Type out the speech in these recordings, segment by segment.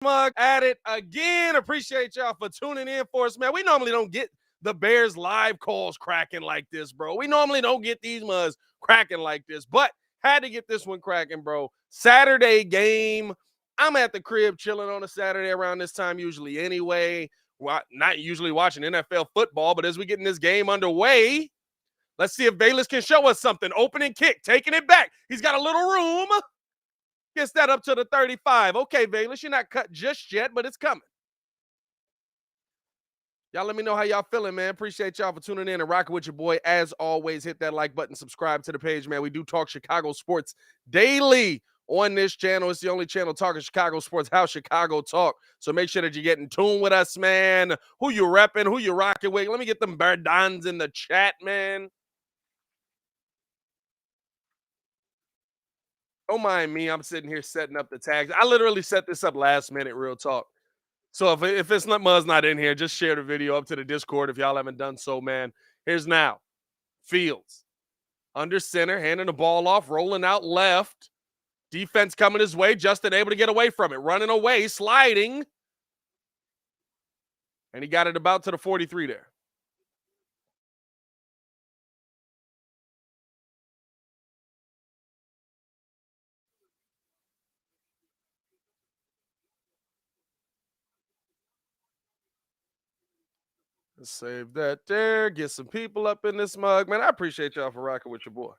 Mug at it again. Appreciate y'all for tuning in for us, man. We normally don't get the Bears live calls cracking like this, bro. We normally don't get these mugs cracking like this, but had to get this one cracking, bro. Saturday game. I'm at the crib chilling on a Saturday around this time, usually anyway. Not usually watching NFL football, but as we get in this game underway, let's see if Bayless can show us something. Opening kick, taking it back. He's got a little room. Gets that up to the 35. Okay, Bayless, you're not cut just yet, but it's coming. Y'all let me know how y'all feeling, man. Appreciate y'all for tuning in and rocking with your boy. As always, hit that like button, subscribe to the page, man. We do talk Chicago sports daily on this channel. It's the only channel talking Chicago sports, how Chicago talk. So make sure that you get in tune with us, man. Who you repping, who you rocking with. Let me get them Bardons in the chat, man. Don't mind me. I'm sitting here setting up the tags. I literally set this up last minute, real talk. So if it's not Muzz not in here, just share the video up to the Discord if y'all haven't done so, man. Here's now. Fields. Under center, handing the ball off, rolling out left. Defense coming his way. Justin able to get away from it. Running away, sliding. And he got it about to the 43 there. Let's save that there. Get some people up in this mug. Man, I appreciate y'all for rocking with your boy.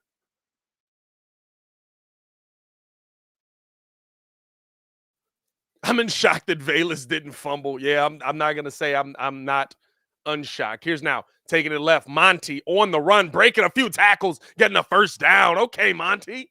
I'm in shock that Valus didn't fumble. Yeah, I'm not gonna say I'm not unshocked. Here's now taking it left. Monty on the run, breaking a few tackles, getting a first down. Okay, Monty.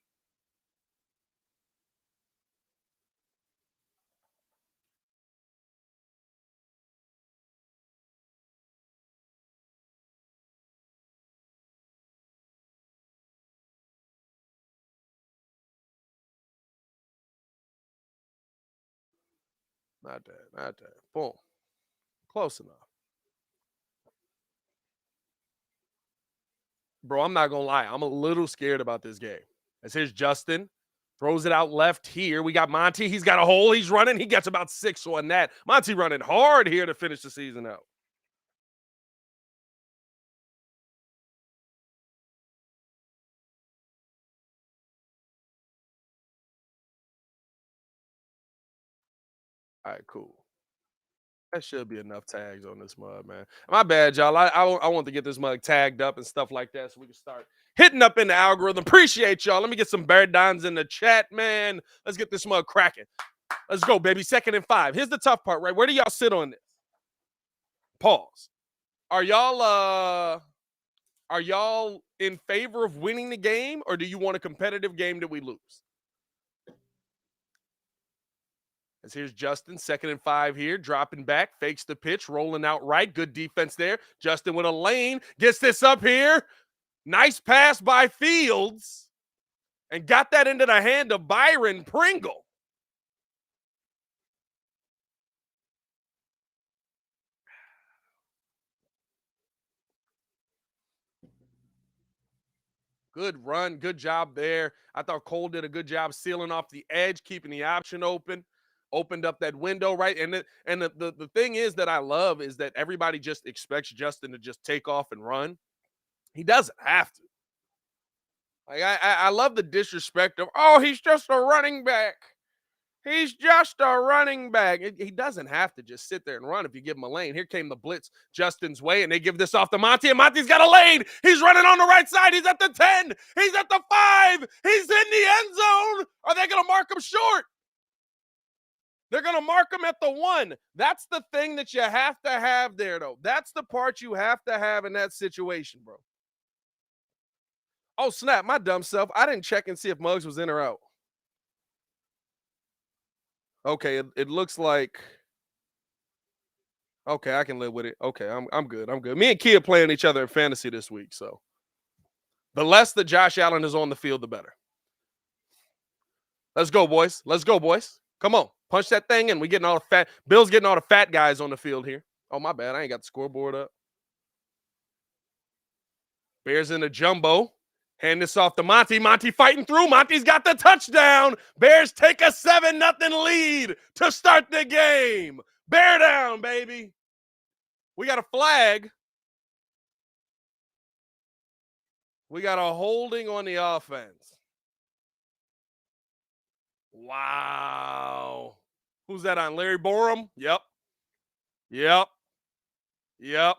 Not that, not that. Boom. Close enough. Bro, I'm not gonna lie. I'm a little scared about this game. As here's Justin. Throws it out left here. We got Monty. He's got a hole. He's running. He gets about 6 on that. Monty running hard here to finish the season out. All right, cool. That should be enough tags on this mug, man. My bad, y'all. I want to get this mug tagged up and stuff like that so we can start hitting up in the algorithm. Appreciate y'all. Let me get some Bardons in the chat, man. Let's get this mug cracking. Let's go, baby. 2nd and 5. Here's the tough part, right? Where do y'all sit on this? Pause. Are y'all in favor of winning the game, or do you want a competitive game that we lose? As here's Justin, 2nd and 5 here, dropping back, fakes the pitch, rolling out right. Good defense there. Justin with a lane, gets this up here. Nice pass by Fields, and got that into the hand of Byron Pringle. Good run, good job there. I thought Cole did a good job sealing off the edge, keeping the option open. Opened up that window, right? And the thing is that I love is that everybody just expects Justin to just take off and run. He doesn't have to. Like I love the disrespect of, oh, he's just a running back. He's just a running back. He doesn't have to just sit there and run if you give him a lane. Here came the blitz Justin's way, and they give this off to Monty, and Monty's got a lane. He's running on the right side. He's at the 10. He's at the 5. He's in the end zone. Are they going to mark him short? They're going to mark him at the 1. That's the thing that you have to have there, though. That's the part you have to have in that situation, bro. Oh, snap, my dumb self. I didn't check and see if Muggs was in or out. Okay, it looks like. Okay, I can live with it. Okay, I'm good. I'm good. Me and Kia playing each other in fantasy this week, so the less that Josh Allen is on the field, the better. Let's go, boys. Let's go, boys. Come on, punch that thing in. We getting all the fat. Bill's getting all the fat guys on the field here. Oh, my bad. I ain't got the scoreboard up. Bears in the jumbo. Hand this off to Monty. Monty fighting through. Monty's got the touchdown. Bears take a 7-0 lead to start the game. Bear down, baby. We got a flag. We got a holding on the offense. Wow. Who's that on? Larry Borum? Yep. Yep. Yep.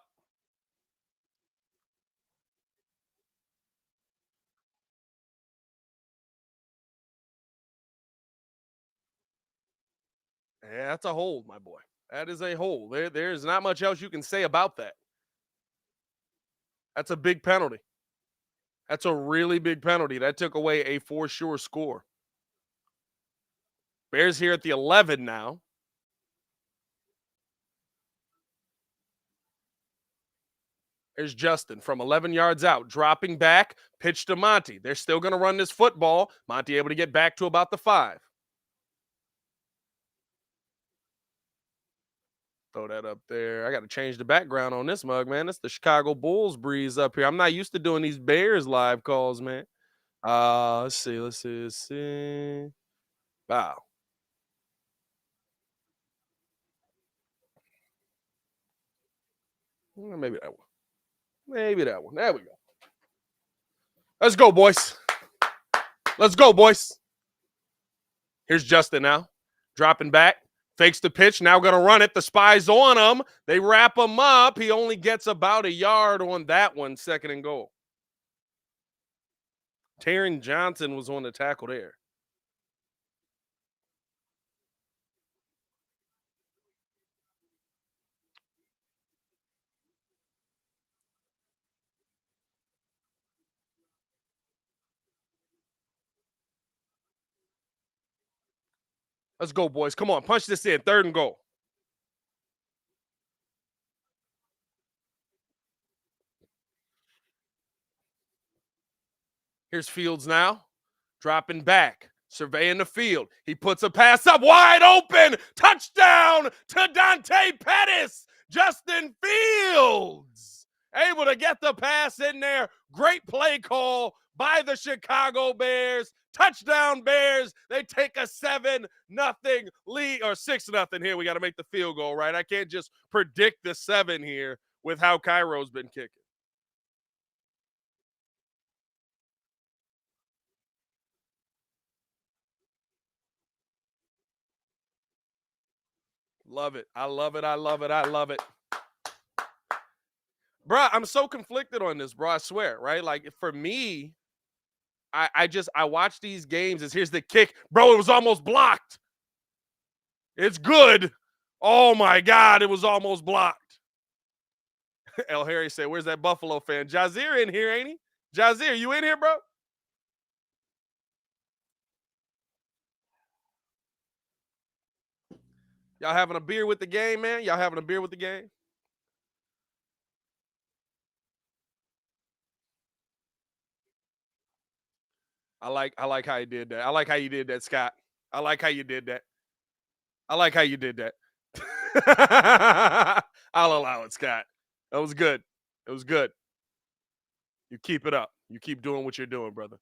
Yeah, that's a hold, my boy. That is a hold. There's not much else you can say about that. That's a big penalty. That's a really big penalty. That took away a for sure score. Bears here at the 11 now. There's Justin from 11 yards out, dropping back, pitch to Monty. They're still going to run this football. Monty able to get back to about the 5. Throw that up there. I got to change the background on this mug, man. That's the Chicago Bulls breeze up here. I'm not used to doing these Bears live calls, man. Let's see. Let's see. Wow. Maybe that one. Maybe that one. There we go. Let's go, boys. Let's go, boys. Here's Justin now. Dropping back. Fakes the pitch. Now going to run it. The spy's on him. They wrap him up. He only gets about a yard on that one. 2nd and goal. Taron Johnson was on the tackle there. Let's go, boys. Come on. Punch this in. 3rd and goal. Here's Fields now. Dropping back. Surveying the field. He puts a pass up wide open. Touchdown to Dante Pettis. Justin Fields able to get the pass in there. Great play call by the Chicago Bears. Touchdown Bears. They take a 7-0 lead or 6-0 here. We got to make the field goal, right? I can't just predict the 7 here with how Cairo's been kicking. Love it. I love it. I love it. I love it. Bro, I'm so conflicted on this, bro. I swear, right? Like for me, I watch these games as here's the kick. Bro, it was almost blocked. It's good. Oh my God, it was almost blocked. El Harry said, where's that Buffalo fan? Jazeer in here, ain't he? Jazeer, you in here, bro? Y'all having a beer with the game, man? Y'all having a beer with the game? I like how you did that. I like how you did that, Scott. I like how you did that. I like how you did that. I'll allow it, Scott. That was good. It was good. You keep it up. You keep doing what you're doing, brother.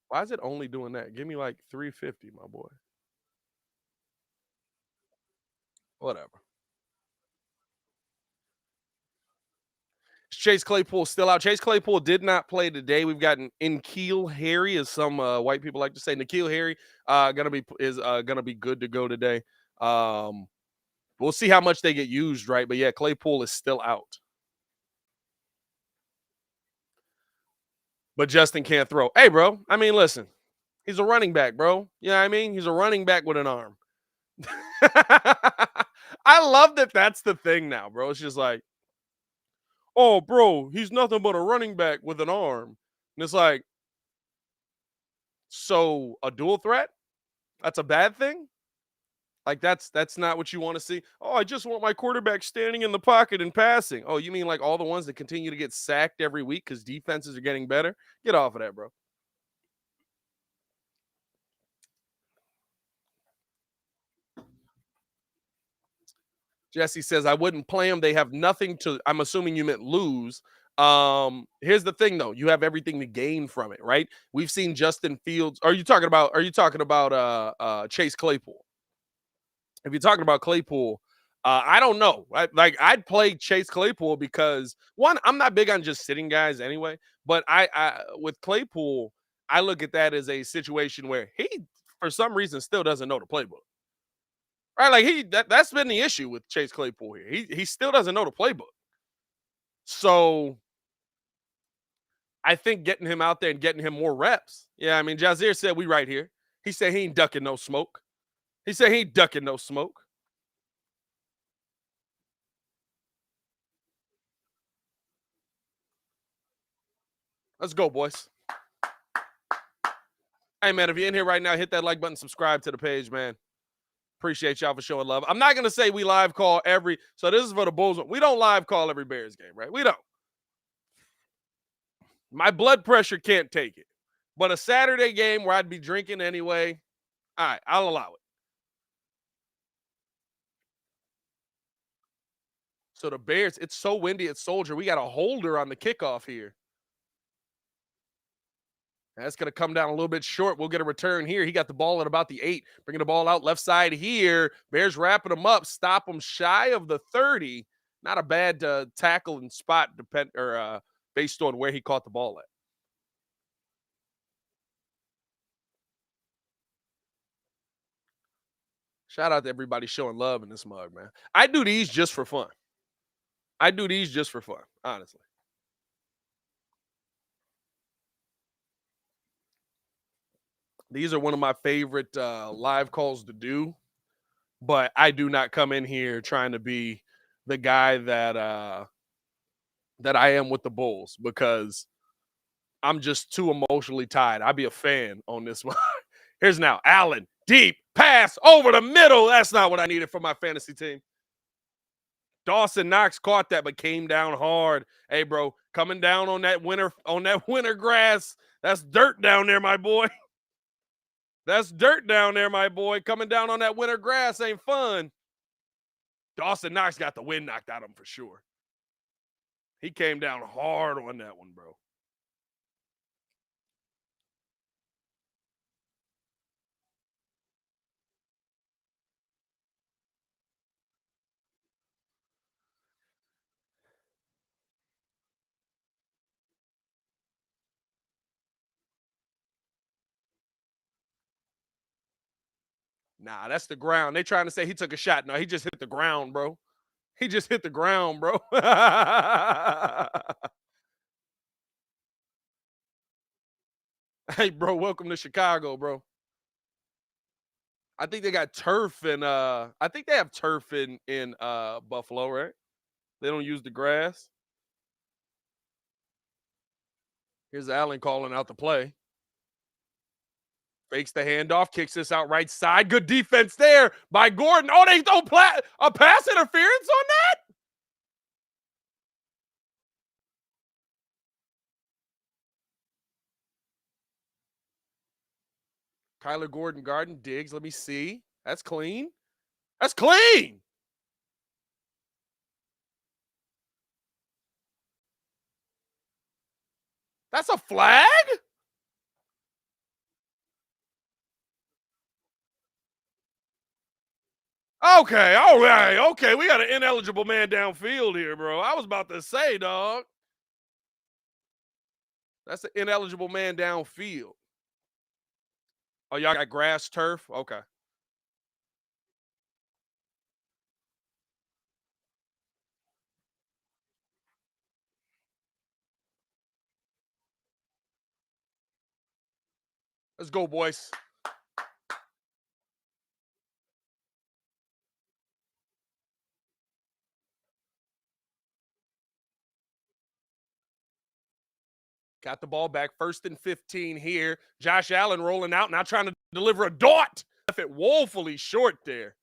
Why is it only doing that? Give me like 350, my boy. Whatever. Chase Claypool still out. Chase Claypool did not play today. We've gotten N'Keal Harry, as some white people like to say. N'Keal Harry gonna be good to go today. We'll see how much they get used, right? But yeah, Claypool is still out. But Justin can't throw. Hey, bro. I mean, listen, he's a running back, bro. You know what I mean? He's a running back with an arm. I love that that's the thing now, bro. It's just like, oh, bro, he's nothing but a running back with an arm. And it's like, so a dual threat? That's a bad thing? Like that's not what you want to see. Oh, I just want my quarterback standing in the pocket and passing. Oh, you mean like all the ones that continue to get sacked every week because defenses are getting better? Get off of that, bro. Jesse says, I wouldn't play them. They have nothing to, I'm assuming you meant lose. Here's the thing though, you have everything to gain from it, right? We've seen Justin Fields. Are you talking about Chase Claypool? If you're talking about Claypool, I don't know. Like I'd play Chase Claypool because one, I'm not big on just sitting guys anyway. But I with Claypool, I look at that as a situation where he, for some reason, still doesn't know the playbook. Right? Like that's been the issue with Chase Claypool here. He still doesn't know the playbook. So I think getting him out there and getting him more reps. Yeah, I mean, Jazier said we right here. He said he ain't ducking no smoke. He said he ain't ducking no smoke. Let's go, boys. Hey, man, if you're in here right now, hit that like button, subscribe to the page, man. Appreciate y'all for showing love. I'm not going to say we live call every, so this is for the Bulls. We don't live call every Bears game, right? We don't. My blood pressure can't take it. But a Saturday game where I'd be drinking anyway, all right, I'll allow it. So the Bears, it's so windy at Soldier. We got a holder on the kickoff here. That's going to come down a little bit short. We'll get a return here. He got the ball at about the 8. Bringing the ball out left side here. Bears wrapping him up. Stop him shy of the 30. Not a bad tackle and spot based on where he caught the ball at. Shout out to everybody showing love in this mug, man. I do these just for fun. Honestly. These are one of my favorite live calls to do, but I do not come in here trying to be the guy that I am with the Bulls because I'm just too emotionally tied. I'd be a fan on this one. Here's now Allen, deep pass over the middle. That's not what I needed for my fantasy team. Dawson Knox caught that, but came down hard. Hey, bro, coming down on that winter grass. That's dirt down there, my boy. That's dirt down there, my boy. Coming down on that winter grass ain't fun. Dawson Knox got the wind knocked out of him for sure. He came down hard on that one, bro. Nah, that's the ground. They trying to say he took a shot. No, he just hit the ground, bro. He just hit the ground, bro. Hey, bro, welcome to Chicago, bro. I think they got turf in I think they have turf in Buffalo, right? They don't use the grass. Here's Allen calling out the play. Fakes the handoff, kicks this out right side. Good defense there by Gordon. Oh, they throw a pass interference on that? Kyler Gordon Garden digs. Let me see. That's clean. That's clean. That's a flag? Okay, all right. Okay, we got an ineligible man downfield here, bro. I was about to say, dog. That's an ineligible man downfield. Oh, y'all got grass turf? Okay. Let's go, boys. Got the ball back. 1st and 15 here. Josh Allen rolling out, now trying to deliver a dart. Left it woefully short there.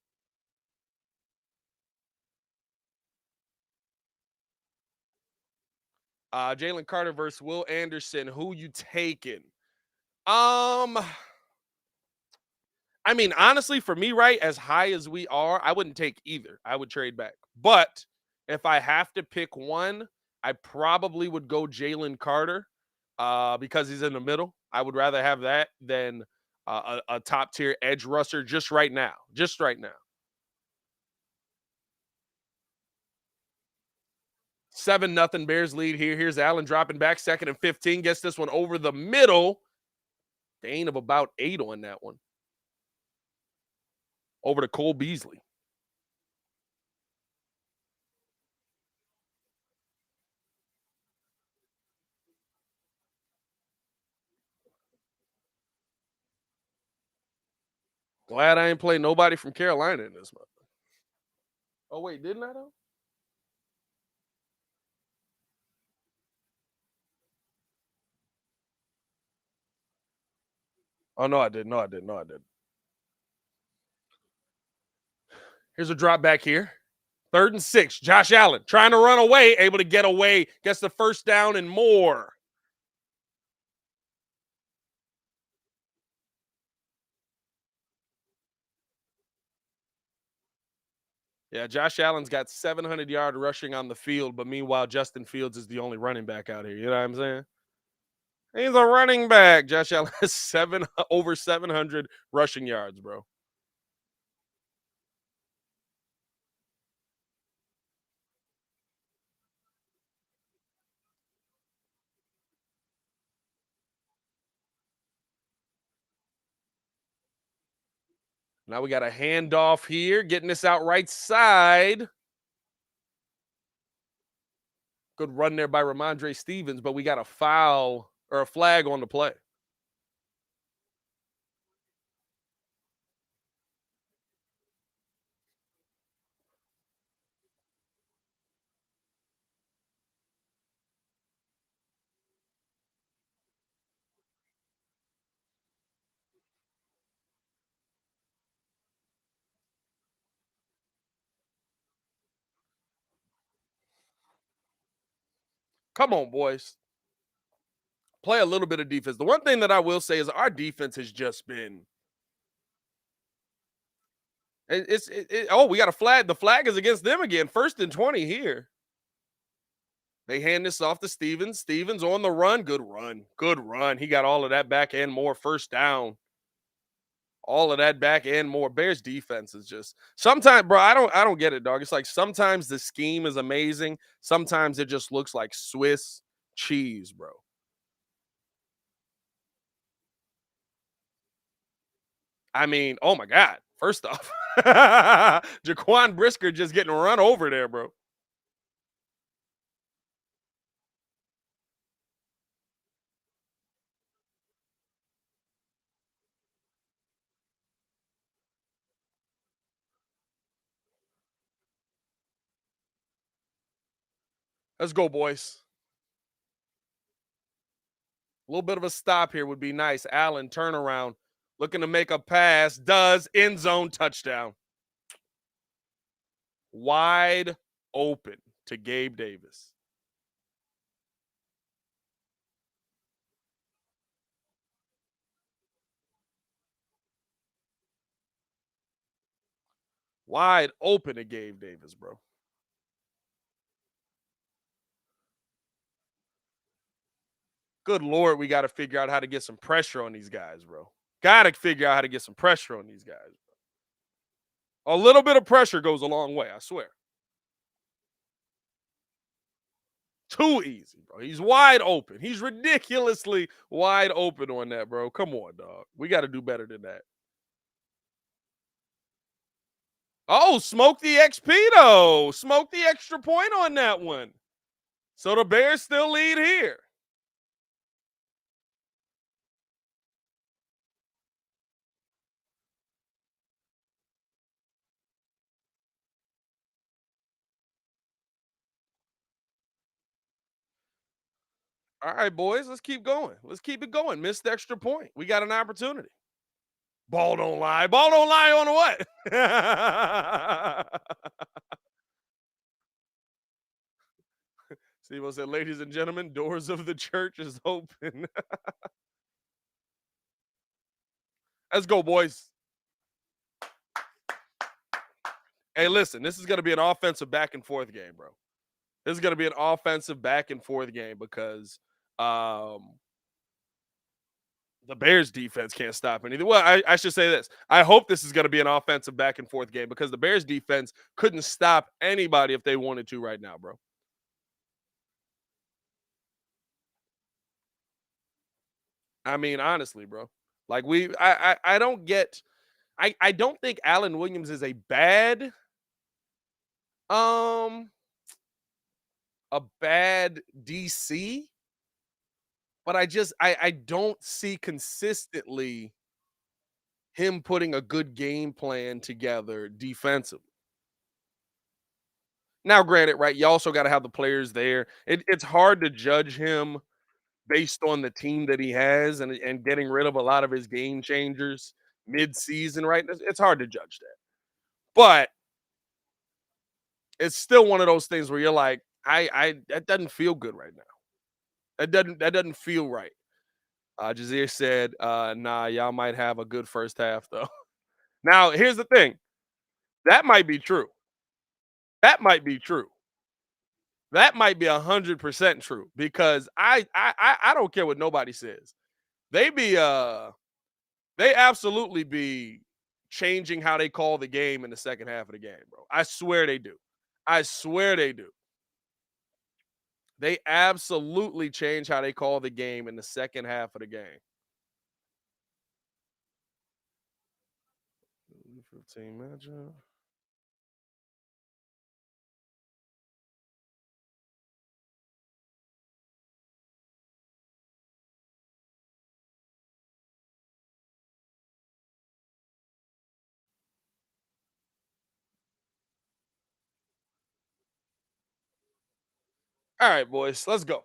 Jalen Carter versus Will Anderson. Who you taking? Um, I mean, honestly, for me, right, as high as we are, I wouldn't take either. I would trade back. But if I have to pick one, I probably would go Jalen Carter because he's in the middle. I would rather have that than a top tier edge rusher just right now. Just right now. 7-0 Bears lead here. Here's Allen dropping back, 2nd and 15. Gets this one over the middle. Gain of about 8 on that one. Over to Cole Beasley. Glad I ain't played nobody from Carolina in this month. Oh, wait, didn't I though? Oh, no, I didn't. No, I didn't. No, I didn't. Here's a drop back here. 3rd and 6. Josh Allen trying to run away, able to get away, gets the first down and more. Yeah, Josh Allen's got 700-yard rushing on the field, but meanwhile, Justin Fields is the only running back out here. You know what I'm saying? He's a running back. Josh Allen has over 700 rushing yards, bro. Now we got a handoff here, getting this out right side. Good run there by Ramondre Stevens, but we got a foul or a flag on the play. Come on, boys. Play a little bit of defense. The one thing that I will say is our defense has just been. Oh, we got a flag. The flag is against them again. 1st and 20 here. They hand this off to Stevens. Stevens on the run. Good run. Good run. He got all of that back and more. First down. All of that back and more. Bears defense is just sometimes, bro. I don't get it, dog. It's like sometimes the scheme is amazing. Sometimes it just looks like Swiss cheese, bro. I mean, oh my God. First off, Jaquan Brisker just getting run over there, bro. Let's go, boys. A little bit of a stop here would be nice. Allen turnaround, looking to make a pass. Does end zone touchdown. Wide open to Gabe Davis. Wide open to Gabe Davis, bro. Good Lord, we got to figure out how to get some pressure on these guys, bro. Got to figure out how to get some pressure on these guys. A little bit of pressure goes a long way, I swear. Too easy, bro. He's wide open. He's ridiculously wide open on that, bro. Come on, dog. We got to do better than that. Oh, smoke the XP though. Smoke the extra point on that one. So the Bears still lead here. All right, boys, let's keep going. Let's keep it going. Missed extra point. We got an opportunity. Ball don't lie. Ball don't lie on what? Steve said, ladies and gentlemen, doors of the church is open. Let's go, boys. Hey, listen, this is going to be an offensive back and forth game, bro. This is going to be an offensive back and forth game because um, the Bears defense can't stop anything. Well, I should say this. I hope this is going to be an offensive back and forth game because the Bears defense couldn't stop anybody if they wanted to right now, bro. I mean, honestly, bro. Like I don't get I don't think Allen Williams is um a bad DC, but I don't see consistently him putting a good game plan together defensively. Now, granted, right, you also got to have the players there. It's hard to judge him based on the team that he has and getting rid of a lot of his game changers mid-season, right? It's hard to judge that. But it's still one of those things where you're like, I that doesn't feel good right now. That doesn't feel right. Jazeer said, nah, y'all might have a good first half though. Now, here's the thing. That might be true. That might be true. That might be 100% true because I don't care what nobody says. They be they absolutely be changing how they call the game in the second half of the game, bro. I swear they do. I swear they do. They absolutely change how they call the game in the second half of the game. 15 matchup. All right, boys, let's go.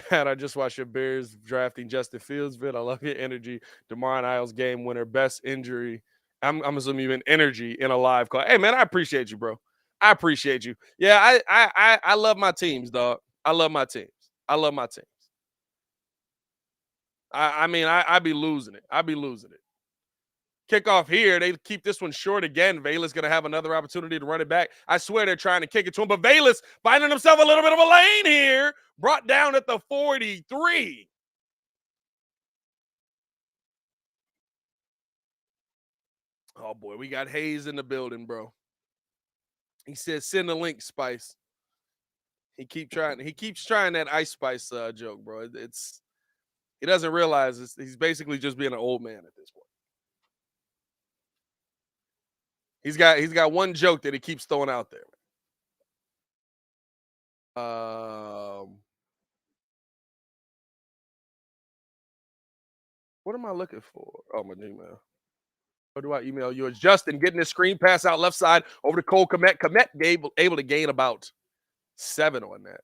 Pat, I just watched your Bears drafting Justin Fields vid. I love your energy. DeMar and Isles game winner, best injury. I'm assuming you mean energy in a live call. Hey man, I appreciate you, bro. I appreciate you. Yeah, I love my teams, dog. I love my teams. I love my teams. I mean, I be losing it. I be losing it. Kickoff here. They keep this one short again. Valus going to have another opportunity to run it back. I swear they're trying to kick it to him, but Valus finding himself a little bit of a lane here. Brought down at the 43. Oh boy, we got Hayes in the building, bro. He says send the link, Spice. He keeps trying that Ice Spice joke, bro. It's he doesn't realize he's basically just being an old man at this point. He's got one joke that he keeps throwing out there. What am I looking for? Oh, my Gmail. Or do I email yours? Justin getting his screen pass out left side over to Cole Komet. Komet able to gain about 7 on that.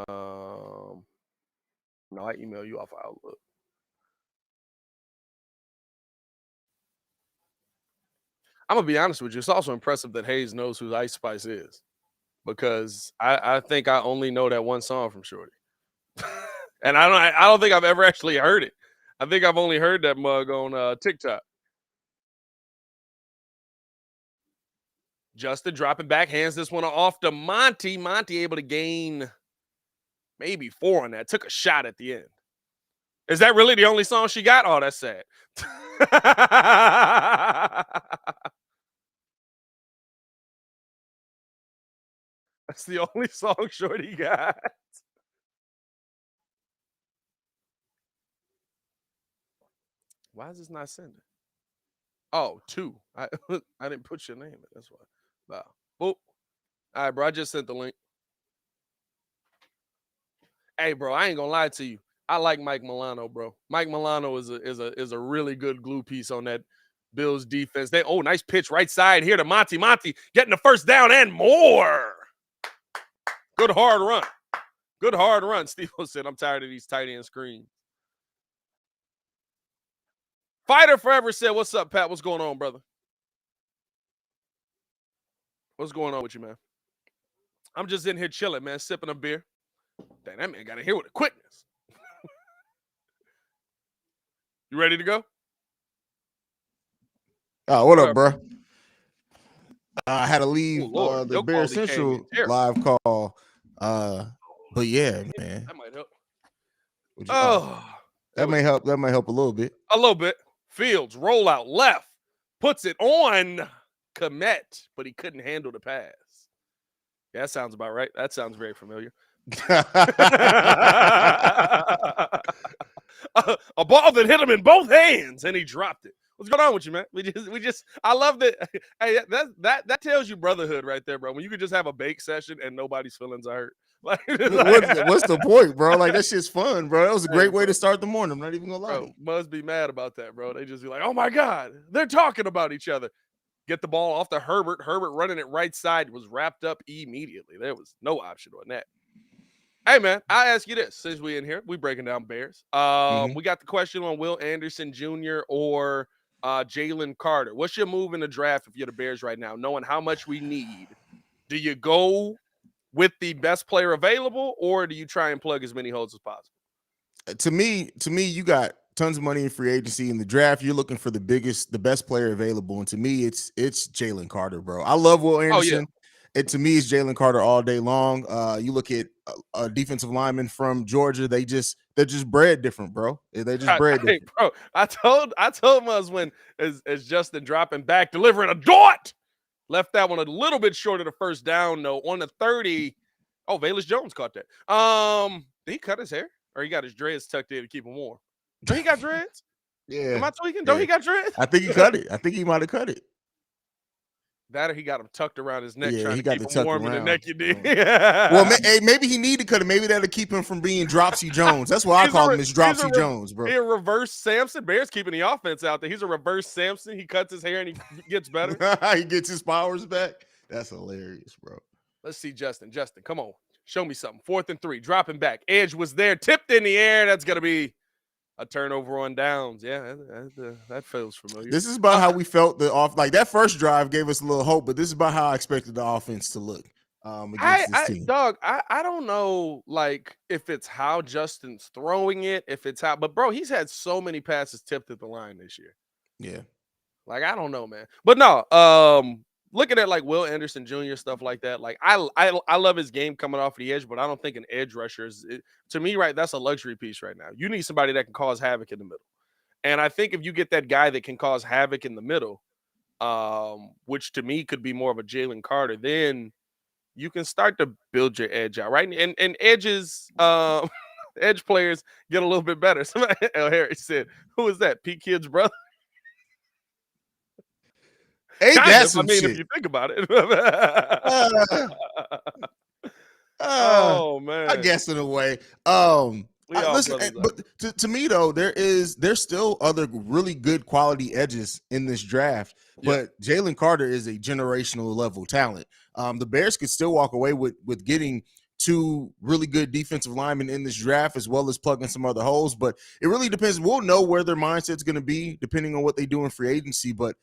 No, I email you off Outlook. I'm gonna be honest with you. It's also impressive that Hayes knows who Ice Spice is because I think I only know that one song from Shorty, and I don't think I've ever actually heard it. I think I've only heard that mug on TikTok. Justin dropping back, hands this one off to Monty. Monty able to gain maybe 4 on that. Took a shot at the end. Is that really the only song she got? Oh, that's sad. That's the only song Shorty got. Why is this not sending? Oh, 2. I didn't put your name in. That's why. Wow. Boop. All right, bro. I just sent the link. Hey, bro, I ain't gonna lie to you. I like Mike Milano, bro. Mike Milano is a really good glue piece on that Bills defense. Nice pitch right side here to Monty. Monty getting the first down and more. Good hard run. Good hard run. Steve said, I'm tired of these tight end screens. Fighter Forever said, what's up, Pat? What's going on, brother? What's going on with you, man? I'm just in here chilling, man, sipping a beer. Dang, that man got in here with a quickness. You ready to go? What What up, up, bro? bro? I had to Oh leave Lord, the your Bear quality came in Central terrible. live call. Uh, but yeah, Yeah, man. that might help. Would you, Oh, there that we may go. help. That might help a little bit. A little bit. Fields roll out left, puts it on Komet, but he couldn't handle the pass. Yeah, that sounds about right. That sounds very familiar. A ball that hit him in both hands, and he dropped it. What's going on with you, man? We just. I love that. Hey, that tells you brotherhood right there, bro. When you could just have a bake session and nobody's feelings are hurt. Like, What's the point, bro? Like that shit's fun, bro. That was a hey, great way to bro, start the morning. I'm not even gonna lie to bro, you. must be mad about that, bro. They just be like, oh my god, they're talking about each other. Get the ball off to Herbert. Herbert running it right side was wrapped up immediately. There was no option on that. Hey man, I ask you this since we in here, we breaking down Bears. Mm-hmm. We got the question on Will Anderson Jr. or Jalen Carter. What's your move in the draft if you're the Bears right now, knowing how much we need? Do you go with the best player available, or do you try and plug as many holes as possible? To me, you got tons of money in free agency in the draft. You're looking for the best player available, and to me, it's Jalen Carter, bro. I love Will Oh yeah, Anderson. It to me is Jalen Carter all day long. You look at a defensive lineman from Georgia. They're just bred different, bro. They're just bred hey, different. bro. I told us when as Justin dropping back, delivering a dart. Left that one a little bit short of the first down, though. On the 30. Oh, Velus Jones caught that. Did he cut his hair? Or he got his dreads tucked in to keep him warm? No, he got dreads? Yeah, Am I tweaking? Don't yeah. he got dreads? I think he cut it. I think he might have cut it. That or he got them tucked around his neck Yeah, trying he to got keep the him tucked warm in the around. neck, you did. Well, hey, maybe he need to cut it. Maybe that'll keep him from being Dropsy Jones. That's why I he's a call re- him is he's a Dropsy re- Jones, bro. he a reverse Samson. Bears keeping the offense out there. He's a reverse Samson. He cuts his hair and he gets better. He gets his powers back. That's hilarious, bro. Let's see Justin. Justin, come on. Show me something. 4th and 3. Dropping back. Edge was there. Tipped in the air. That's going to be a turnover on downs. Yeah, that feels familiar. This is about how we felt the off. Like that first drive gave us a little hope, but this is about how I expected the offense to look against this team. I don't know, like, if it's how Justin's throwing it, if it's how, but bro, he's had so many passes tipped at the line this year. Yeah. Like, I don't know, man. But no, looking at like Will Anderson Jr. stuff like that, like I love his game coming off the edge, but I don't think an edge rusher is to me, right? That's a luxury piece right now. You need somebody that can cause havoc in the middle. And I think if you get that guy that can cause havoc in the middle, which to me could be more of a Jalen Carter, then you can start to build your edge out, right? And edges, edge players get a little bit better. Somebody, El Harry said, "Who is that? Pete Kid's brother?" Ain't Kind that of. I some mean, if shit? you think about it. Uh, Oh I man, guess in a way. we all Listen, brothers out but to me though, there's still other really good quality edges in this draft. here. But Jalen Carter is a generational level talent. The Bears could still walk away with getting two really good defensive linemen in this draft, as well as plugging some other holes. But it really depends. We'll know where their mindset's going to be depending on what they do in free agency. But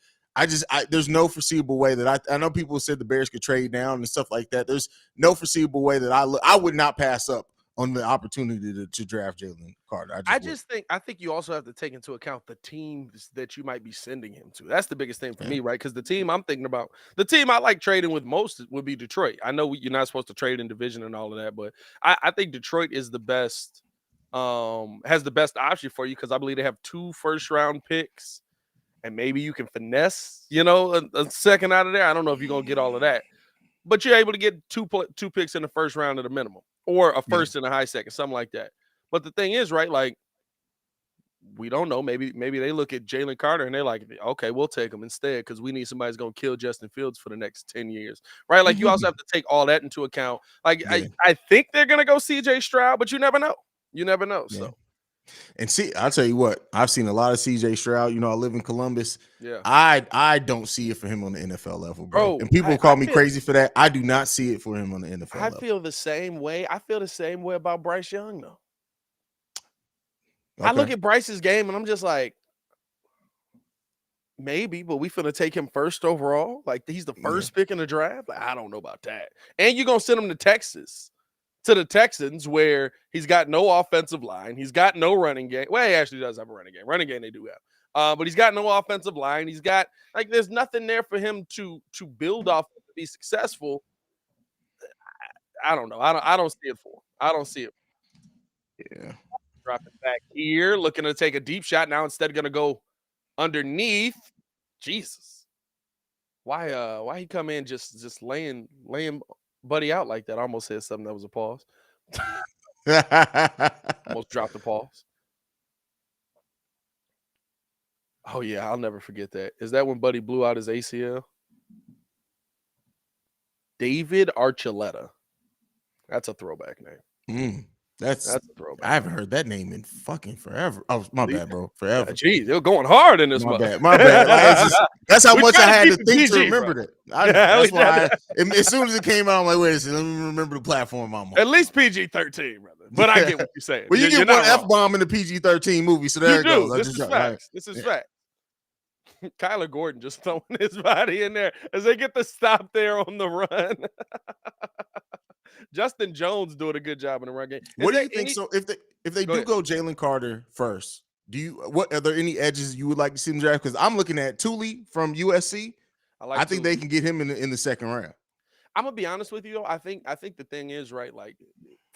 there's no foreseeable way that I know people said the Bears could trade down and stuff like that. There's no foreseeable way that I would not pass up on the opportunity to draft Jalen Carter. I think you also have to take into account the teams that you might be sending him to. That's the biggest thing for Yeah. me, right? Because the team I'm thinking about, the team I like trading with most would be Detroit. I know you're not supposed to trade in division and all of that, but I think Detroit is the best, has the best option for you because I believe they have 2 first-round picks, and maybe you can finesse, a second out of there. I don't know if you're gonna get all of that, but you're able to get two picks in the first round at a minimum, or a Yeah. first and a high second, something like that. But the thing is, right, like, we don't know. Maybe they look at Jalen Carter and they're like, okay, we'll take him instead because we need somebody who's gonna kill Justin Fields for the next 10 years. Right. Like, you also have to take all that into account. Like, Yeah. I think they're gonna go CJ Stroud, but you never know. You never know. Yeah. So And see, I'll tell you what, I've seen a lot of CJ Stroud. I live in Columbus. yeah. I don't see it for him on the NFL level, bro. Bro, And people I, call I me feel crazy for that. I do not see it for him on the NFL I level. feel the same way. I feel the same way about Bryce Young, though. I look Okay. at Bryce's game and I'm just like, maybe, but we finna take him first overall. Like, he's the Yeah. first pick in the draft. Like, I don't know about that. And you're gonna send him to Texas, to the Texans, where he's got no offensive line, he's got no running game. Well, he actually does have a running game. Running game they do have. But he's got no offensive line. He's got like there's nothing there for him to build off of to be successful. I don't know. I don't see it for him. I don't see it. Yeah. Dropping back here, looking to take a deep shot now. Instead, going to go underneath. Jesus, why he come in just laying Buddy out like that? I almost said something that was a pause. Almost dropped the pause. Oh yeah, I'll never forget that. Is that when Buddy blew out his ACL? David Archuleta. That's a throwback name. That's a throwback. I haven't heard that name in fucking forever. Oh, my bad, bro. Forever. Geez, they're going hard in this My month. bad. My bad. Like, that's how much I had to think PG, to remember bro. that. I know. That's why as soon as it came out, I'm like, wait a second, let me remember the platform I'm on. At least PG-13, brother. But I get what you're saying. Well, you get one F-bomb in the PG-13 movie, so there it goes. This is facts. Right. This is facts. Kyler Gordon just throwing his body in there as they get the stop there on the run. Justin Jones doing a good job in the run game. What do you think? So if they do go Jalen Carter first, are there any edges you would like to see them draft? Because I'm looking at Thule from USC. I think they can get him in the second round. I'm gonna be honest with you though. I think the thing is right. Like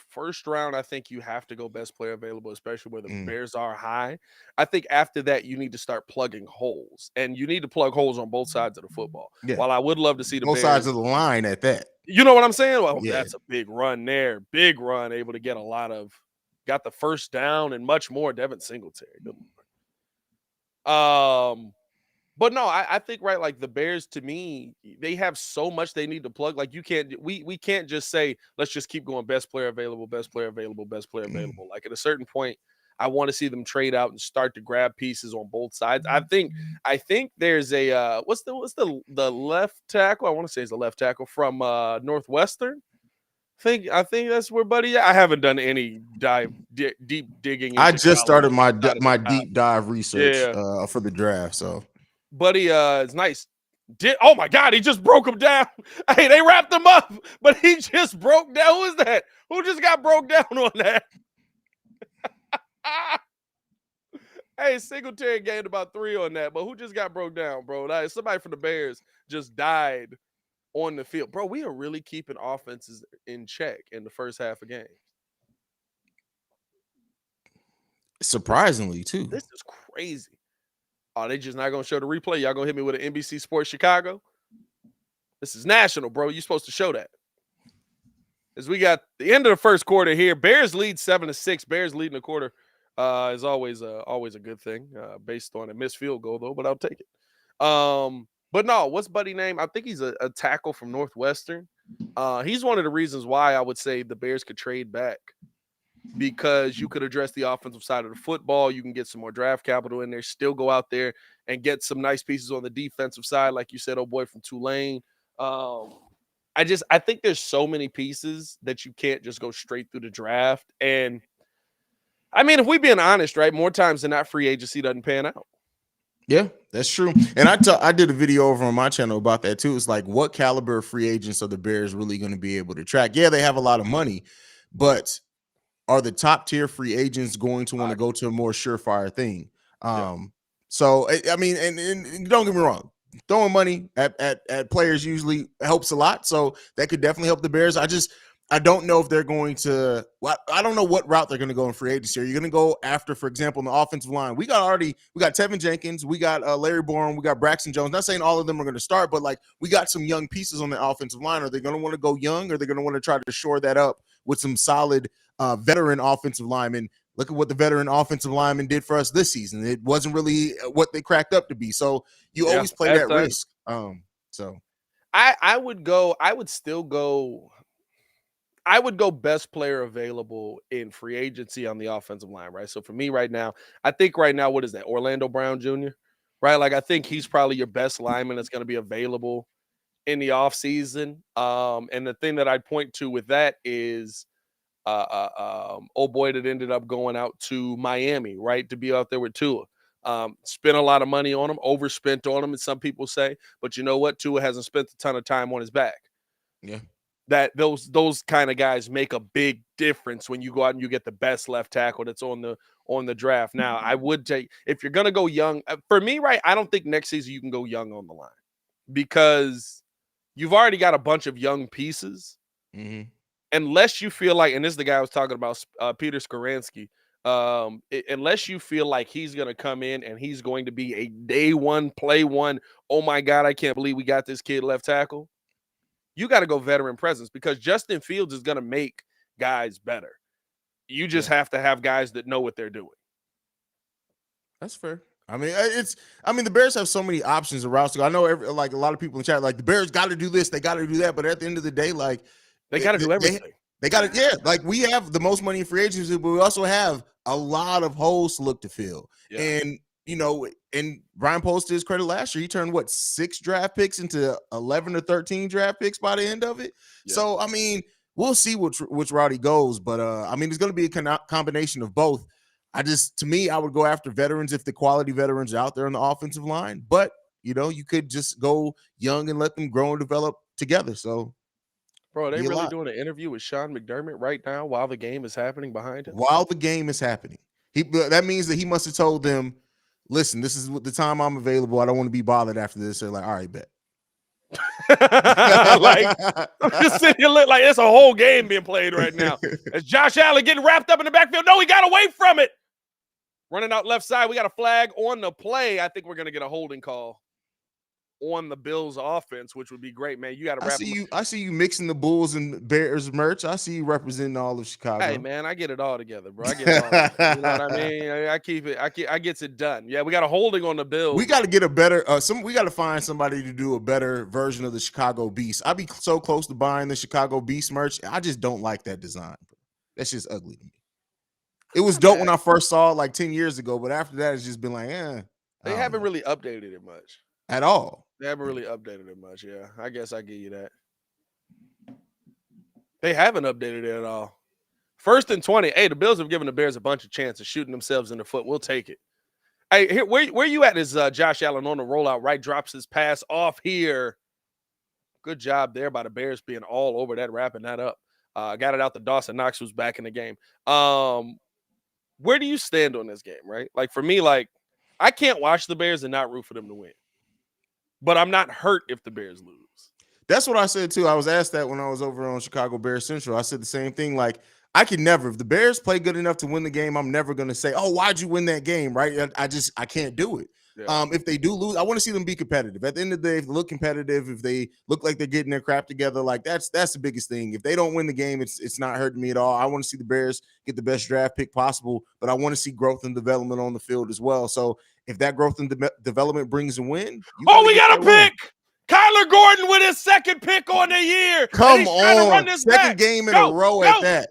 first round, I think you have to go best player available, especially where the Bears are high. I think after that, you need to start plugging holes, and you need to plug holes on both sides of the football. Yeah. While I would love to see the both Bears, sides of the line at that. You know what I'm saying? Well, yeah. That's a big run there. Big run, able to get got the first down and much more. Devin Singletary. Good one. But no, I think right, like the Bears to me, they have so much they need to plug. Like we can't just say, let's just keep going best player available, best player available, best player available. Like at a certain point, I want to see them trade out and start to grab pieces on both sides. I think there's a what's the left tackle? I want to say it's the left tackle from Northwestern. I think that's where Buddy. I haven't done any deep digging. I just started my deep dive research for the draft. So Buddy is nice. Oh my God, he just broke him down. Hey, they wrapped him up, but he just broke down. Who is that? Who just got broke down on that? Hey, Singletary gained about 3 on that, but who just got broke down, bro? Somebody from the Bears just died on the field. Bro, we are really keeping offenses in check in the first half of games. Surprisingly, too. This is crazy. Oh, they just not going to show the replay? Y'all going to hit me with an NBC Sports Chicago? This is national, bro. You're supposed to show that. As we got the end of the first quarter here, Bears lead 7-6. Bears leading the quarter is always a good thing based on a missed field goal, though, but I'll take it. But no, what's Buddy's name? I think he's a tackle from Northwestern. He's one of the reasons why I would say the Bears could trade back, because you could address the offensive side of the football. You can get some more draft capital in there, still go out there and get some nice pieces on the defensive side. Like you said, oh boy, from Tulane. I think there's so many pieces that you can't just go straight through the draft. And I mean, if we're being honest, right, more times than not, free agency doesn't pan out. Yeah, that's true. And I did a video over on my channel about that too. It's like, what caliber of free agents are the Bears really going to be able to track? Yeah, they have a lot of money, but are the top tier free agents going to want to go to a more surefire thing? So I mean, and don't get me wrong, throwing money at players usually helps a lot. So that could definitely help the Bears. I don't know if they're going to. Well, I don't know what route they're going to go in free agency. Are you going to go after, for example, in the offensive line? We got Tevin Jenkins, we got Larry Bourne, we got Braxton Jones. Not saying all of them are going to start, but like we got some young pieces on the offensive line. Are they going to want to go young, or are they going to want to try to shore that up with some solid veteran offensive linemen? Look at what the veteran offensive lineman did for us this season. It wasn't really what they cracked up to be. So you always play that risk. So I would go best player available in free agency on the offensive line, right? So for me right now, I think right now, what is that? Orlando Brown Jr., right? Like I think he's probably your best lineman that's going to be available in the offseason. And the thing that I'd point to with that is old boy that ended up going out to Miami, right, to be out there with Tua. Spent a lot of money on him, overspent on him, as some people say. But you know what? Tua hasn't spent a ton of time on his back. Yeah. That those kind of guys make a big difference when you go out and you get the best left tackle that's on on the draft. Now, I would take, if you're going to go young, for me, right, I don't think next season you can go young on the line because you've already got a bunch of young pieces. Mm-hmm. Unless you feel like, and this is the guy I was talking about, Peter Skoransky, unless you feel like he's going to come in and he's going to be a day one, play one, oh my God, I can't believe we got this kid left tackle. You got to go veteran presence because Justin Fields is going to make guys better. You just have to have guys that know what they're doing. That's fair. I mean, the Bears have so many options around. So I know like a lot of people in chat, like the Bears got to do this, they got to do that. But at the end of the day, like they got to do everything. They got to, like we have the most money in free agency, but we also have a lot of holes to look to fill. Yeah. And and Brian Post, to his credit, last year he turned 6 draft picks into 11 or 13 draft picks by the end of it. Yeah. So I mean, we'll see which route he goes, but I mean, it's going to be a combination of both. To me, I would go after veterans if the quality veterans are out there on the offensive line, but you could just go young and let them grow and develop together. So, bro, are they really doing an interview with Sean McDermott right now while the game is happening behind him? While the game is happening, that means that he must have told them, "Listen, this is the time I'm available. I don't want to be bothered after this." They're like, "All right, bet." Like, I'm just sitting here look like it's a whole game being played right now. As Josh Allen getting wrapped up in the backfield. No, he got away from it. Running out left side. We got a flag on the play. I think we're going to get a holding call on the Bills offense, which would be great, man. You got to wrap. I see you mixing the Bulls and Bears merch. I see you representing all of Chicago. Hey, man, I get it all together, bro. I get it all together. You know what I mean? I keep it. I gets it done. Yeah, we got a holding on the Bills. We got to get a better. We got to find somebody to do a better version of the Chicago Beast. I'd be so close to buying the Chicago Beast merch. I just don't like that design. That's just ugly to me. It was dope when I first saw it like 10 years ago, but after that, it's just been like, They haven't really updated it much. At all. They haven't really updated it much, yeah. I guess I give you that. They haven't updated it at all. 1st and 20. Hey, the Bills have given the Bears a bunch of chances shooting themselves in the foot. We'll take it. Hey, here, where you at is Josh Allen on the rollout, right? Drops his pass off here. Good job there by the Bears being all over that, wrapping that up. Got it out to Dawson Knox, who's back in the game. Where do you stand on this game, right? Like, for me, like, I can't watch the Bears and not root for them to win. But I'm not hurt if the Bears lose. That's what I said, too. I was asked that when I was over on Chicago Bears Central. I said the same thing. Like, I can never, if the Bears play good enough to win the game, I'm never going to say, oh, why'd you win that game, right? I can't do it. Yeah. If they do lose, I want to see them be competitive. At the end of the day, if they look competitive, if they look like they're getting their crap together, like that's the biggest thing. If they don't win the game, it's not hurting me at all. I want to see the Bears get the best draft pick possible, but I want to see growth and development on the field as well. So if that growth and development brings a win, we got a pick. Kyler Gordon with his 2nd pick on the year. Come on, second game in a row at that.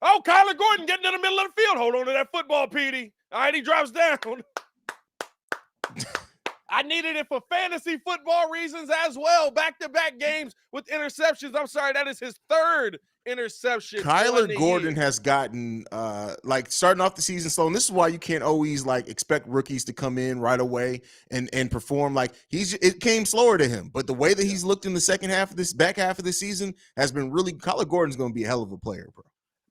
Oh, Kyler Gordon getting in the middle of the field. Hold on to that football, Petey. All right, he drops down. I needed it for fantasy football reasons as well. Back-to-back games with interceptions. I'm sorry, that is his 3rd interception. Kyler Gordon has gotten starting off the season slow. And this is why you can't always expect rookies to come in right away and perform. Like it came slower to him. But the way that he's looked in the back half of the season has been really. Kyler Gordon's going to be a hell of a player, bro.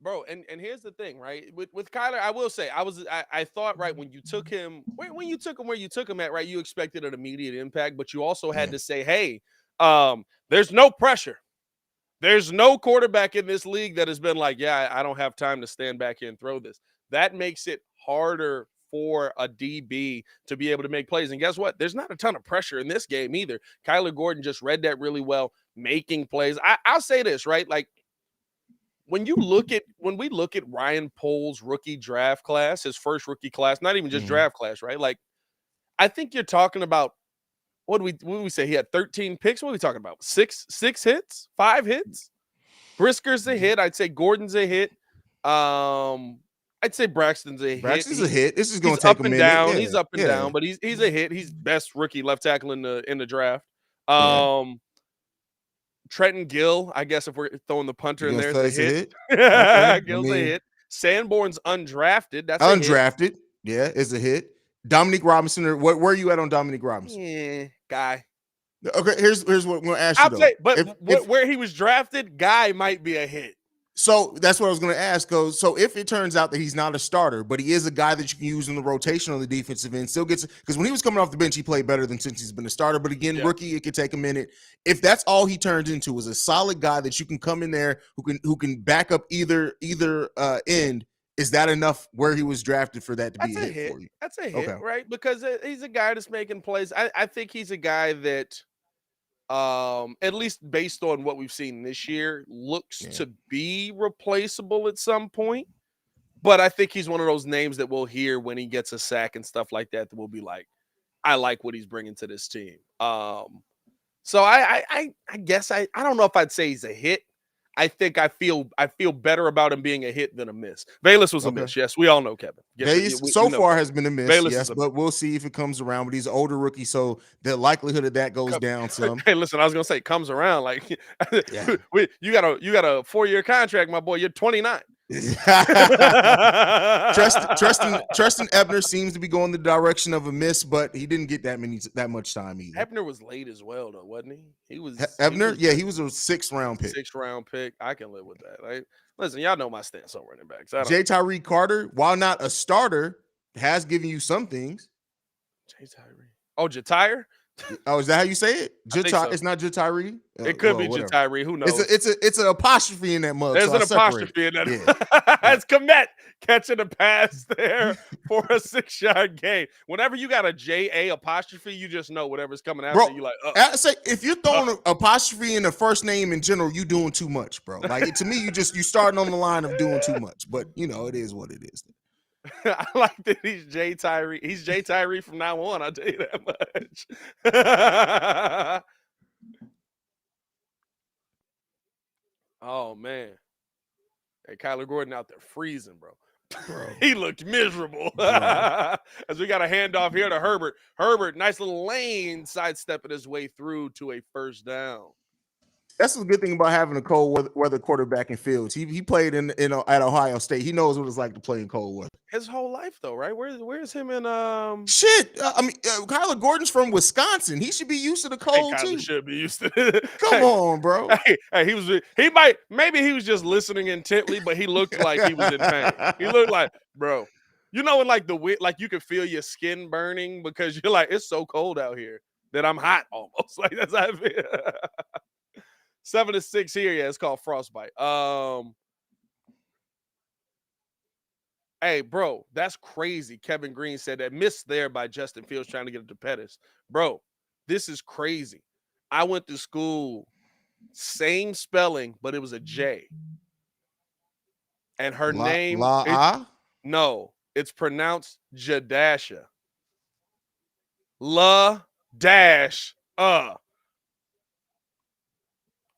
Bro, and here's the thing, right? With Kyler, I will say, I thought, right, when you took him where you took him at, right, you expected an immediate impact, but you also had to say, hey, there's no pressure. There's no quarterback in this league that has been like, yeah, I don't have time to stand back here and throw this. That makes it harder for a DB to be able to make plays. And guess what? There's not a ton of pressure in this game either. Kyler Gordon just read that really well, making plays. I'll say this, right? Like, when we look at Ryan Pohl's rookie draft class, his first rookie class, not even just draft class, right? Like, I think you're talking about what do we say? He had 13 picks. What are we talking about? Six hits, 5 hits. Brisker's a hit. I'd say Gordon's a hit. I'd say Braxton's a hit. Braxton's a hit. This is going to take a minute. Down. Yeah. He's up and down, but he's a hit. He's best rookie left tackle in the draft. Trenton Gill, I guess if we're throwing the punter in there, is a hit. Okay. Gill's a hit. Sanborn's undrafted. That's undrafted. A hit. Yeah, is a hit. Dominique Robinson, where are you at on Dominique Robinson? Yeah, guy. Okay, here's what I'm going to ask you. Where he was drafted, guy might be a hit. So that's what I was going to ask. So if it turns out that he's not a starter, but he is a guy that you can use in the rotation on the defensive end, still gets, because when he was coming off the bench, he played better than since he's been a starter. But again, Yeah, rookie, it could take a minute. If that's all he turns into is a solid guy that you can come in there who can back up either end, is that enough where he was drafted for that to be that's a a hit hit. for you? That's a hit, Okay. right? Because he's a guy that's making plays. I think he's a guy that, at least based on what we've seen this year, looks Yeah. to be replaceable at some point. But I think he's one of those names that we'll hear when he gets a sack and stuff like that. That we'll be like, I like what he's bringing to this team. So I guess I don't know if I'd say he's a hit. I think I feel better about him being a hit than a miss. Bayless was a Okay. miss. Yes, we all know Kevin. Vegas We so know far that. has been a miss, Bayless is yes, a but we'll see if it comes around. But he's an older rookie, so the likelihood of that goes down some. hey, listen, I was gonna say comes around like Yeah. you got a 4-year contract, my boy. You're 29. Tristan Ebner seems to be going the direction of a miss, but he didn't get that much time either. Ebner was late as well, though, wasn't he? He Ebner, was yeah, he was a 6th round pick. 6th round pick. I can live with that. Right? Listen, y'all know my stance on running backs. I don't. J. Tyree Carter, while not a starter, has given you some things. Jay Tyree. Oh, Jatire? Oh, is that how you say it? I think so. It's not Jatyree. It could be Whatever. Jatire. Who knows? It's an apostrophe in that mug. There's So an I separate. apostrophe in that. Yeah. It's Komet catching a pass there for a 6-yard gain. Whenever you got a J-A apostrophe, you just know whatever's coming after Bro, you like, I say if you're throwing an apostrophe in the first name in general, you doing too much, bro. Like to me, you starting on the line of doing too much. But it is what it is. I like that he's Jay Tyree. He's Jay Tyree from now on, I'll tell you that much. Oh man. Hey, Kyler Gordon out there freezing, bro. Bro. He looked miserable. Bro. As we got a handoff here to Herbert. Herbert, nice little lane, sidestepping his way through to a first down. That's the good thing about having a cold weather quarterback in Fields. He played at Ohio State. He knows what it's like to play in cold weather. His whole life, though, right? Where's him in Shit? Kyler Gordon's from Wisconsin. He should be used to the cold Kyler too. should be used to it. Come on, bro. Maybe he was just listening intently, but he looked like he was in pain. He looked like, bro, in like like you could feel your skin burning because you're like, it's so cold out here that I'm hot almost. Like that's how I feel. 7-6 here. Yeah, it's called frostbite. Hey, bro, that's crazy. Kevin Green said that missed there by Justin Fields trying to get it to Pettis. Bro, this is crazy. I went to school, same spelling, but it was a J. And her name, no, it's pronounced Jadasha. La dash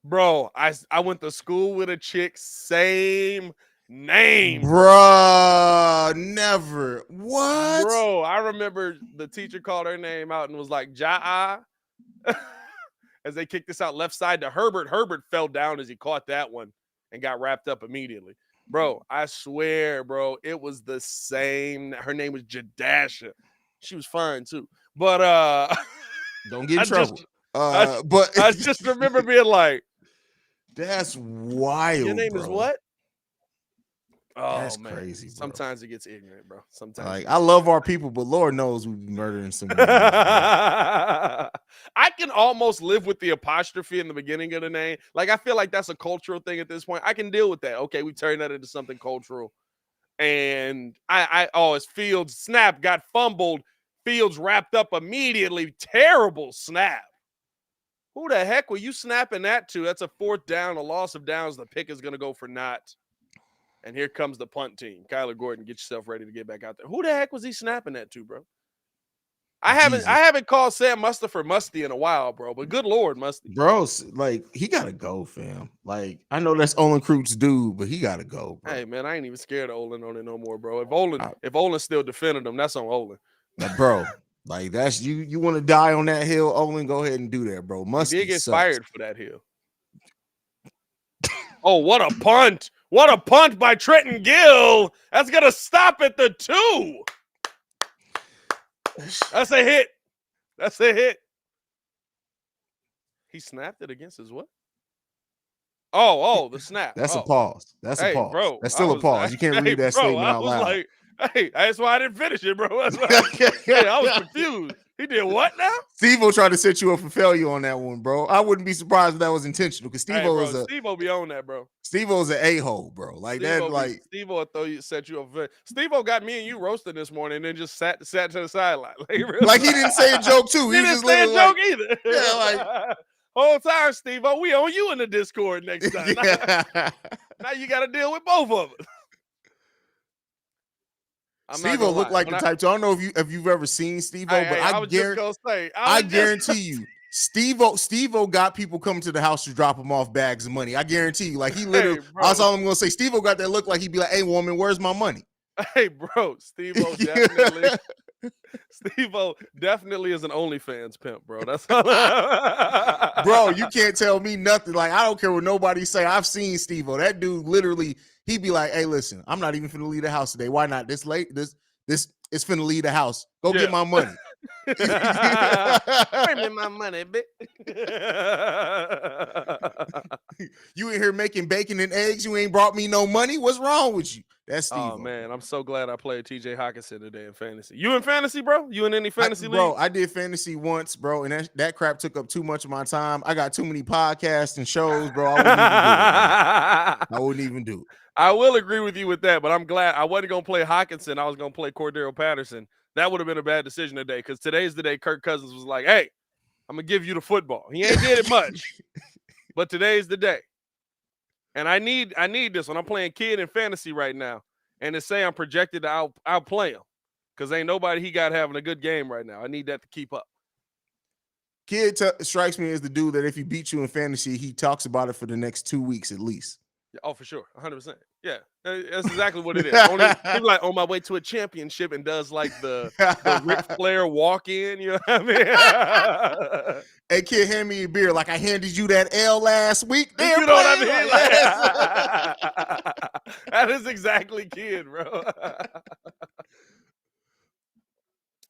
Bro, I went to school with a chick, same name. Bruh, never. What? Bro, I remember the teacher called her name out and was like, Ja'a. As they kicked this out left side to Herbert. Herbert fell down as he caught that one and got wrapped up immediately. Bro, I swear, bro, it was the same. Her name was Jadasha. She was fine too. But don't get in trouble. But I just remember being like, that's wild. Your name is what? Oh, that's man. Crazy. Bro. Sometimes it gets ignorant, bro. Sometimes I love our people, but Lord knows we be murdering some. I can almost live with the apostrophe in the beginning of the name. Like I feel like that's a cultural thing at this point. I can deal with that. Okay, we turned that into something cultural. And it's Fields snap got fumbled. Fields wrapped up immediately. Terrible snap. Who the heck were you snapping that to? That's a 4th down, a loss of downs. The pick is going to go for naught. And here comes the punt team. Kyler Gordon, get yourself ready to get back out there. Who the heck was he snapping that to, bro? I haven't called Sam Mustipher Musty in a while, bro. But good Lord, Musty. Bro, like, he got to go, fam. Like, I know that's Olin Krug's dude, but he got to go, bro. Hey, man, I ain't even scared of Olin on it no more, bro. If Olin's still defending him, that's on Olin. Bro, like, that's you want to die on that hill, Olin, go ahead and do that, bro. Musty he did get sucks. fired for that hill. Oh, what a punt. What a punt by Trenton Gill. That's going to stop at the 2. That's a hit. That's a hit. He snapped it against his what? The snap. That's a Oh, pause. That's a hey, pause. bro. That's still a pause. You can't Hey, read that bro. statement I out was loud. like, hey, that's why I didn't finish it, bro. That's why hey, I was confused. He did what now? Steve-O tried to set you up for failure on that one, bro. I wouldn't be surprised if that was intentional because Hey, Steve-O bro. is a Steve-O be on that, bro. Steve-O's an a-hole, bro. Like that, like Steve-O set you up. Steve-O got me and you roasted this morning and then just sat to the sideline. Like, like he didn't say a joke too. He He was didn't just say a literally like, joke either. yeah, like Whole time, Steve-O, we on you in the Discord next time. yeah. Now you got to deal with both of us. I'm not Steve-O gonna looked lie. like the type to, I don't know if you've ever seen Steve-O, but I was just gonna say. I guarantee you, Steve-O got people coming to the house to drop him off bags of money. I guarantee you. Like he literally, Hey, that's bro. all I'm gonna say. Steve-O got that look like he'd be like, hey woman, where's my money? Hey, bro. Steve-O definitely. Steve-O definitely is an OnlyFans pimp, bro. That's all. Bro, you can't tell me nothing. Like, I don't care what nobody say. I've seen Steve-O. That dude literally, he'd be like, hey, listen, I'm not even finna leave the house today. Why not? This late, this is finna leave the house. Go get my money. Bring me my money, bitch. You in here making bacon and eggs. You ain't brought me no money. What's wrong with you? That's Steve-O. Oh man, I'm so glad I played TJ Hawkinson today in fantasy. You in fantasy, bro? You in any fantasy league? Bro, I did fantasy once, bro, and that crap took up too much of my time. I got too many podcasts and shows, bro. I wouldn't even do it. I will agree with you with that, but I'm glad I wasn't gonna play Hawkinson. I was gonna play Cordero Patterson. That would have been a bad decision today because today's the day Kirk Cousins was like, "Hey, I'm gonna give you the football." He ain't did it much, but today's the day, and I need this one. I'm playing kid in fantasy right now, and to say I'm projected to outplay him because ain't nobody he got having a good game right now. I need that to keep up. Kid strikes me as the dude that if he beats you in fantasy, he talks about it for the next 2 weeks at least. Oh, for sure, 100%. Yeah, that's exactly what it is. He's like on my way to a championship and does like the Ric Flair walk in. You know what I mean? Hey, kid, hand me a beer. Like I handed you that L last week. You know what I mean? Like, that is exactly kid, bro.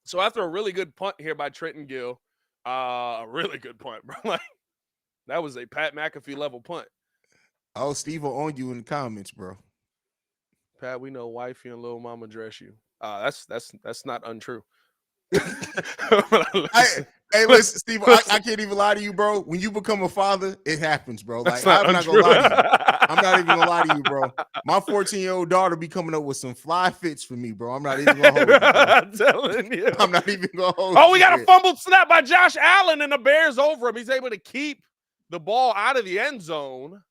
So after a really good punt here by Trenton Gill, a really good punt, bro. Like that was a Pat McAfee level punt. Oh, Steve will own you in the comments, bro. Pat, we know wifey and little mama dress you. That's not untrue. Hey, listen, Steve, I can't even lie to you, bro. When you become a father, it happens, bro. Like I'm not gonna lie to you. I'm not even gonna lie to you, bro. My 14-year-old daughter be coming up with some fly fits for me, bro. I'm not even gonna hold you, bro. I'm telling you. I'm not even gonna hold you. Oh, we got a fumbled snap by Josh Allen, and the Bears over him. He's able to keep the ball out of the end zone.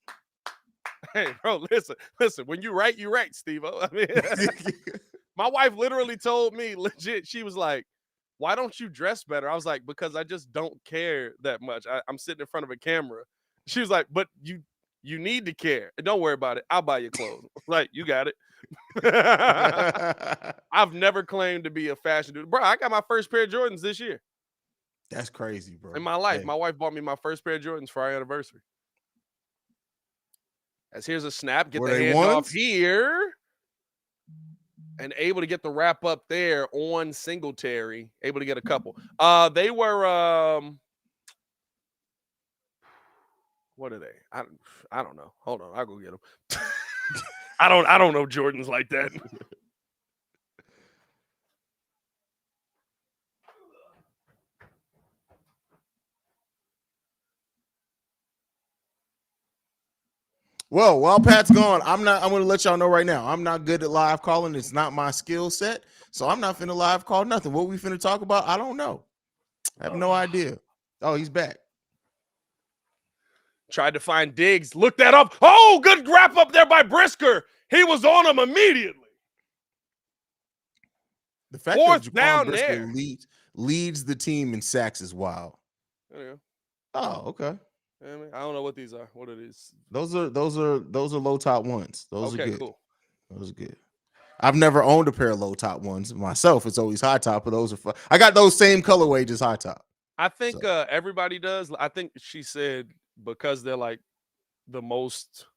Hey, bro, listen. When you right, Steve-O. I mean, my wife literally told me, legit, she was like, why don't you dress better? I was like, because I just don't care that much. I'm sitting in front of a camera. She was like, but you need to care. Don't worry about it. I'll buy you clothes. Like, you got it. I've never claimed to be a fashion dude. Bro, I got my first pair of Jordans this year. That's crazy, bro. In my life. Hey. My wife bought me my first pair of Jordans for our anniversary. As here's a snap. Get the handoff here. And able to get the wrap up there on Singletary. Able to get a couple. They were what are they? I don't know. Hold on, I'll go get them. I don't know Jordans like that. Well, while Pat's gone, I'm going to let y'all know right now. I'm not good at live calling. It's not my skill set. So I'm not finna live call nothing. What we finna talk about, I don't know. I have no idea. Oh, he's back. Tried to find Diggs. Look that up. Oh, good wrap up there by Brisker. He was on him immediately. The fact that Jaquan Brisker leads the team in sacks is wild. There you go. Oh, okay. I don't know what these are. What are these? Those are low top ones. Those are good. Cool. Those are good. I've never owned a pair of low top ones myself. It's always high top, but those are fun. I got those same colorway, just high top. I think everybody does. I think she said because they're like the most,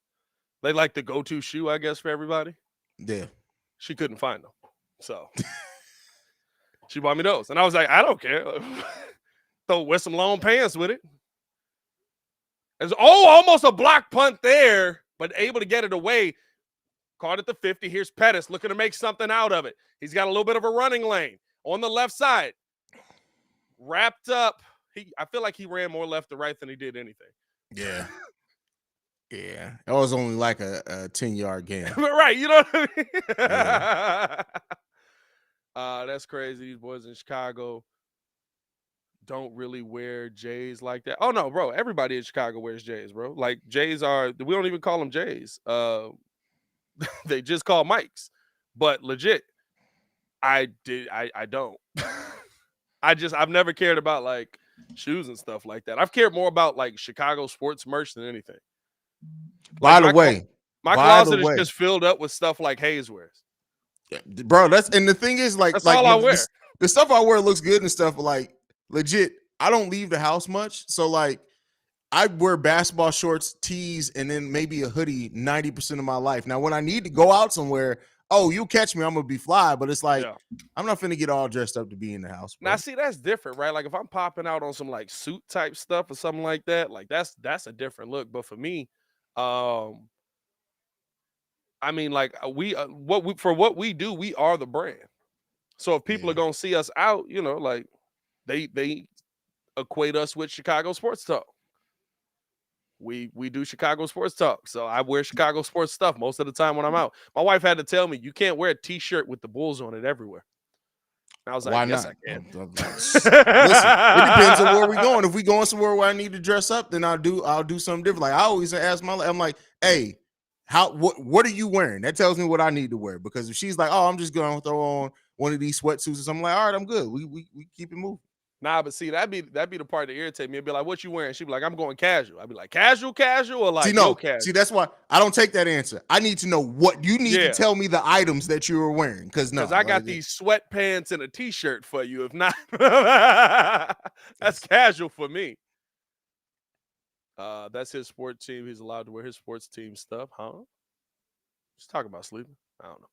they like the go-to shoe, I guess, for everybody. Yeah. She couldn't find them. So she bought me those. And I was like, I don't care. Wear some long pants with it. Almost a block punt there, but able to get it away. Caught at the 50. Here's Pettis looking to make something out of it. He's got a little bit of a running lane on the left side. Wrapped up. I feel like he ran more left to right than he did anything. Yeah. Yeah. It was only like a 10-yard game. Right. You know what I mean? Yeah. That's crazy. These boys in Chicago don't really wear J's like that. Oh, no, bro. Everybody in Chicago wears J's, bro. Like, J's we don't even call them J's. They just call Mikes. But legit, I don't. I've never cared about like shoes and stuff like that. I've cared more about like Chicago sports merch than anything. By Like, the way, my closet is just filled up with stuff like Hayes wears. Bro, and the thing is, that's all I wear. The stuff I wear looks good and stuff, but like legit, I don't leave the house much. So like I wear basketball shorts, tees, and then maybe a hoodie 90% of my life. Now, when I need to go out somewhere, oh, you catch me, I'm gonna be fly. But it's like I'm not finna get all dressed up to be in the house. Bro. Now, see, that's different, right? Like if I'm popping out on some like suit type stuff or something like that, like that's a different look. But for me, I mean, like what we do, we are the brand. So if people are gonna see us out, you know, like they equate us with Chicago Sports Talk. We do Chicago Sports Talk. So I wear Chicago sports stuff most of the time when I'm out. My wife had to tell me you can't wear a t-shirt with the Bulls on it everywhere. And I was like, why yes, not? I can. Listen, it depends on where we're going. If we going somewhere where I need to dress up, then I'll do something different. Like I always ask I'm like, hey, what are you wearing? That tells me what I need to wear. Because if she's like, oh, I'm just gonna throw on one of these sweatsuits or something, like, all right, I'm good. We keep it moving. Nah, but see, that'd be the part that irritate me. It'd be like, what you wearing? She'd be like, I'm going casual. I'd be like, casual, or like, casual? See, that's why I don't take that answer. I need to know what you need to tell me the items that you are wearing. Because I got these sweatpants and a t-shirt for you. If not, that's casual for me. That's his sports team. He's allowed to wear his sports team stuff, huh? Just talking about sleeping. I don't know.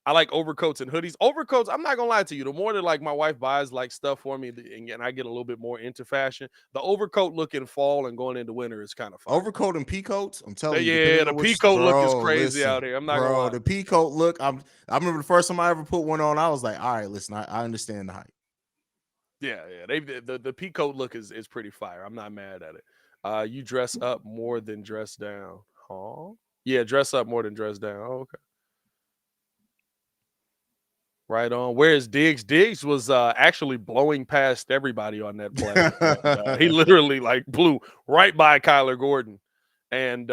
I like overcoats and hoodies. Overcoats, I'm not gonna lie to you. The more that like my wife buys like stuff for me, and I get a little bit more into fashion, the overcoat look in fall and going into winter is kind of fun. Overcoat and peacoats, I'm telling you. Yeah, the peacoat look is crazy out here. I'm not gonna lie. The peacoat look. I remember the first time I ever put one on, I was like, all right, listen, I understand the hype. Yeah. The peacoat look is pretty fire. I'm not mad at it. You dress up more than dress down. Huh? Yeah, dress up more than dress down. Oh, okay. Right on. Whereas Diggs was actually blowing past everybody on that play. He literally like blew right by Kyler Gordon. And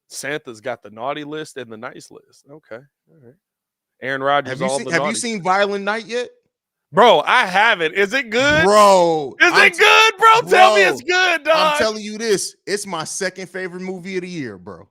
Santa's got the naughty list and the nice list. Okay. All right. Aaron Rodgers. Have you seen Violent Night yet? Bro, I haven't. Is it good? Bro. Is it good, bro? Tell me it's good, dog. I'm telling you this. It's my second favorite movie of the year, bro.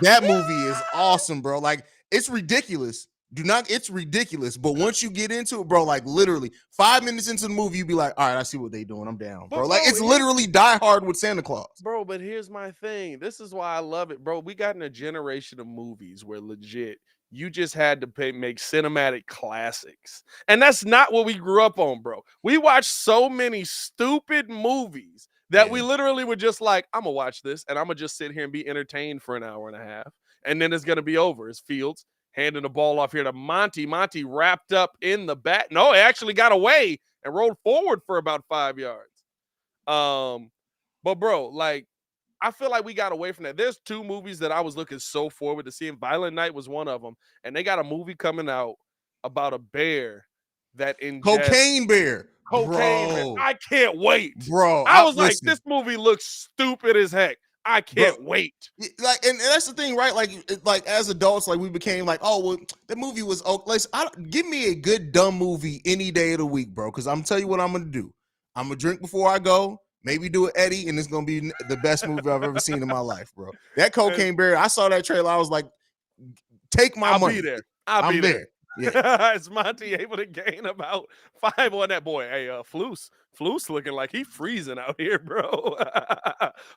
That movie is awesome, bro. Like, it's ridiculous. It's ridiculous. But once you get into it, bro, like literally 5 minutes into the movie, you be like, all right, I see what they doing. I'm down, bro. Like, it's literally Die Hard with Santa Claus. Bro, but here's my thing. This is why I love it, bro. We got in a generation of movies where legit you just had to make cinematic classics. And that's not what we grew up on, bro. We watched so many stupid movies that we literally were just like, I'm going to watch this and I'm going to just sit here and be entertained for an hour and a half. And then it's going to be over. It's Fields handing the ball off here to Monty. Monty wrapped up in the back. No, he actually got away and rolled forward for about 5 yards. But bro, like, I feel like we got away from that. There's two movies that I was looking so forward to seeing. Violent Night was one of them. And they got a movie coming out about a bear that ingests Cocaine bear. Bro. I can't wait. Bro. I was like, this movie looks stupid as heck. I can't wait. Like, and that's the thing, right? Like as adults, like we became like, oh, well, the movie was give me a good dumb movie any day of the week, bro. Because I'm tell you what I'm gonna do. I'm gonna drink before I go. Maybe do an Eddie, and it's gonna be the best movie I've ever seen in my life, bro. That Cocaine Bear, I saw that trailer. I was like, take my money. I'll be there. I'll be there. Yeah. Is Monty able to gain about 5 on that boy? Hey, Floose looking like he freezing out here, bro.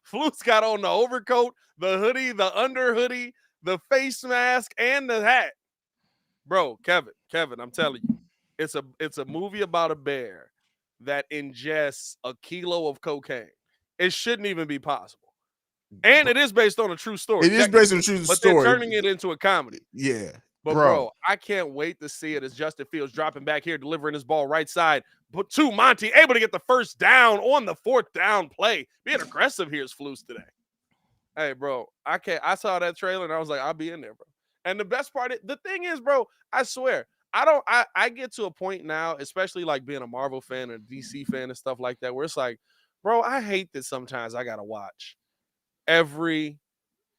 Floose got on the overcoat, the hoodie, the under hoodie, the face mask, and the hat. Bro, Kevin, I'm telling you, it's a movie about a bear that ingests a kilo of cocaine. It shouldn't even be possible. And it is based on a true story, It is based on technically, a true but they're story. turning it into a comedy. Yeah, But, bro. bro, I can't wait to see it as Justin Fields dropping back here, delivering his ball right side. But to Monty, able to get the first down on the 4th down play. Being aggressive here is Flus today. Hey, bro, I saw that trailer and I was like, I'll be in there, bro. And the best part, the thing is, bro, I swear, I get to a point now, especially like being a Marvel fan and a DC fan and stuff like that, where it's like, bro, I hate that sometimes I got to watch every.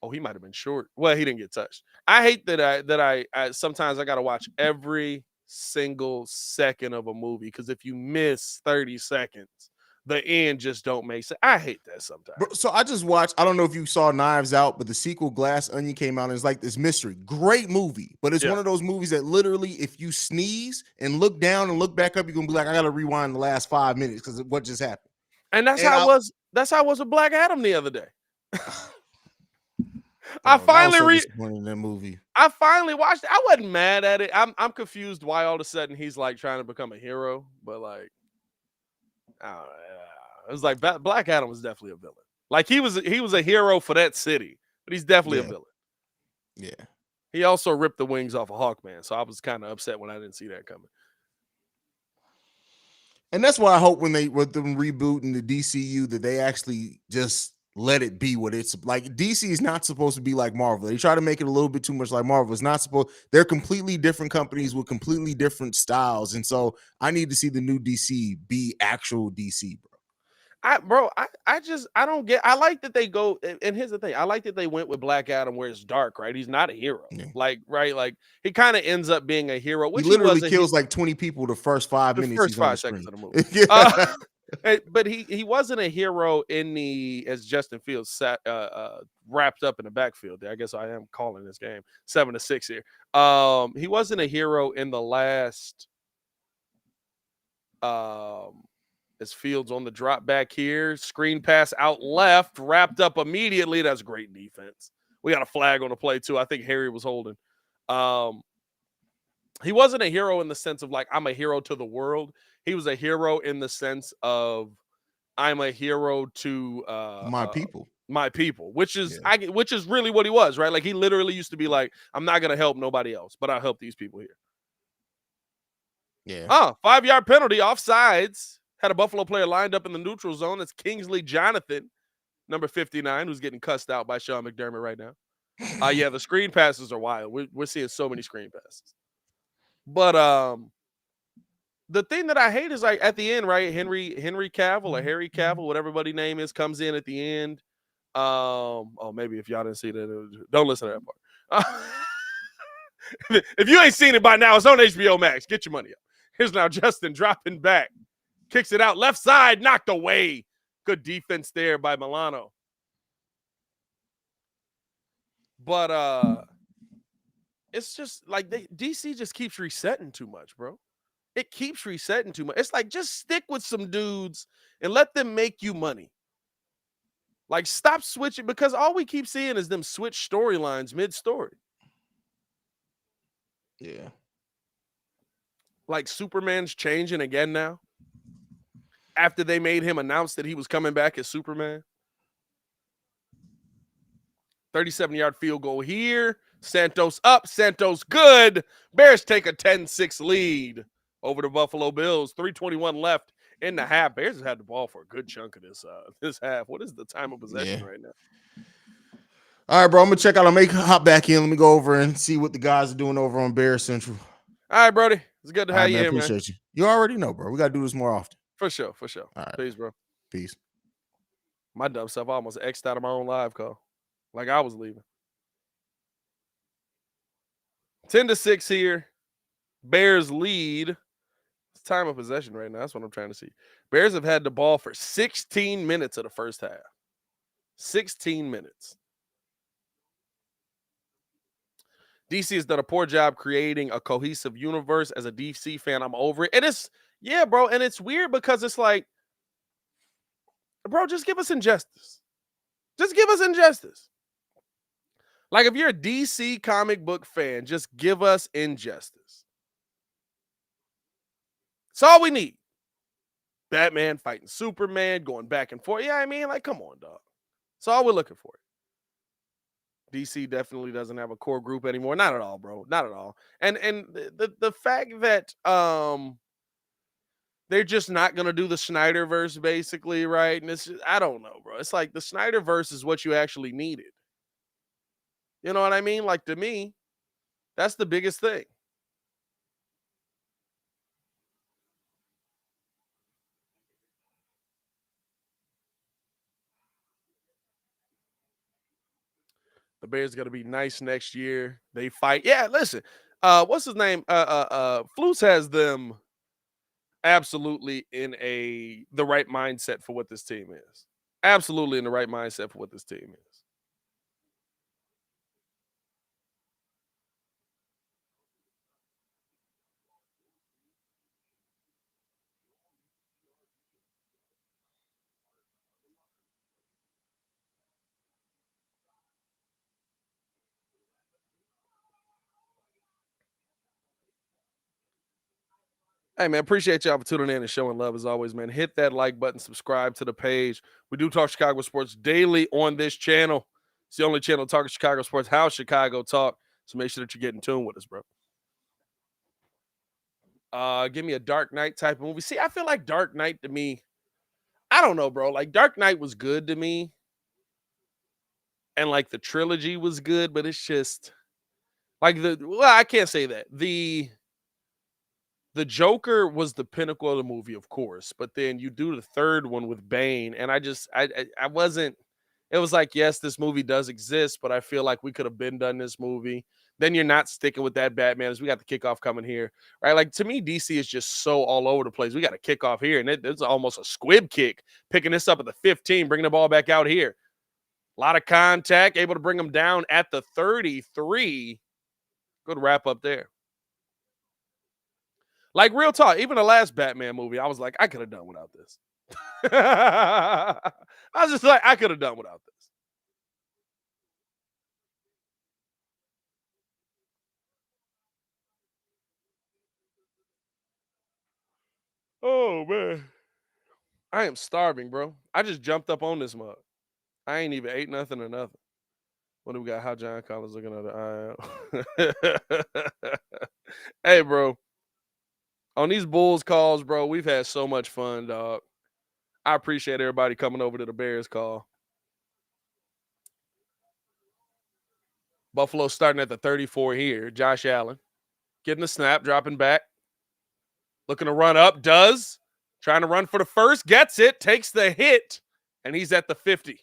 Oh, he might have been short. Well, he didn't get touched. I hate that I sometimes I got to watch every single second of a movie because if you miss 30 seconds, the end just don't make sense. I hate that sometimes. Bro, so I just watched, I don't know if you saw Knives Out, but the sequel Glass Onion came out and it's like this mystery. Great movie, but it's Yeah. one of those movies that literally, if you sneeze and look down and look back up, you're gonna be like, I gotta rewind the last 5 minutes because what just happened. And that's And how it was. That's how it was with Black Adam the other day. I Dog, I was finally so disappointed in that movie. I finally watched it. I wasn't mad at it. I'm confused why all of a sudden he's like trying to become a hero, but like, I don't know. It was like Black Adam was definitely a villain. Like he was a hero for that city, but he's definitely a villain. Yeah. He also ripped the wings off of Hawkman, so I was kind of upset when I didn't see that coming. And that's why I hope with them rebooting the DCU that they actually just let it be what it's like. DC is not supposed to be like Marvel. They try to make it a little bit too much like Marvel. It's not supposed. They're completely different companies with completely different styles, and so I need to see the new DC be actual DC, bro. I don't get. I like that they go. And here's the thing: I like that they went with Black Adam where it's dark. Right? He's not a hero. Yeah. Like he kind of ends up being a hero. Which He literally was kills like 20 people the first 5 minutes. First He's on 5 the seconds screen. of the movie. But he wasn't a hero in as Justin Fields sat wrapped up in the backfield there. I guess I am calling this game 7-6 here. He wasn't a hero in the last as Fields on the drop back here, screen pass out left, wrapped up immediately. That's great defense. We got a flag on the play too. I think Harry was holding. He wasn't a hero in the sense of like I'm a hero to the world. He was a hero in the sense of I'm a hero to my people. My people, which is really what he was, right? Like he literally used to be like, I'm not gonna help nobody else, but I'll help these people here. Yeah. 5-yard penalty, offsides. Had a Buffalo player lined up in the neutral zone. That's Kingsley Jonathan, number 59, who's getting cussed out by Sean McDermott right now. Yeah, the screen passes are wild. We're seeing so many screen passes. But the thing that I hate is like at the end, right? Henry Cavill or Harry Cavill, whatever everybody's name is, comes in at the end. Maybe if y'all didn't see that, don't listen to that part. If you ain't seen it by now, it's on HBO Max. Get your money up. Here's now Justin dropping back. Kicks it out left side, knocked away. Good defense there by Milano. But it's just like DC just keeps resetting too much, bro. It keeps resetting too much. It's like just stick with some dudes and let them make you money. Like stop switching because all we keep seeing is them switch storylines mid-story. Yeah. Like Superman's changing again now. After they made him announce that he was coming back as Superman. 37-yard field goal here. Santos up. Santos good. Bears take a 10-6 lead over the Buffalo Bills. 3:21 left in the half. Bears have had the ball for a good chunk of this half. What is the time of possession right now? All right, bro. I'm going to check out. I'm going to hop back in. Let me go over and see what the guys are doing over on Bears Central. All right, Brody. It's good to have you here, man. Appreciate you. You already know, bro. We got to do this more often. For sure. All right. Peace, bro. Peace. My dumb self almost X'd out of my own live call. Like I was leaving. 10-6 here. Bears lead. It's time of possession right now. That's what I'm trying to see. Bears have had the ball for 16 minutes of the first half. 16 minutes. DC has done a poor job creating a cohesive universe. As a DC fan, I'm over it. And it's, yeah, bro. And it's weird because it's like, bro, just give us Injustice. Just give us Injustice. Like, if you're a DC comic book fan, just give us Injustice. That's all we need. Batman fighting Superman, going back and forth. Yeah, I mean, like, come on, dog. That's all we're looking for. DC definitely doesn't have a core group anymore. Not at all, bro. Not at all. And the fact that they're just not gonna do the Snyderverse, basically, right? And I don't know, bro. It's like the Snyderverse is what you actually needed. You know what I mean? Like, to me, that's the biggest thing. The Bears gonna be nice next year. They fight. Yeah, listen. What's his name? Flus has them absolutely in the right mindset for what this team is. Absolutely in the right mindset for what this team is. Hey man, appreciate y'all for tuning in and showing love as always, man. Hit that like button, subscribe to the page. We do talk Chicago sports daily on this channel. It's the only channel talking Chicago sports, how Chicago talk. So make sure that you get in tune with us, bro. Give me a Dark Knight type of movie. See, I feel like Dark Knight to me, I don't know, bro. Like Dark Knight was good to me, and like the trilogy was good, but it's just like I can't say that. The Joker was the pinnacle of the movie, of course, but then you do the third one with Bane, and I wasn't. It was like, yes, this movie does exist, but I feel like we could have been done this movie. Then you're not sticking with that Batman as we got the kickoff coming here, right? Like to me, DC is just so all over the place. We got a kickoff here, and it's almost a squib kick, picking this up at the 15, bringing the ball back out here. A lot of contact, able to bring them down at the 33. Good wrap up there. Like real talk, even the last Batman movie, I was like, I could have done without this. I was just like, I could have done without this. Oh man, I am starving, bro. I just jumped up on this mug. I ain't even ate nothing or nothing. What do we got? How John Collins looking at the Hey, bro. On these Bulls calls, bro, we've had so much fun, dog. I appreciate everybody coming over to the Bears call. Buffalo starting at the 34 here. Josh Allen getting the snap, dropping back, looking to run up, does. Trying to run for the first, gets it, takes the hit, and he's at the 50.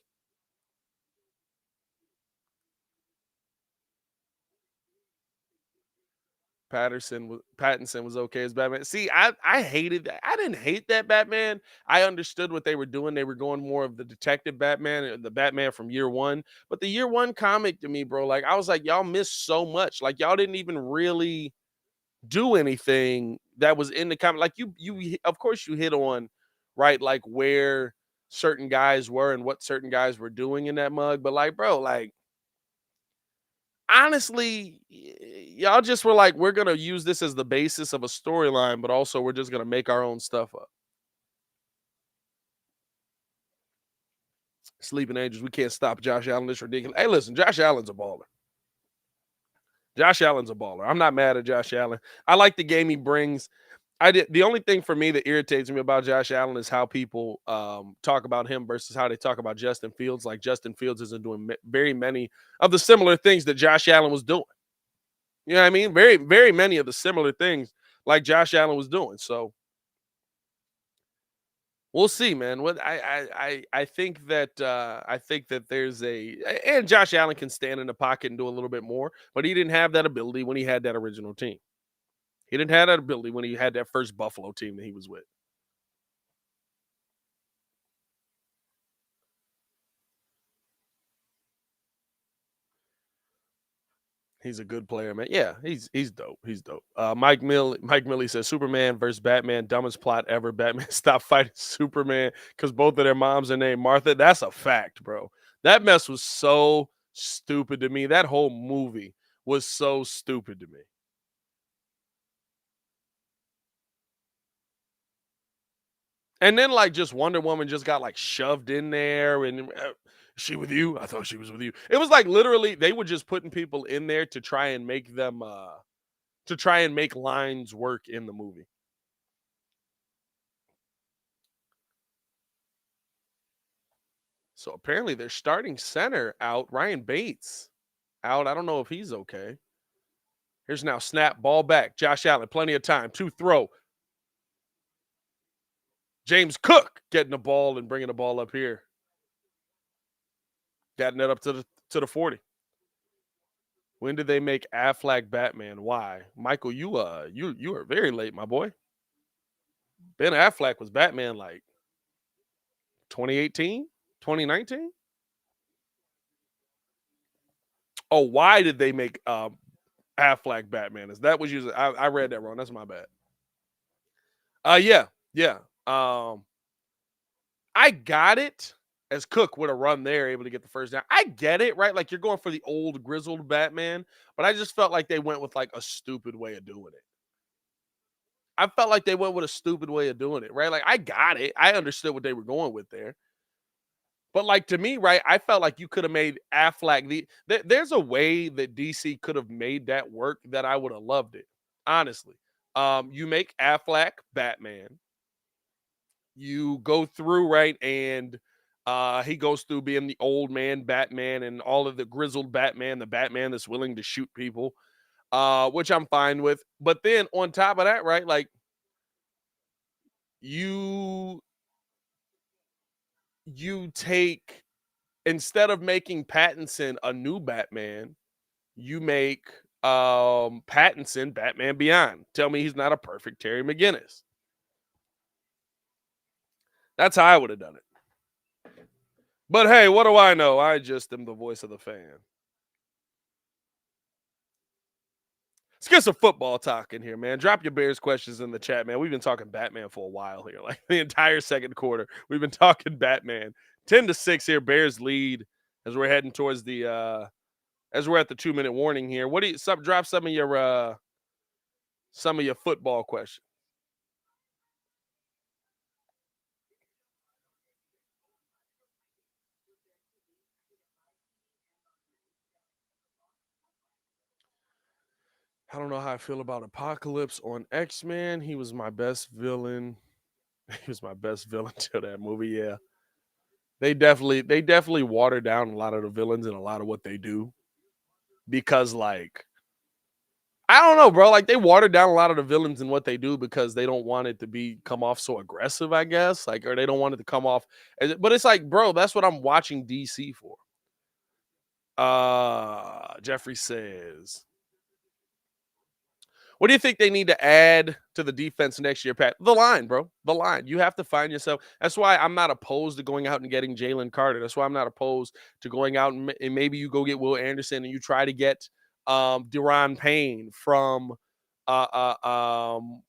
Pattinson was okay as Batman. See, I hated that. I didn't hate that Batman. I understood what they were doing. They were going more of the detective Batman, the Batman from year one. But the year one comic to me, bro, like I was like, y'all missed so much. Like y'all didn't even really do anything that was in the comic. Like you of course you hit on right, like where certain guys were and what certain guys were doing in that mug. But like, bro, like honestly, y'all just were like, we're gonna use this as the basis of a storyline, but also we're just gonna make our own stuff up. Sleeping Angels, we can't stop Josh Allen. This ridiculous. Hey, listen, Josh Allen's a baller. Josh Allen's a baller. I'm not mad at Josh Allen. I like the game he brings. The only thing for me that irritates me about Josh Allen is how people talk about him versus how they talk about Justin Fields. Like Justin Fields isn't doing very many of the similar things that Josh Allen was doing. You know what I mean? Very, very many of the similar things like Josh Allen was doing. So we'll see, man. What I think that there's and Josh Allen can stand in the pocket and do a little bit more, but he didn't have that ability when he had that original team. He didn't have that ability when he had that first Buffalo team that he was with. He's a good player, man. Yeah, he's dope. He's dope. Mike Millie says Superman versus Batman, dumbest plot ever. Batman stopped fighting Superman because both of their moms are named Martha. That's a fact, bro. That mess was so stupid to me. That whole movie was so stupid to me. And then like just Wonder Woman just got like shoved in there and is she with you? I thought she was with you. It was like literally they were just putting people in there to try and make them to try and make lines work in the movie. So apparently they're starting center out. Ryan Bates out. I don't know if he's okay. Here's now snap, ball back. Josh Allen, plenty of time to throw. James Cook getting the ball and bringing the ball up here. Getting it up to the 40. When did they make Affleck Batman? Why? Michael, you are very late, my boy. Ben Affleck was Batman like 2018, 2019. Oh, why did they make Affleck Batman? Is that was usually I read that wrong. That's my bad. Yeah, yeah. I got it. As Cook would have run there, able to get the first down. I get it, right? Like you're going for the old grizzled Batman, but I just felt like they went with like a stupid way of doing it. I felt like they went with a stupid way of doing it, right? Like I got it. I understood what they were going with there. But like to me, right, I felt like you could have made Affleck there's a way that DC could have made that work that I would have loved it. Honestly. You make Affleck Batman. You go through, right, and he goes through being the old man Batman and all of the grizzled Batman, the Batman that's willing to shoot people, which I'm fine with. But then on top of that, right, like you you take instead of making Pattinson a new Batman, you make Pattinson Batman Beyond. Tell me he's not a perfect Terry McGinnis. That's how I would have done it. But hey, what do I know? I just am the voice of the fan. Let's get some football talk in here, man. Drop your Bears questions in the chat, man. We've been talking Batman for a while here. Like the entire second quarter, we've been talking Batman. 10-6 here, Bears lead as we're heading towards the as we're at the 2-minute warning here. What do you drop some of your football questions? I don't know how I feel about Apocalypse on X-Men. He was my best villain. He was my best villain to that movie. Yeah. They definitely water down a lot of the villains and a lot of what they do because like I don't know, bro. Like they water down a lot of the villains and what they do because they don't want it to be come off so aggressive, I guess. Like, or they don't want it to come off. But it's like, bro, that's what I'm watching DC for. Jeffrey says, what do you think they need to add to the defense next year, Pat? The line, bro. The line. You have to find yourself. That's why I'm not opposed to going out and getting Jalen Carter. That's why I'm not opposed to going out and maybe you go get Will Anderson and you try to get Deron Payne from uh, uh, um,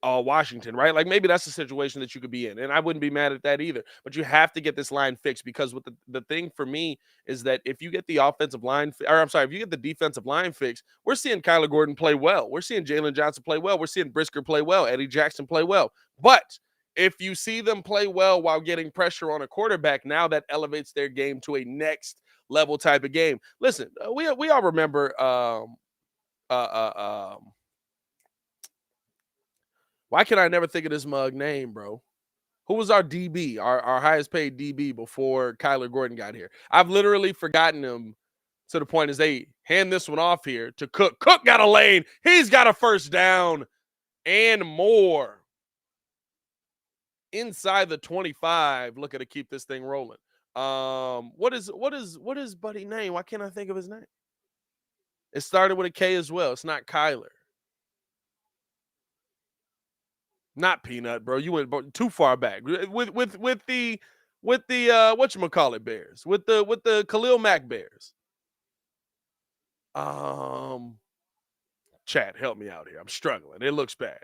Washington, right? Like maybe that's the situation that you could be in. And I wouldn't be mad at that either. But you have to get this line fixed because what the thing for me is that if you get the offensive line, or I'm sorry, if you get the defensive line fixed, we're seeing Kyler Gordon play well. We're seeing Jalen Johnson play well. We're seeing Brisker play well. Eddie Jackson play well. But if you see them play well while getting pressure on a quarterback, now that elevates their game to a next level type of game. Listen, we all remember why can I never think of this mug name, bro? Who was our DB, our highest paid DB before Kyler Gordon got here? I've literally forgotten him to the point as they hand this one off here to Cook. Cook got a lane. He's got a first down and more. Inside the 25, looking to keep this thing rolling. What is Buddy name? Why can't I think of his name? It started with a K as well. It's not Kyler. Not Peanut, bro. You went too far back with the whatchamacallit Bears. With the Khalil Mack Bears. Chat, help me out here. I'm struggling. It looks bad.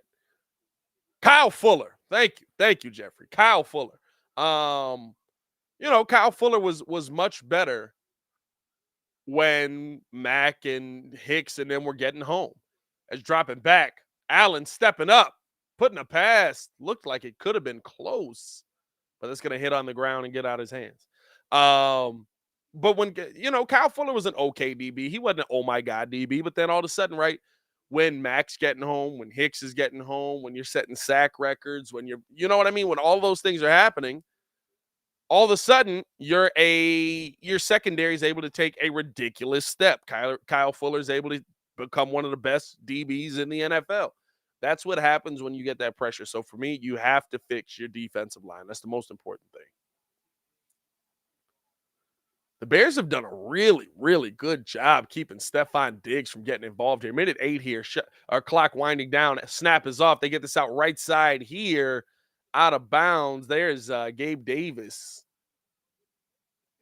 Kyle Fuller. Thank you. Thank you, Jeffrey. Kyle Fuller. Kyle Fuller was much better when Mack and Hicks and them were getting home. As dropping back, Allen stepping up. putting a pass. Looked like it could have been close, but it's going to hit on the ground and get out of his hands. But when, Kyle Fuller was an okay DB. He wasn't an oh my God DB, but then all of a sudden, right, when Mac's getting home, when Hicks is getting home, when you're setting sack records, when you know what I mean? When all those things are happening, all of a sudden your secondary is able to take a ridiculous step. Kyle Fuller is able to become one of the best DBs in the NFL. That's what happens when you get that pressure. So for me, you have to fix your defensive line. That's the most important thing. The Bears have done a really, really good job keeping Stephon Diggs from getting involved here. Minute 8 here. Our clock winding down. Snap is off. They get this out right side here, out of bounds. There's Gabe Davis.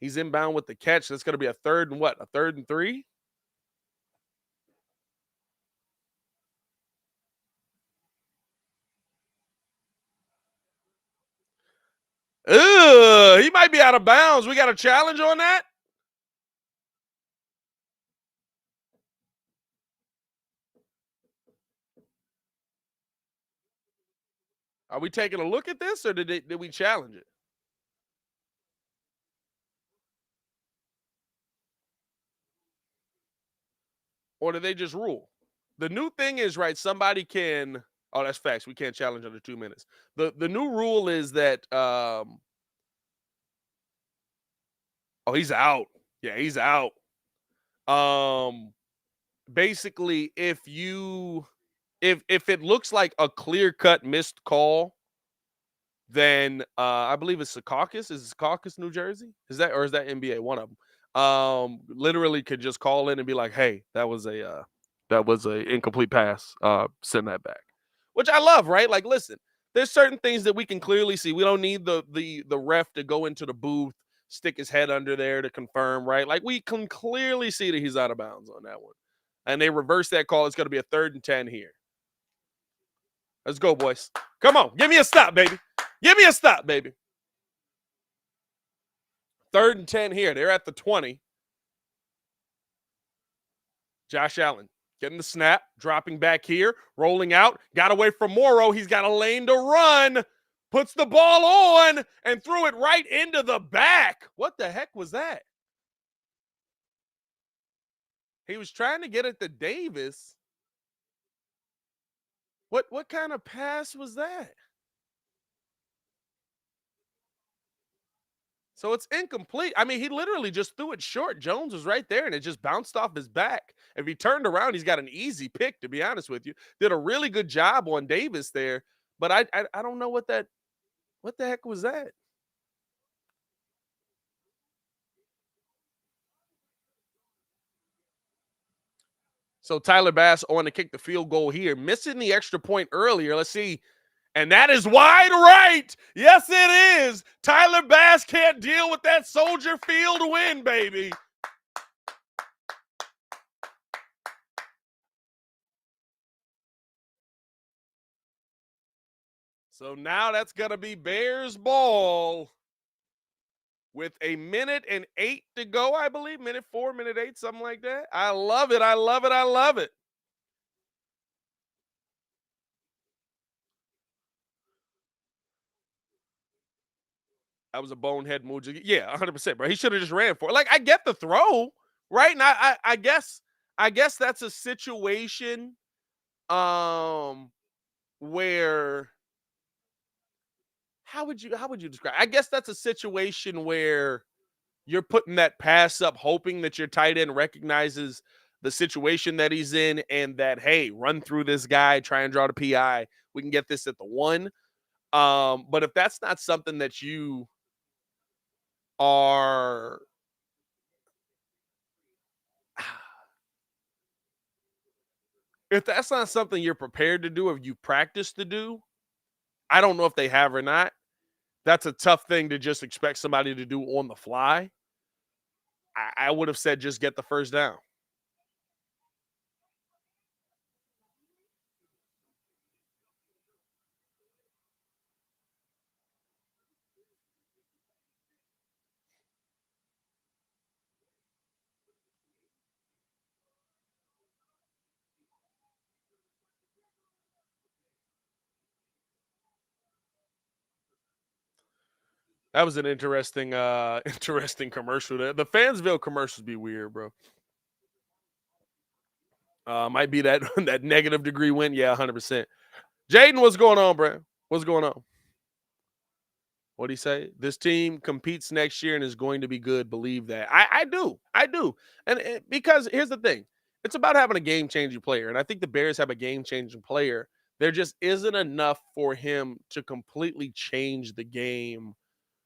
He's inbound with the catch. That's going to be a third and what? A 3rd and 3? Ugh, he might be out of bounds. We got a challenge on that? Are we taking a look at this, or did we challenge it? Or did they just rule? The new thing is, right, somebody can – oh, that's facts. We can't challenge under 2 minutes. The new rule is that oh, he's out. Yeah, he's out. Basically, if it looks like a clear-cut missed call, then I believe it's Secaucus. Is it Secaucus, New Jersey? Is that NBA? One of them. Literally could just call in and be like, "Hey, that was a incomplete pass. Send that back." Which I love, right? Like, listen, there's certain things that we can clearly see. We don't need the ref to go into the booth, stick his head under there to confirm, right? Like, we can clearly see that he's out of bounds on that one. And they reverse that call. It's going to be a 3rd and 10 here. Let's go, boys. Come on. Give me a stop, baby. Give me a stop, baby. 3rd and 10 here. They're at the 20. Josh Allen getting the snap, dropping back here, rolling out, got away from Morrow. He's got a lane to run, puts the ball on, and threw it right into the back. What the heck was that? He was trying to get it to Davis. What kind of pass was that? So it's incomplete. I mean, he literally just threw it short. Jones was right there, and it just bounced off his back. If he turned around, he's got an easy pick, to be honest with you. Did a really good job on Davis there, but I don't know what the heck was that? So Tyler Bass on to kick the field goal here, missing the extra point earlier. Let's see. And that is wide right. Yes, it is. Tyler Bass can't deal with that Soldier Field win, baby. So now that's going to be Bears ball with a minute and 8 to go, I believe. Minute 4, minute 8, something like that. I love it. I love it. I love it. That was a bonehead move. Yeah, 100%, bro. He should have just ran for it. Like, I get the throw, right? And I guess that's a situation where how would you describe? I guess that's a situation where you're putting that pass up, hoping that your tight end recognizes the situation that he's in, and that, hey, run through this guy, try and draw the PI. We can get this at the 1. But if that's not something that you are if that's not something you're prepared to do or you practice to do, I don't know if they have or not. That's a tough thing to just expect somebody to do on the fly. I would have said just get the first down. That was an interesting interesting commercial there. The Fansville commercials be weird, bro. Might be that that negative degree win. Yeah, 100%. Jaden, what's going on, bro? What's going on? What do you say? This team competes next year and is going to be good. Believe that. I do. I do. And because here's the thing, it's about having a game changing player. And I think the Bears have a game changing player. There just isn't enough for him to completely change the game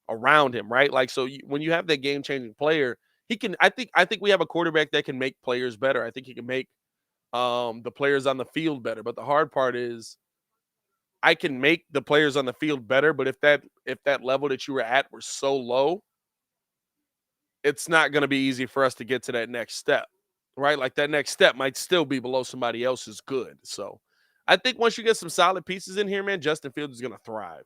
around him, right? Like, so when you have that game changing player, he can. I think we have a quarterback that can make players better. I think he can make the players on the field better. But the hard part is I can make the players on the field better, but if that level that you were at were so low, it's not going to be easy for us to get to that next step, right? Like that next step might still be below somebody else's good. So I think once you get some solid pieces in here, man, Justin Fields is going to thrive.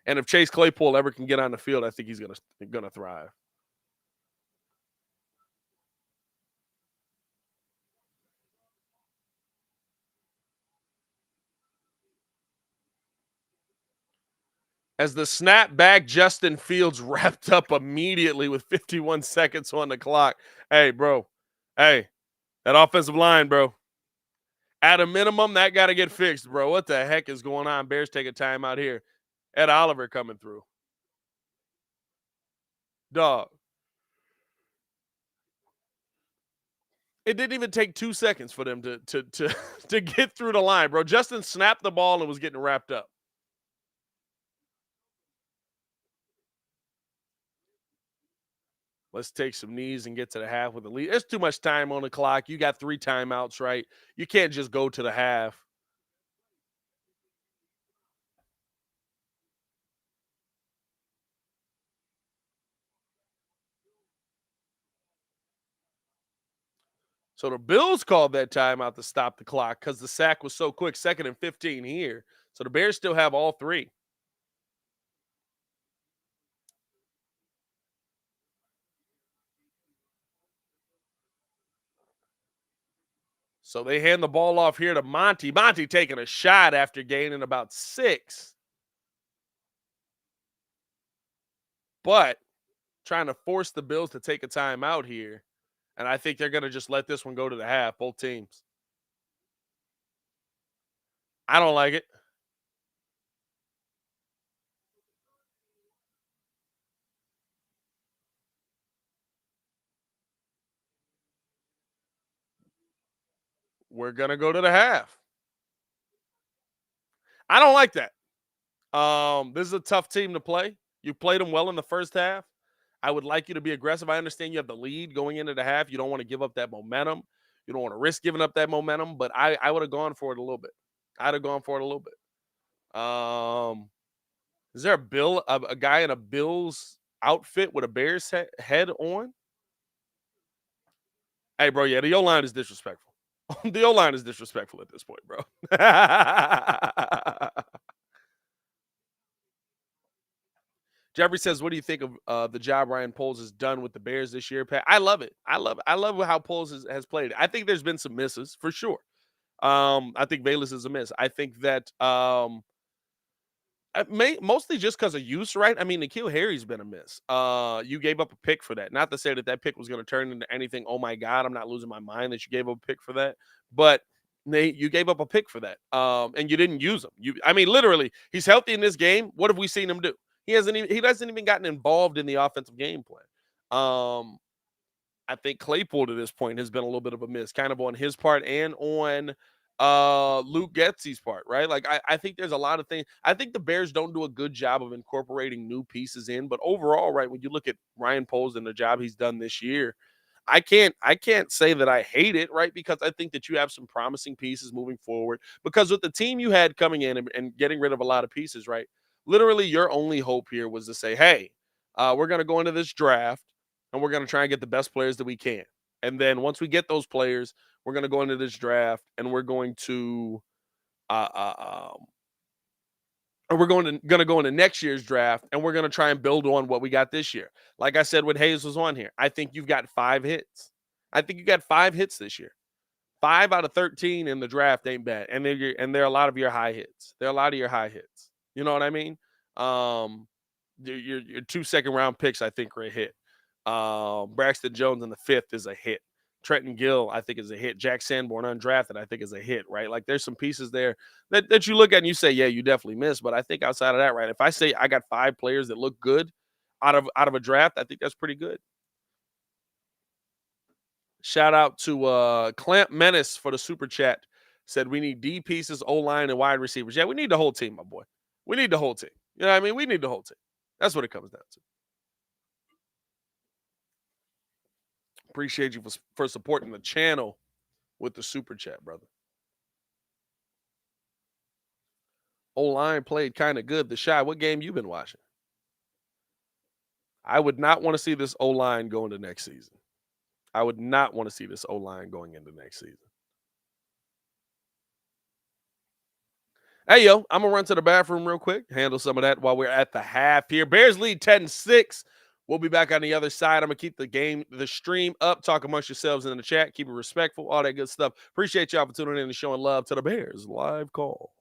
And if Chase Claypool ever can get on the field, I think he's gonna thrive. As the snap back, Justin Fields wrapped up immediately with 51 seconds on the clock. Hey, bro. Hey, that offensive line, bro. At a minimum, that got to get fixed, bro. What the heck is going on? Bears take a timeout here. Ed Oliver coming through. Dog. It didn't even take 2 seconds for them to get through the line, bro. Justin snapped the ball and was getting wrapped up. Let's take some knees and get to the half with the lead. There's too much time on the clock. You got 3 timeouts, right? You can't just go to the half. So the Bills called that timeout to stop the clock because the sack was so quick. 2nd and 15 here. So the Bears still have all 3. So they hand the ball off here to Monty. Monty taking a shot after gaining about 6. But trying to force the Bills to take a timeout here. And I think they're going to just let this one go to the half, both teams. I don't like it. We're going to go to the half. I don't like that. This is a tough team to play. You played them well in the first half. I would like you to be aggressive. I understand you have the lead going into the half. You don't want to give up that momentum. You don't want to risk giving up that momentum, but I would have gone for it a little bit. I'd have gone for it a little bit. Is there a guy in a Bills outfit with a Bears head on? Hey, bro, yeah, the O line is disrespectful. The O line is disrespectful at this point, bro. Jeffrey says, "What do you think of the job Ryan Poles has done with the Bears this year, Pat?" I love it. I love how Poles has played. I think there's been some misses for sure. I think Bayless is a miss. I think that mostly just because of use, right? I mean, N'Keal Harry's been a miss. You gave up a pick for that. Not to say that pick was going to turn into anything. Oh my God, I'm not losing my mind that you gave up a pick for that. But you gave up a pick for that, and you didn't use him. I mean, literally, he's healthy in this game. What have we seen him do? He hasn't even gotten involved in the offensive game plan. I think Claypool to this point has been a little bit of a miss, kind of on his part and on Luke Getsy's part, right? Like I think there's a lot of things. I think the Bears don't do a good job of incorporating new pieces in, but overall, right, when you look at Ryan Poles and the job he's done this year, I can't say that I hate it, right? Because I think that you have some promising pieces moving forward. Because with the team you had coming in and getting rid of a lot of pieces, right? Literally, your only hope here was to say, hey, we're going to go into this draft and we're going to try and get the best players that we can. And then once we get those players, we're going to go into this draft and we're going to uh, uh, um, and we're going to go into next year's draft and we're going to try and build on what we got this year. Like I said when Hayes was on here, I think you've got 5 hits. I think you got 5 hits this year. 5 out of 13 in the draft ain't bad. And they're a lot of your high hits. They're a lot of your high hits. You know what I mean? Um, your 2 second round picks, I think, are a hit. Braxton Jones in the fifth is a hit. Trenton Gill, I think, is a hit. Jack Sanborn undrafted, I think, is a hit, right? Like there's some pieces there that you look at and you say, yeah, you definitely missed. But I think outside of that, right? If I say I got 5 players that look good out of a draft, I think that's pretty good. Shout out to Clamp Menace for the super chat. Said we need D pieces, O line, and wide receivers. Yeah, we need the whole team, my boy. We need the whole team. You know what I mean? We need the whole team. That's what it comes down to. Appreciate you for supporting the channel with the super chat, brother. O line played kind of good. The Shy, what game you been watching? I would not want to see this O line go into next season. I would not want to see this O line going into next season. Hey, yo, I'm going to run to the bathroom real quick, handle some of that while we're at the half here. Bears lead 10-6. We'll be back on the other side. I'm going to keep the stream up. Talk amongst yourselves in the chat. Keep it respectful, all that good stuff. Appreciate y'all for tuning in and showing love to the Bears live call.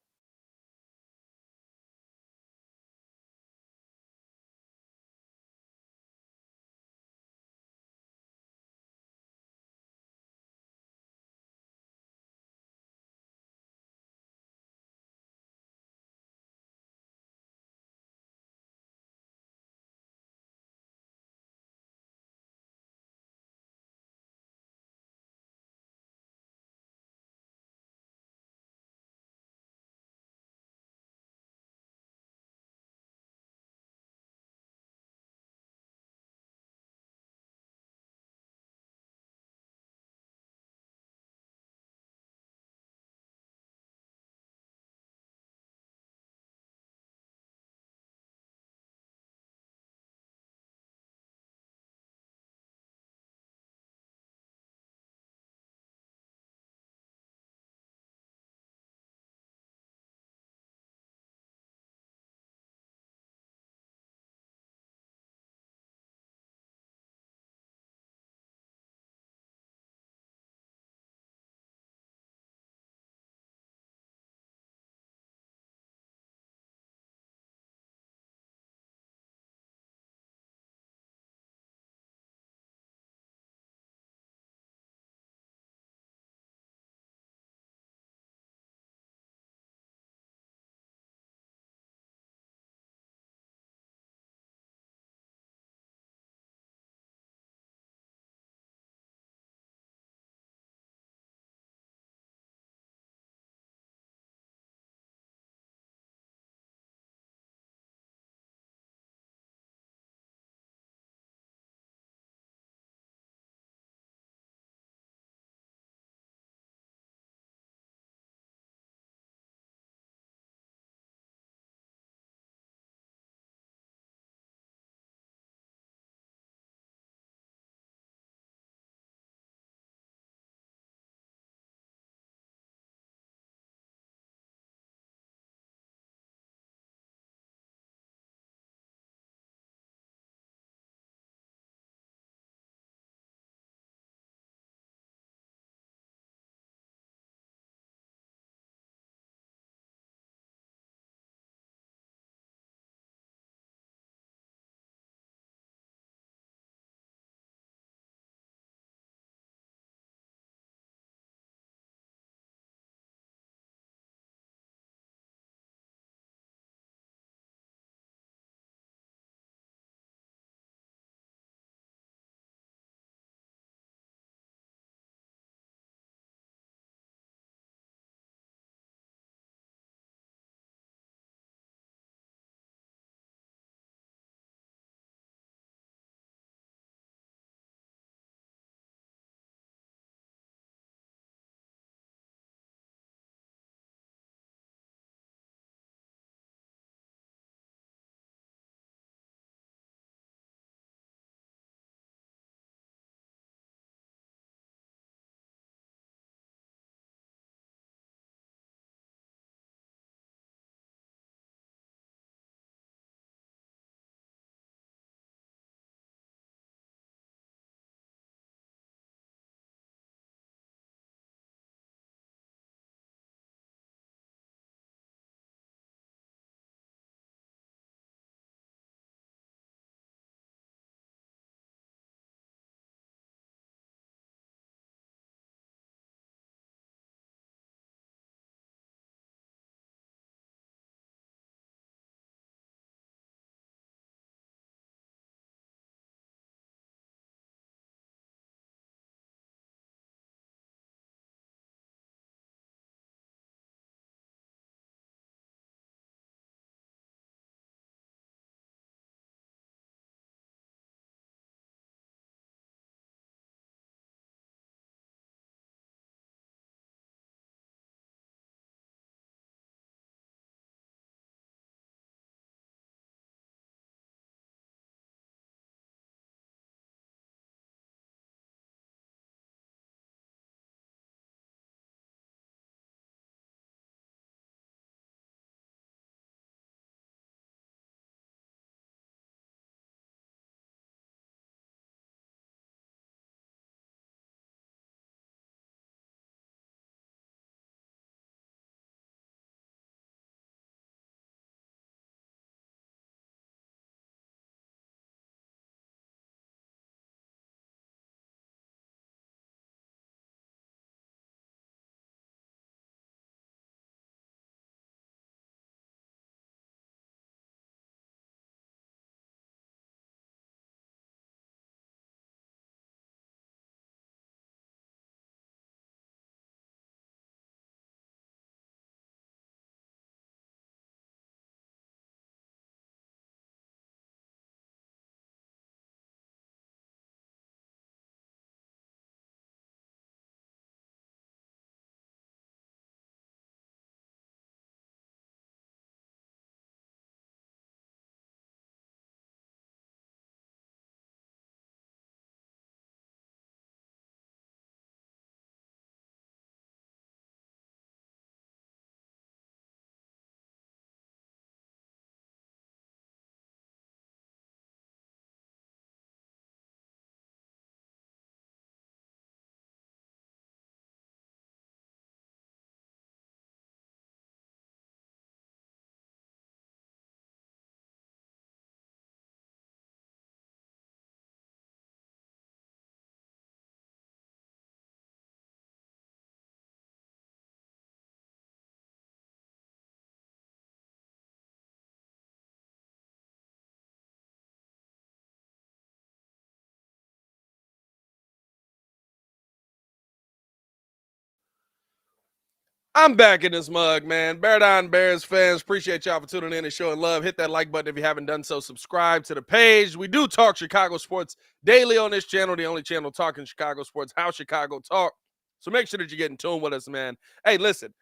I'm back in this mug, man. Bear down, Bears fans. Appreciate y'all for tuning in and showing love. Hit that like button if you haven't done so. Subscribe to the page. We do talk Chicago sports daily on this channel, the only channel talking Chicago sports, how Chicago talk. So make sure that you get in tune with us, man. Hey, listen,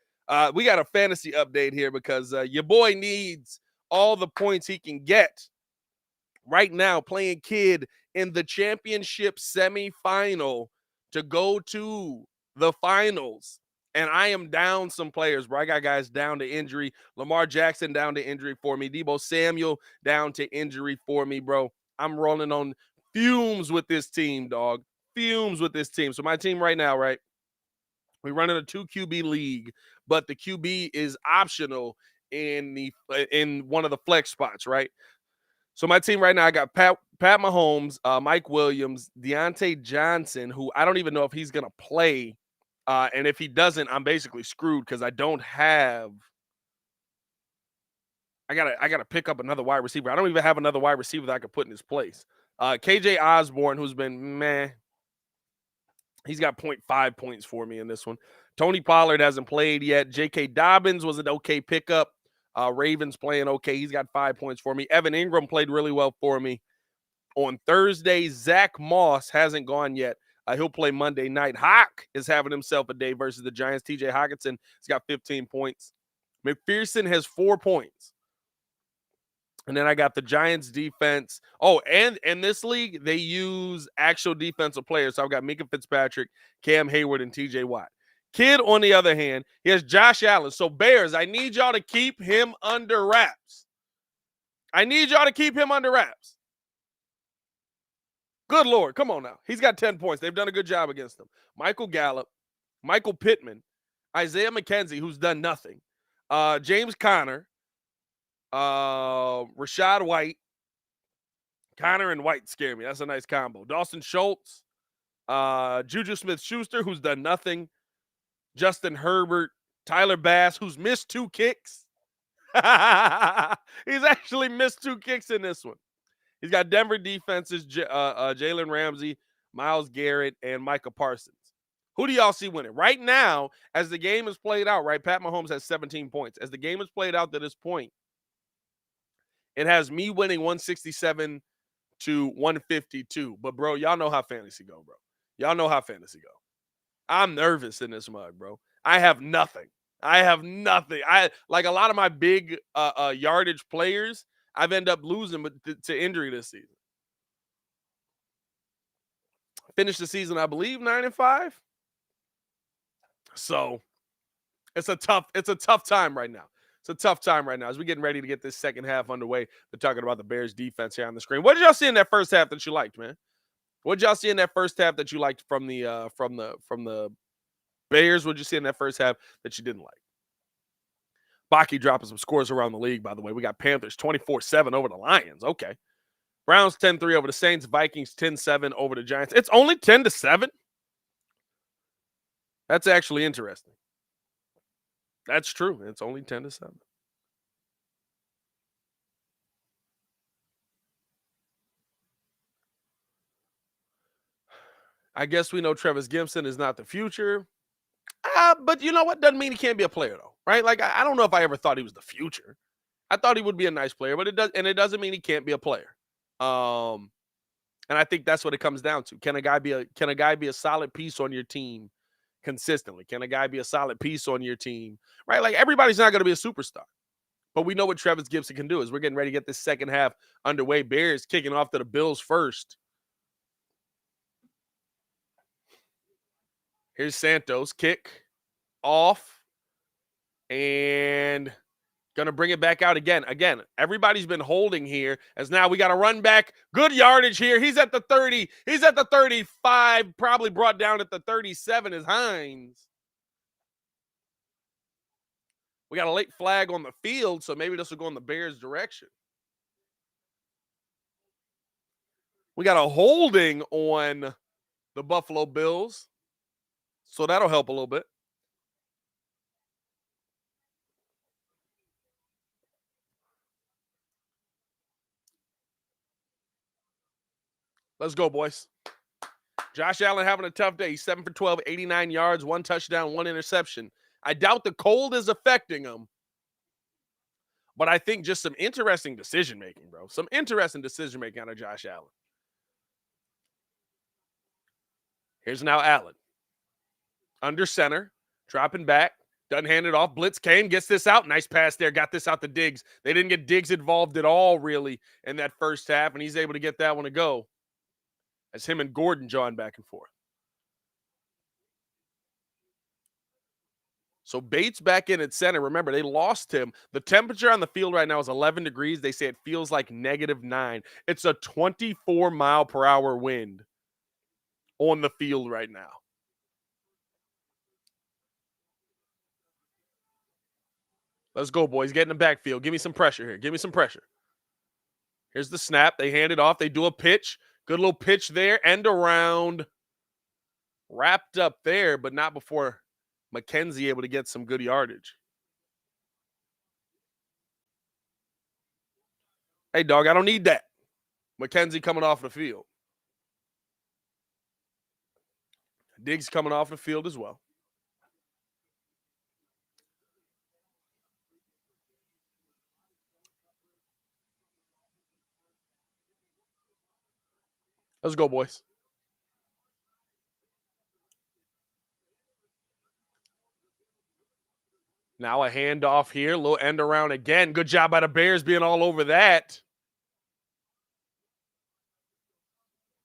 we got a fantasy update here because your boy needs all the points he can get right now playing kid in the championship semifinal to go to the finals. And I am down some players, bro. I got guys down to injury. Lamar Jackson down to injury for me. Deebo Samuel down to injury for me, bro. I'm rolling on fumes with this team, dog. Fumes with this team. So my team right now, right? We run in a 2 QB league, but the QB is optional in one of the flex spots, right? So my team right now, I got Pat Mahomes, Mike Williams, Deontay Johnson, who I don't even know if he's gonna play, and if he doesn't, I'm basically screwed because I don't have. I gotta pick up another wide receiver. I don't even have another wide receiver that I could put in his place. KJ Osborne, who's been meh, he's got 0.5 points for me in this one. Tony Pollard hasn't played yet. J.K. Dobbins was an okay pickup. Ravens playing okay. He's got 5 points for me. Evan Ingram played really well for me. On Thursday, Zach Moss hasn't gone yet. He'll play Monday night. Hawk is having himself a day versus the Giants. TJ Hockenson has got 15 points. McPherson has 4 points. And then I got the Giants defense. Oh, and in this league, they use actual defensive players. So I've got Minka Fitzpatrick, Cam Hayward, and TJ Watt. Kid, on the other hand, he has Josh Allen. So Bears, I need y'all to keep him under wraps. I need y'all to keep him under wraps. Good Lord, come on now. He's got 10 points. They've done a good job against him. Michael Gallup, Michael Pittman, Isaiah McKenzie, who's done nothing, James Conner, Rashad White. Conner and White scare me. That's a nice combo. Dawson Schultz, Juju Smith-Schuster, who's done nothing, Justin Herbert, Tyler Bass, who's missed 2 kicks. He's actually missed 2 kicks in this one. He's got Denver defenses, Jalen Ramsey, Myles Garrett, and Micah Parsons. Who do y'all see winning? Right now, as the game is played out, right, Pat Mahomes has 17 points. As the game is played out to this point, it has me winning 167 to 152. But, bro, y'all know how fantasy go, bro. Y'all know how fantasy go. I'm nervous in this mug, bro. I have nothing. I like a lot of my big yardage players, I've ended up losing to injury this season. Finished the season, I believe, 9-5. So it's a tough time right now. It's a tough time right now as we're getting ready to get this second half underway. We're talking about the Bears defense here on the screen. What did y'all see in that first half that you liked, man? What did y'all see in that first half that you liked from the Bears? What did you see in that first half that you didn't like? Baki dropping some scores around the league, by the way. We got Panthers 24-7 over the Lions. Okay. Browns 10-3 over the Saints. Vikings 10-7 over the Giants. It's only 10-7? That's actually interesting. That's true. It's only 10-7. I guess we know Travis Gibson is not the future. But you know what? Doesn't mean he can't be a player, though, right? Like, I don't know if I ever thought he was the future. I thought he would be a nice player, but it doesn't mean he can't be a player. And I think that's what it comes down to. Can a guy be a solid piece on your team consistently? Can a guy be a solid piece on your team? Right? Like, everybody's not going to be a superstar. But we know what Travis Gibson can do as we're getting ready to get this second half underway. Bears kicking off to the Bills first. Here's Santos. Kick off. And going to bring it back out again. Again, everybody's been holding here as now we got to run back. Good yardage here. He's at the 30. He's at the 35. Probably brought down at the 37 is Hines. We got a late flag on the field, so maybe this will go in the Bears' direction. We got a holding on the Buffalo Bills, so that'll help a little bit. Let's go, boys. Josh Allen having a tough day. He's 7 for 12, 89 yards, 1 touchdown, 1 interception. I doubt the cold is affecting him, but I think just some interesting decision making, bro. Some interesting decision making out of Josh Allen. Here's now Allen. Under center, dropping back, doesn't hand it off. Blitz came, gets this out. Nice pass there. Got this out to Diggs. They didn't get Diggs involved at all, really, in that first half, and he's able to get that one to go as him and Gordon jawing back and forth. So Bates back in at center. Remember, they lost him. The temperature on the field right now is 11 degrees. They say it feels like -9. It's a 24-mile-per-hour wind on the field right now. Let's go, boys. Get in the backfield. Give me some pressure here. Give me some pressure. Here's the snap. They hand it off. They do a pitch. Good little pitch there. End around. Wrapped up there, but not before McKenzie able to get some good yardage. Hey, dog, I don't need that. McKenzie coming off the field. Diggs coming off the field as well. Let's go, boys. Now a handoff here. A little end around again. Good job by the Bears being all over that.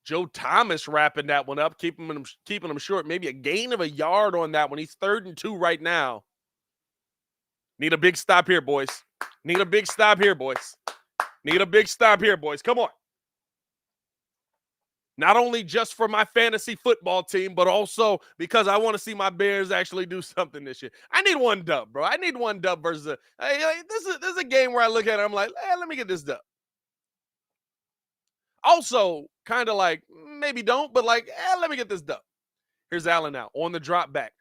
Joe Thomas wrapping that one up, keeping him short. Maybe a gain of a yard on that one. He's 3rd and 2 right now. Need a big stop here, boys. Need a big stop here, boys. Need a big stop here, boys. Come on. Not only just for my fantasy football team, but also because I want to see my Bears actually do something this year. I need one dub, bro. I need one dub versus this is a game where I look at it, I'm like, let me get this dub. Also, kind of like, maybe don't, but like, let me get this dub. Here's Allen now on the drop back.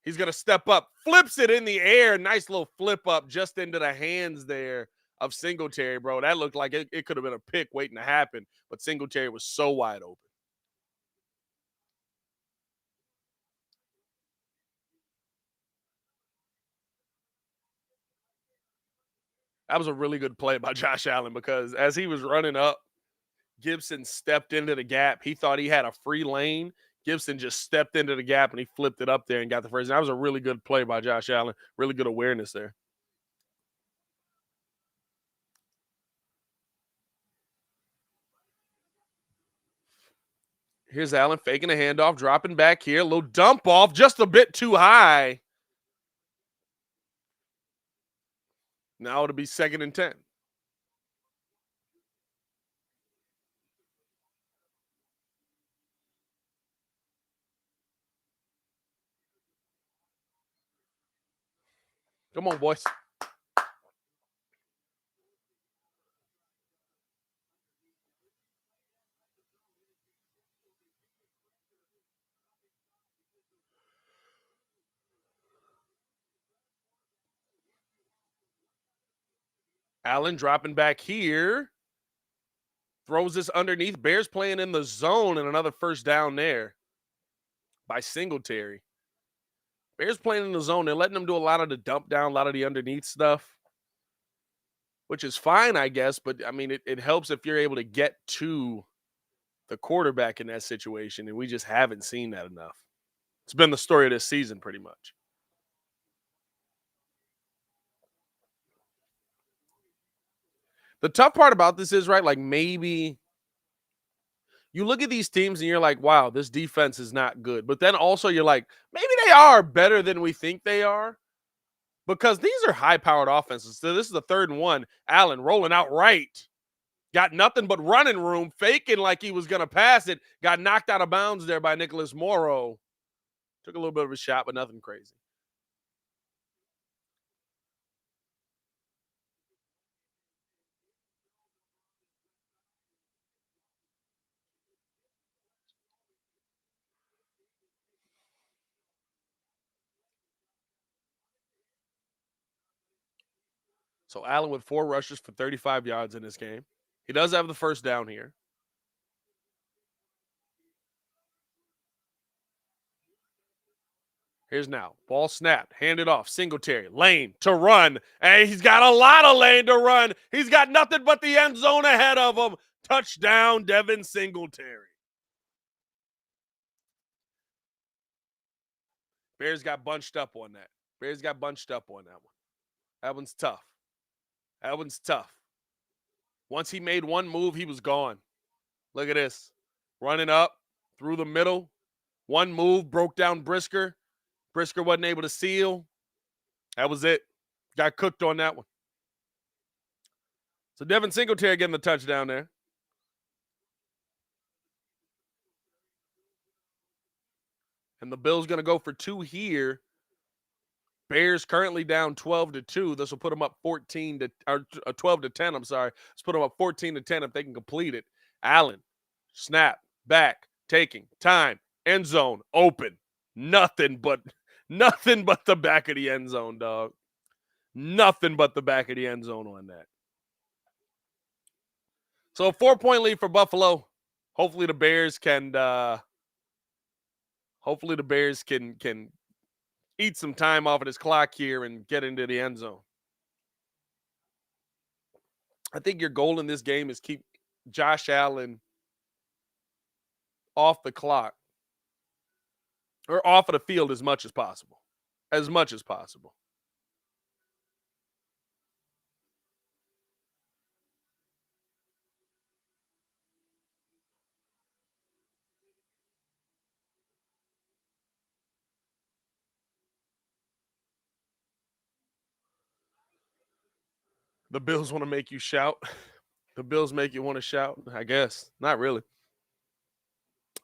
He's going to step up, flips it in the air. Nice little flip up just into the hands there of Singletary, bro. That looked like it could have been a pick waiting to happen, but Singletary was so wide open. That was a really good play by Josh Allen because as he was running up, Gibson stepped into the gap. He thought he had a free lane. Gibson just stepped into the gap and he flipped it up there and got the first. That was a really good play by Josh Allen. Really good awareness there. Here's Allen faking a handoff, dropping back here. A little dump off, just a bit too high. Now it'll be 2nd and 10. Come on, boys. Allen dropping back here. Throws this underneath. Bears playing in the zone and another first down there by Singletary. Bears playing in the zone. They're letting them do a lot of the dump down, a lot of the underneath stuff, which is fine, I guess. But, I mean, it helps if you're able to get to the quarterback in that situation, and we just haven't seen that enough. It's been the story of this season pretty much. The tough part about this is, right, like maybe you look at these teams and you're like, wow, this defense is not good. But then also you're like, maybe they are better than we think they are because these are high-powered offenses. So this is the 3rd and 1. Allen rolling out right. Got nothing but running room, faking like he was going to pass it. Got knocked out of bounds there by Nicholas Morrow. Took a little bit of a shot, but nothing crazy. So Allen with 4 rushes for 35 yards in this game. He does have the first down here. Here's now. Ball snapped. Handed off. Singletary. Lane to run. And he's got a lot of lane to run. He's got nothing but the end zone ahead of him. Touchdown, Devin Singletary. Bears got bunched up on that. Bears got bunched up on that one. That one's tough. That one's tough. Once he made one move, he was gone. Look at this. Running up through the middle. One move, broke down Brisker. Brisker wasn't able to seal. That was it. Got cooked on that one. So Devin Singletary getting the touchdown there. And the Bills going to go for 2 here. Bears currently down 12-2. This will put them up 12-10. I'm sorry. Let's put them up 14-10 if they can complete it. Allen, snap, back, taking time, end zone, open. Nothing but the back of the end zone, dog. Nothing but the back of the end zone on that. So a 4-point lead for Buffalo. Hopefully the Bears can eat some time off of this clock here and get into the end zone. I think your goal in this game is keep Josh Allen off the clock or off of the field as much as possible. As much as possible. The Bills want to make you shout. The Bills make you want to shout, I guess. Not really.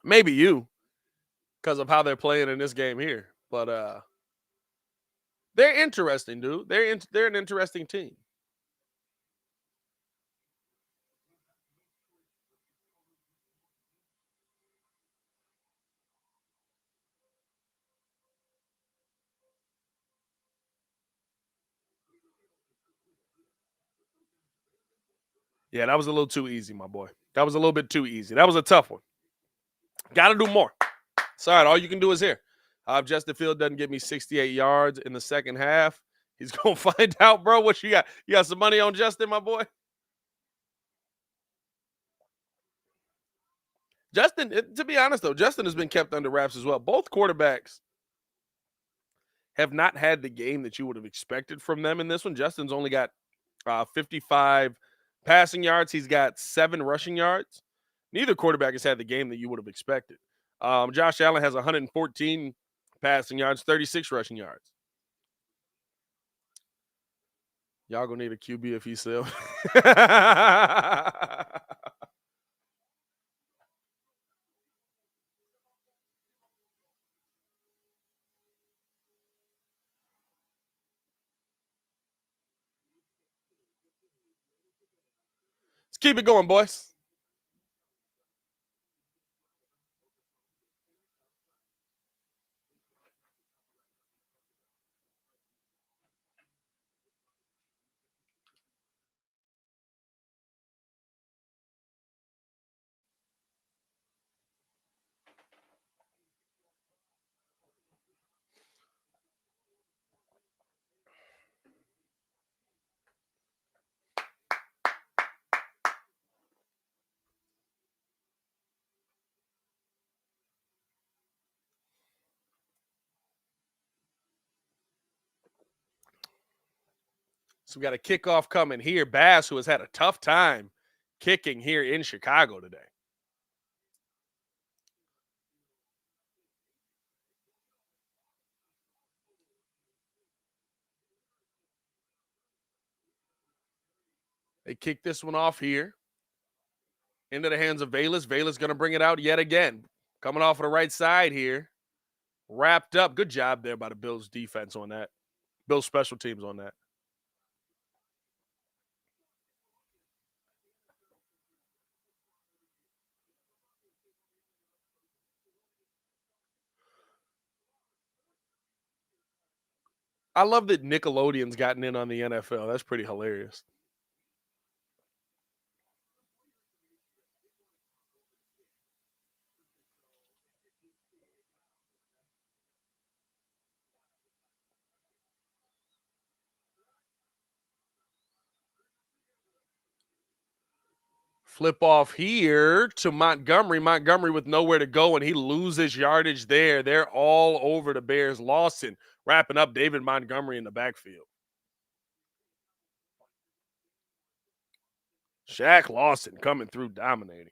Maybe you, because of how they're playing in this game here. But they're interesting, dude. They're an interesting team. Yeah, that was a little too easy, my boy. That was a little bit too easy. That was a tough one. Got to do more. Sorry, all you can do is here. If Justin Field doesn't get me 68 yards in the second half, he's going to find out, bro. What you got? You got some money on Justin, my boy? Justin, to be honest, though, Justin has been kept under wraps as well. Both quarterbacks have not had the game that you would have expected from them in this one. Justin's only got 55 passing yards. He's got 7 rushing yards. Neither quarterback has had the game that you would have expected. Josh Allen has 114 passing yards, 36 rushing yards. Y'all gonna need a QB if he's still. Let's keep it going, boys. So we got a kickoff coming here. Bass, who has had a tough time kicking here in Chicago today. They kick this one off here into the hands of Velus. Velus going to bring it out yet again. Coming off of the right side here. Wrapped up. Good job there by the Bills defense on that. Bills special teams on that. I love that Nickelodeon's gotten in on the NFL. That's pretty hilarious. Flip off here to Montgomery. Montgomery with nowhere to go, and he loses yardage there. They're all over the Bears. Lawson wrapping up David Montgomery in the backfield. Shaq Lawson coming through dominating.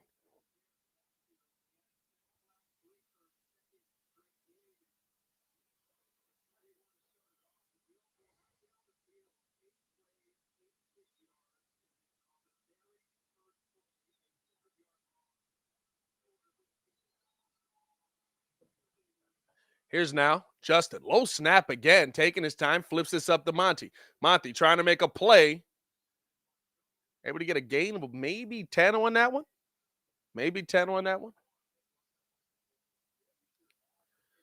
Here's now Justin. Low snap again, taking his time, flips this up to Monty. Monty trying to make a play. Able to get a gain of maybe 10 on that one. Maybe 10 on that one.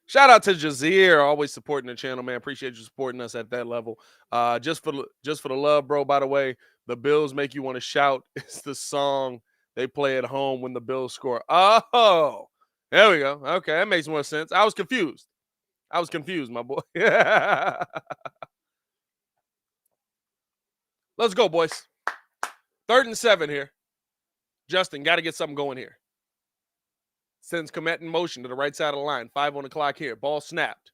Shout out to Jazeer, always supporting the channel, man. Appreciate you supporting us at that level. Just for the love, bro. By the way, the Bills make you want to shout. It's the song they play at home when the Bills score. Oh, there we go. Okay, that makes more sense. I was confused, my boy. Let's go, boys. 3rd and 7 here. Justin, got to get something going here. Sends Komet in motion to the right side of the line. 5 on the clock here. Ball snapped.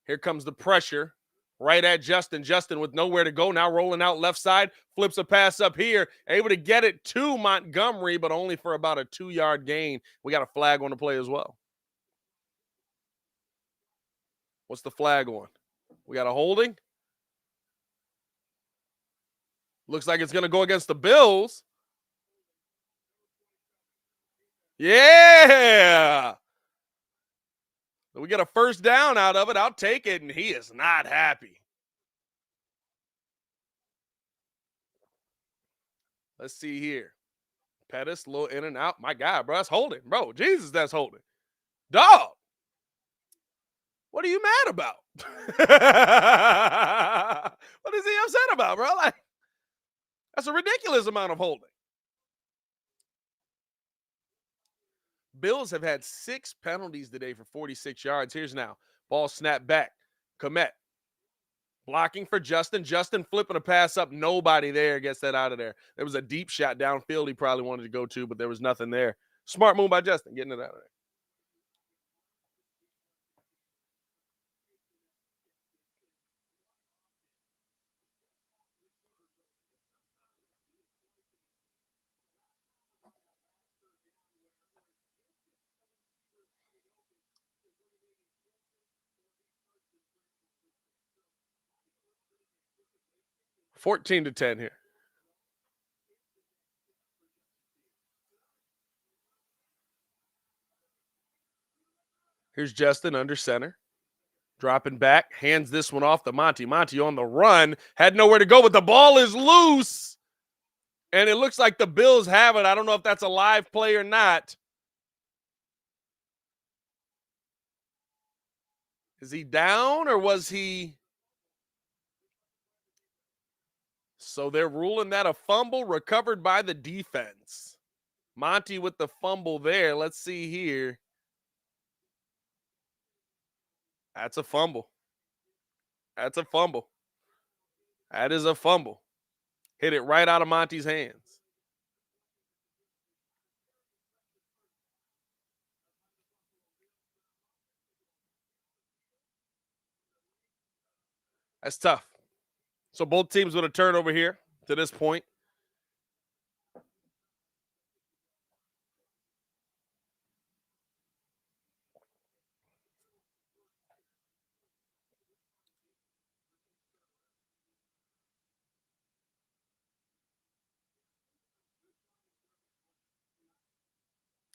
Here comes the pressure. Right at Justin. Justin with nowhere to go. Now rolling out left side. Flips a pass up here. Able to get it to Montgomery, but only for about a 2-yard gain. We got a flag on the play as well. What's the flag on? We got a holding. Looks like it's going to go against the Bills. Yeah. We get a first down out of it. I'll take it, and he is not happy. Let's see here. Pettis, a little in and out. My God, bro, that's holding. Bro, Jesus, that's holding. Dog, what are you mad about? What is he upset about, bro? Like, that's a ridiculous amount of holding. Bills have had 6 penalties today for 46 yards. Here's now. Ball snapped back. Komet. Blocking for Justin. Justin flipping a pass up. Nobody there gets that out of there. There was a deep shot downfield he probably wanted to go to, but there was nothing there. Smart move by Justin, getting it out of there. $14-10 here. Here's Justin under center. Dropping back, hands this one off to Monty. Monty on the run, had nowhere to go, but the ball is loose. And it looks like the Bills have it. I don't know if that's a live play or not. Is he down or was he? So they're ruling that a fumble recovered by the defense. Monty with the fumble there. Let's see here. That's a fumble. That's a fumble. That is a fumble. Hit it right out of Monty's hands. That's tough. So both teams with a turnover here to this point.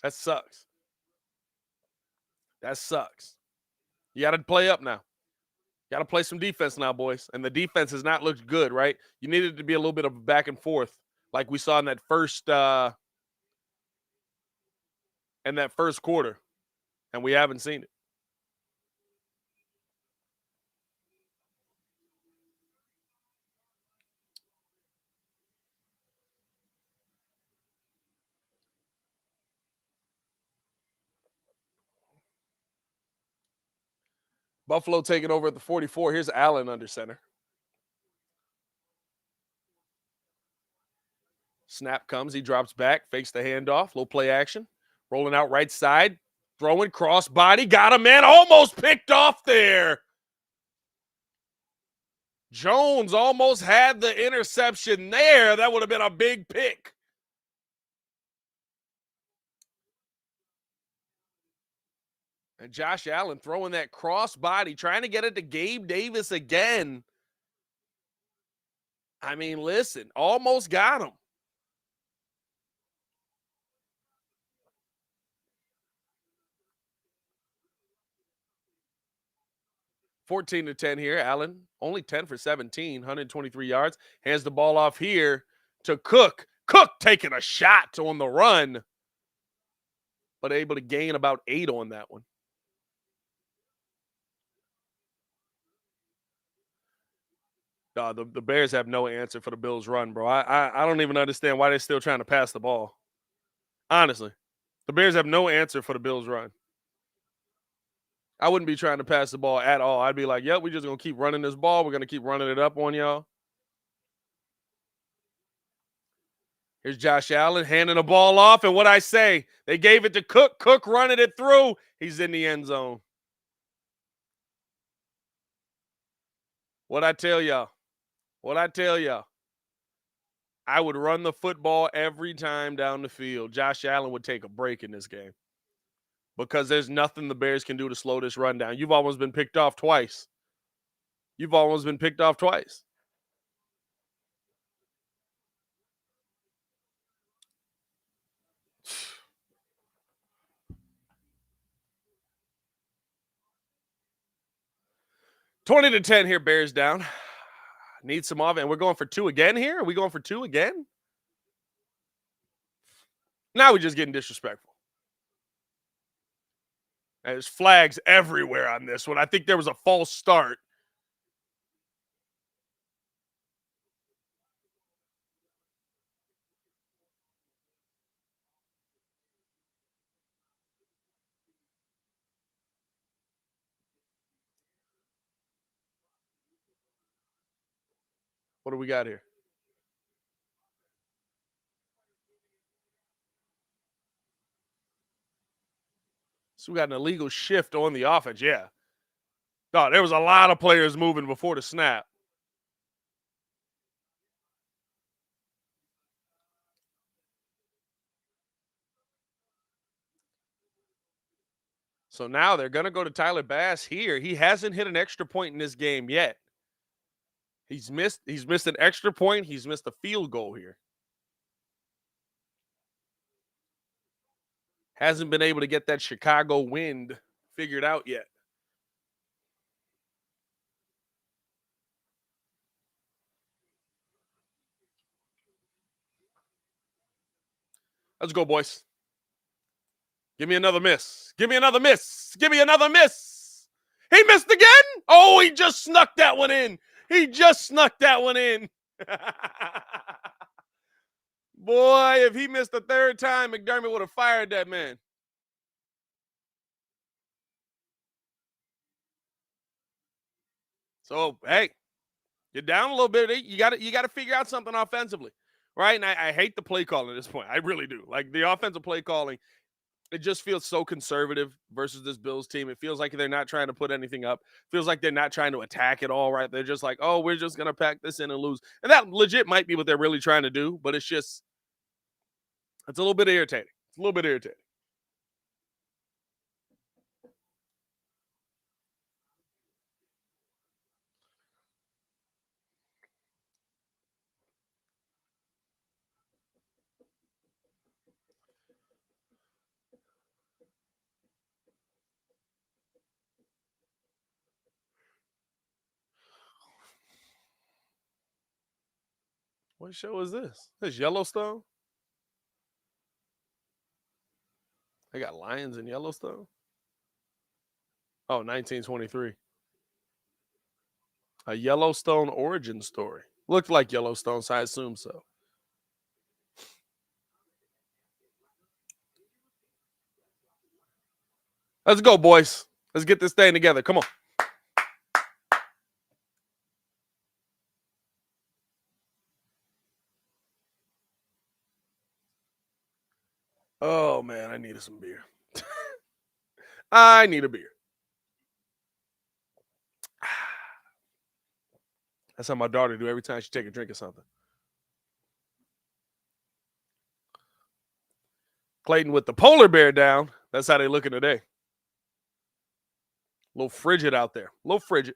That sucks. That sucks. You got to play up now. Got to play some defense now, boys. And the defense has not looked good, right? You needed to be a little bit of back and forth, like we saw in that first quarter, and we haven't seen it. Buffalo taking over at the 44. Here's Allen under center. Snap comes, he drops back, fakes the handoff, little play action, rolling out right side, throwing cross body, got him, man, almost picked off there. Jones almost had the interception there. That would have been a big pick. And Josh Allen throwing that cross body, trying to get it to Gabe Davis again. I mean, listen, almost got him. (14-10) here. Allen only 10 for 17, 123 yards. Hands the ball off here to Cook. Cook taking a shot on the run, but able to gain about 8 on that one. The Bears have no answer for the Bills' run, bro. I don't even understand why they're still trying to pass the ball. Honestly, the Bears have no answer for the Bills' run. I wouldn't be trying to pass the ball at all. I'd be like, yep, we're just going to keep running this ball. We're going to keep running it up on y'all. Here's Josh Allen handing the ball off. And what I say, they gave it to Cook. Cook running it through. He's in the end zone. What I tell y'all. I would run the football every time down the field. Josh Allen would take a break in this game because there's nothing the Bears can do to slow this run down. You've almost been picked off twice. 20-10 here, Bears down. Need some off, and we're going for 2 again here? Are we going for 2 again? Now we're just getting disrespectful. And there's flags everywhere on this one. I think there was a false start. What do we got here? So we got an illegal shift on the offense. Yeah. No, there was a lot of players moving before the snap. So now they're going to go to Tyler Bass here. He hasn't hit an extra point in this game yet. He's missed an extra point. He's missed a field goal here. Hasn't been able to get that Chicago wind figured out yet. Let's go, boys. Give me another miss. Give me another miss. Give me another miss. He missed again. Oh, he just snuck that one in. He just snuck that one in. Boy, if he missed the third time, McDermott would have fired that man. So, hey, you're down a little bit. You got to figure out something offensively, right? And I hate the play calling at this point. I really do. Like the offensive play calling, it just feels so conservative versus this Bills team. It feels like they're not trying to put anything up. Feels like they're not trying to attack at all, right? They're just like, oh, we're just going to pack this in and lose. And that legit might be what they're really trying to do, but it's a little bit irritating. It's a little bit irritating. What show is this? This Yellowstone? They got lions in Yellowstone? Oh, 1923. A Yellowstone origin story. Looked like Yellowstone, so I assume so. Let's go, boys. Let's get this thing together. Come on. Oh man, I needed some beer. I need a beer. That's how my daughter do every time she take a drink of something. Clayton with the polar bear down. That's how they looking today. A little frigid out there. A little frigid.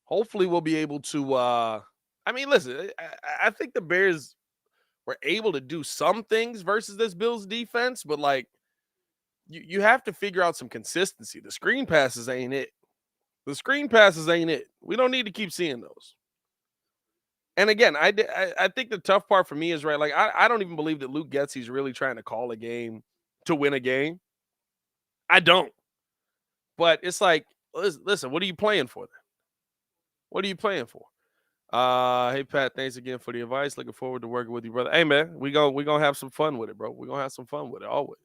Hopefully we'll be able to I mean, listen, I think the Bears were able to do some things versus this Bills defense, but like you have to figure out some consistency. The screen passes ain't it. The screen passes ain't it. We don't need to keep seeing those. And again, I think the tough part for me is right. Like I don't even believe that Luke Getsy's really trying to call a game to win a game. I don't. But it's like, listen, what are you playing for then? What are you playing for? Hey Pat, thanks again for the advice. Looking forward to working with you, brother. Hey man, we gonna have some fun with it, bro. We're gonna have some fun with it always.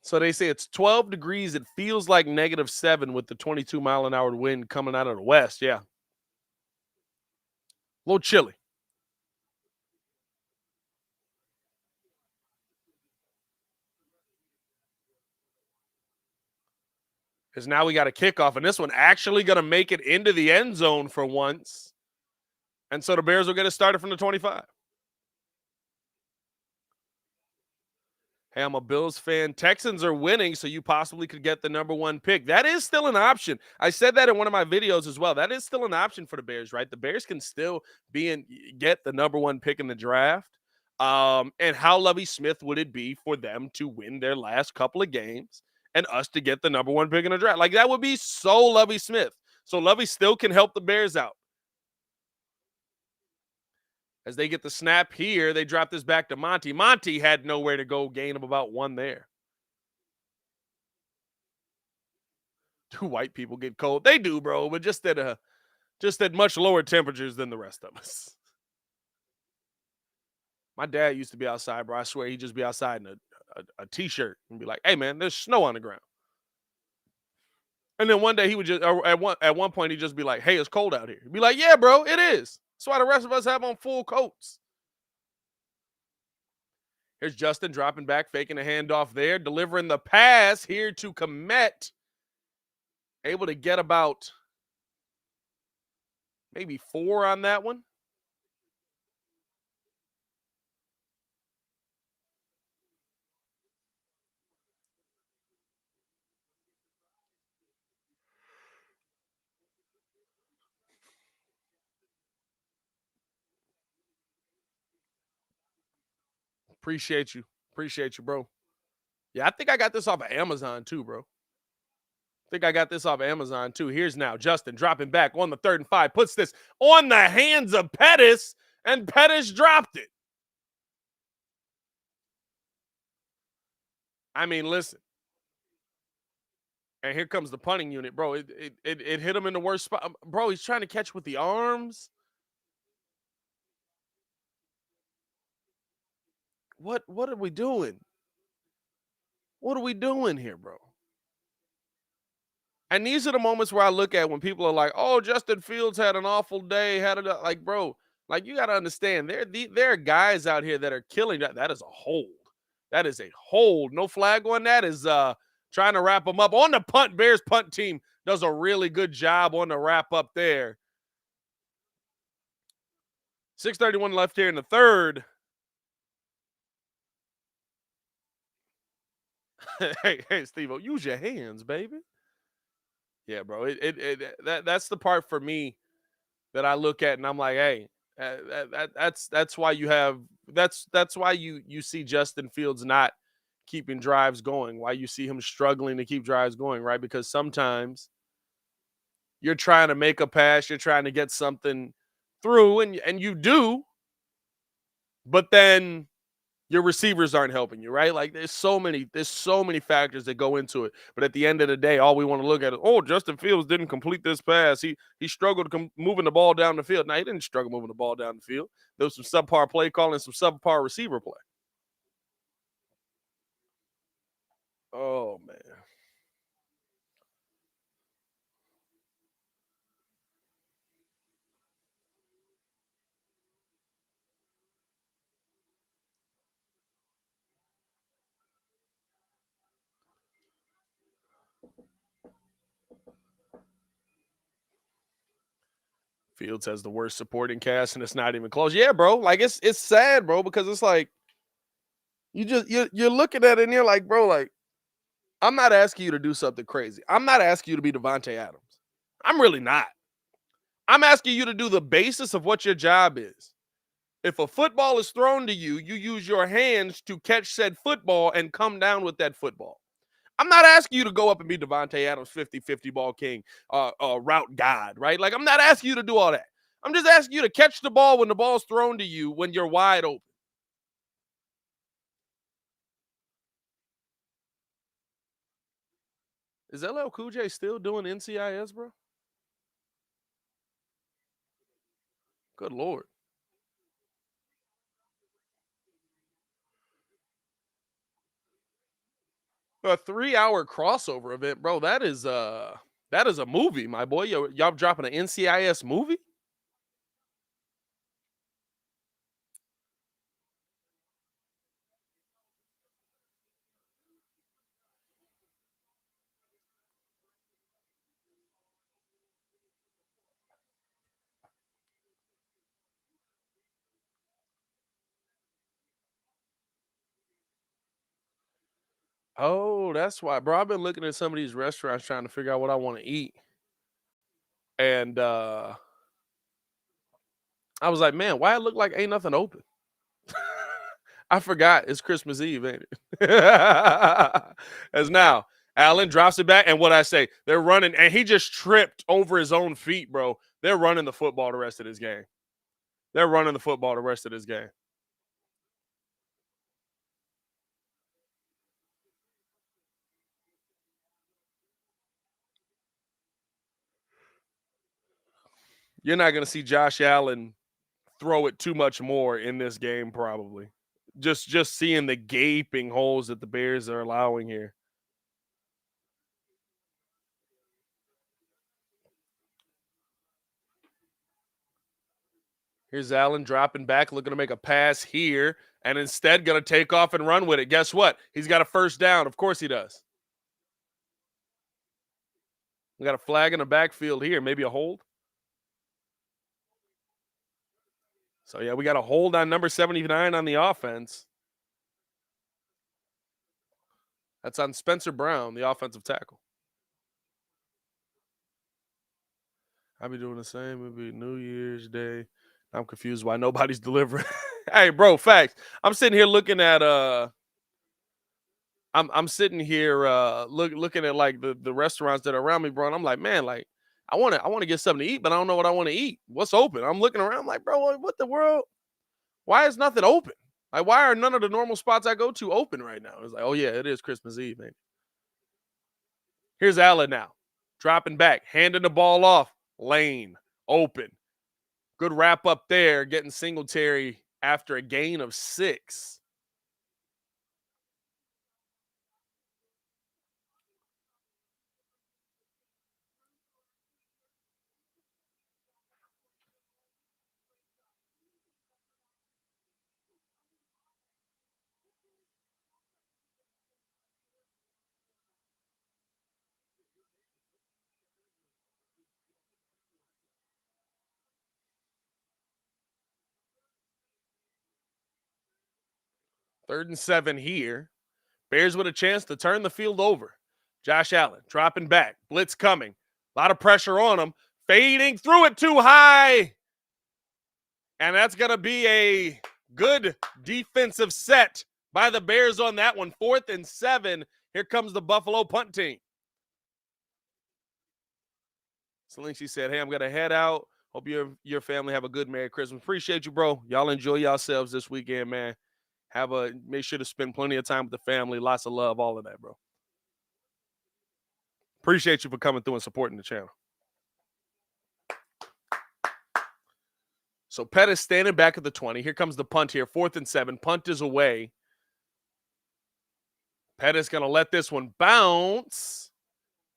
So they say it's 12 degrees. It feels like -7 with the 22-mile-an-hour wind coming out of the west. Yeah. A little chilly. Because now we got a kickoff, and this one actually gonna make it into the end zone for once. And so the Bears will get it started from the 25. Hey, I'm a Bills fan. Texans are winning, so you possibly could get the number one pick. That is still an option. I said that in one of my videos as well. That is still an option for the Bears, right? The Bears can still get the number one pick in the draft. And how Lovey Smith would it be for them to win their last couple of games and us to get the number one pick in the draft? Like that would be so Lovey Smith. So Lovey still can help the Bears out. As they get the snap here, they drop this back to Monty. Monty had nowhere to go, gain of about one there. Do white people get cold? They do, bro, but just at much lower temperatures than the rest of us. My dad used to be outside, bro. I swear he'd just be outside in a t-shirt and be like, "Hey, man, there's snow on the ground." And then one day he would just at one point he'd just be like, "Hey, it's cold out here." He'd be like, "Yeah, bro, it is." That's why the rest of us have on full coats. Here's Justin dropping back, faking a handoff there, delivering the pass here to Komet. Able to get about maybe 4 on that one. Appreciate you. Appreciate you, bro. Yeah, I think I got this off of Amazon too, bro. I think I got this off of Amazon too. Here's now Justin dropping back on the 3rd and 5, puts this on the hands of Pettis, and Pettis dropped it. I mean, listen. And here comes the punting unit, bro. It hit him in the worst spot. Bro, he's trying to catch with the arms. What are we doing? What are we doing here, bro? And these are the moments where I look at when people are like, "Oh, Justin Fields had an awful day." Had it like, bro, like you got to understand, there are guys out here that are killing that. That is a hold. That is a hold. No flag on that. Is trying to wrap them up on the punt. Bears punt team does a really good job on the wrap up there. 6:31 left here in the third. hey, Steve, use your hands, baby. Yeah, bro. That's the part for me that I look at and I'm like, hey, that's why you have that's why you see Justin Fields not keeping drives going, why you see him struggling to keep drives going, right? Because sometimes you're trying to make a pass, you're trying to get something through, and you do, but then Your receivers aren't helping you, right? Like there's so many factors that go into it. But at the end of the day, all we want to look at is, oh, Justin Fields didn't complete this pass. He struggled moving the ball down the field. No, he didn't struggle moving the ball down the field. There was some subpar play calling, some subpar receiver play. Oh man. Fields has the worst supporting cast, and it's not even close. Yeah, bro. Like it's sad, bro, because it's like you're looking at it and you're like, bro, like I'm not asking you to do something crazy. I'm not asking you to be Devontae Adams. I'm really not. I'm asking you to do the basis of what your job is. If a football is thrown to you, you use your hands to catch said football and come down with that football. I'm not asking you to go up and be Devontae Adams 50-50 ball king, route god, right? Like, I'm not asking you to do all that. I'm just asking you to catch the ball when the ball's thrown to you when you're wide open. Is LL Cool J still doing NCIS, bro? Good Lord. A 3-hour crossover event, bro. That is a movie, my boy. Y'all dropping an NCIS movie? Oh, that's why, bro. I've been looking at some of these restaurants trying to figure out what I want to eat. And I was like, man, why it look like ain't nothing open? I forgot it's Christmas Eve, ain't it? As now, Allen drops it back, and what I say, they're running, and he just tripped over his own feet, bro. They're running the football the rest of this game. They're running the football the rest of this game. You're not going to see Josh Allen throw it too much more in this game, probably. Just seeing the gaping holes that the Bears are allowing here. Here's Allen dropping back, looking to make a pass here, and instead going to take off and run with it. Guess what? He's got a first down. Of course he does. We got a flag in the backfield here, maybe a hold. So, yeah, we got a hold on number 79 on the offense. That's on Spencer Brown, the offensive tackle. I'll be doing the same. It'll be New Year's Day. I'm confused why nobody's delivering. Hey, bro, facts. I'm sitting here looking at I'm sitting here looking at like the restaurants that are around me, bro. And I'm like, man, like I want to get something to eat, but I don't know what I want to eat. What's open? I'm looking around like, bro, what the world? Why is nothing open? Like, why are none of the normal spots I go to open right now? It's like, oh yeah, it is Christmas Eve, man. Here's Allen now, dropping back, handing the ball off, lane open. Good wrap up there, getting Singletary after a gain of 6. Third and 7 here. Bears with a chance to turn the field over. Josh Allen dropping back. Blitz coming. A lot of pressure on him. Fading through it too high. And that's going to be a good defensive set by the Bears on that one. 4th and 7. Here comes the Buffalo punt team. Salinci said, hey, I'm going to head out. Hope your family have a good Merry Christmas. Appreciate you, bro. Y'all enjoy yourselves this weekend, man. Make sure to spend plenty of time with the family, lots of love, all of that, bro. Appreciate you for coming through and supporting the channel. So Pettis standing back at the 20. Here comes the punt here. 4th and 7. Punt is away. Pettis going to let this one bounce.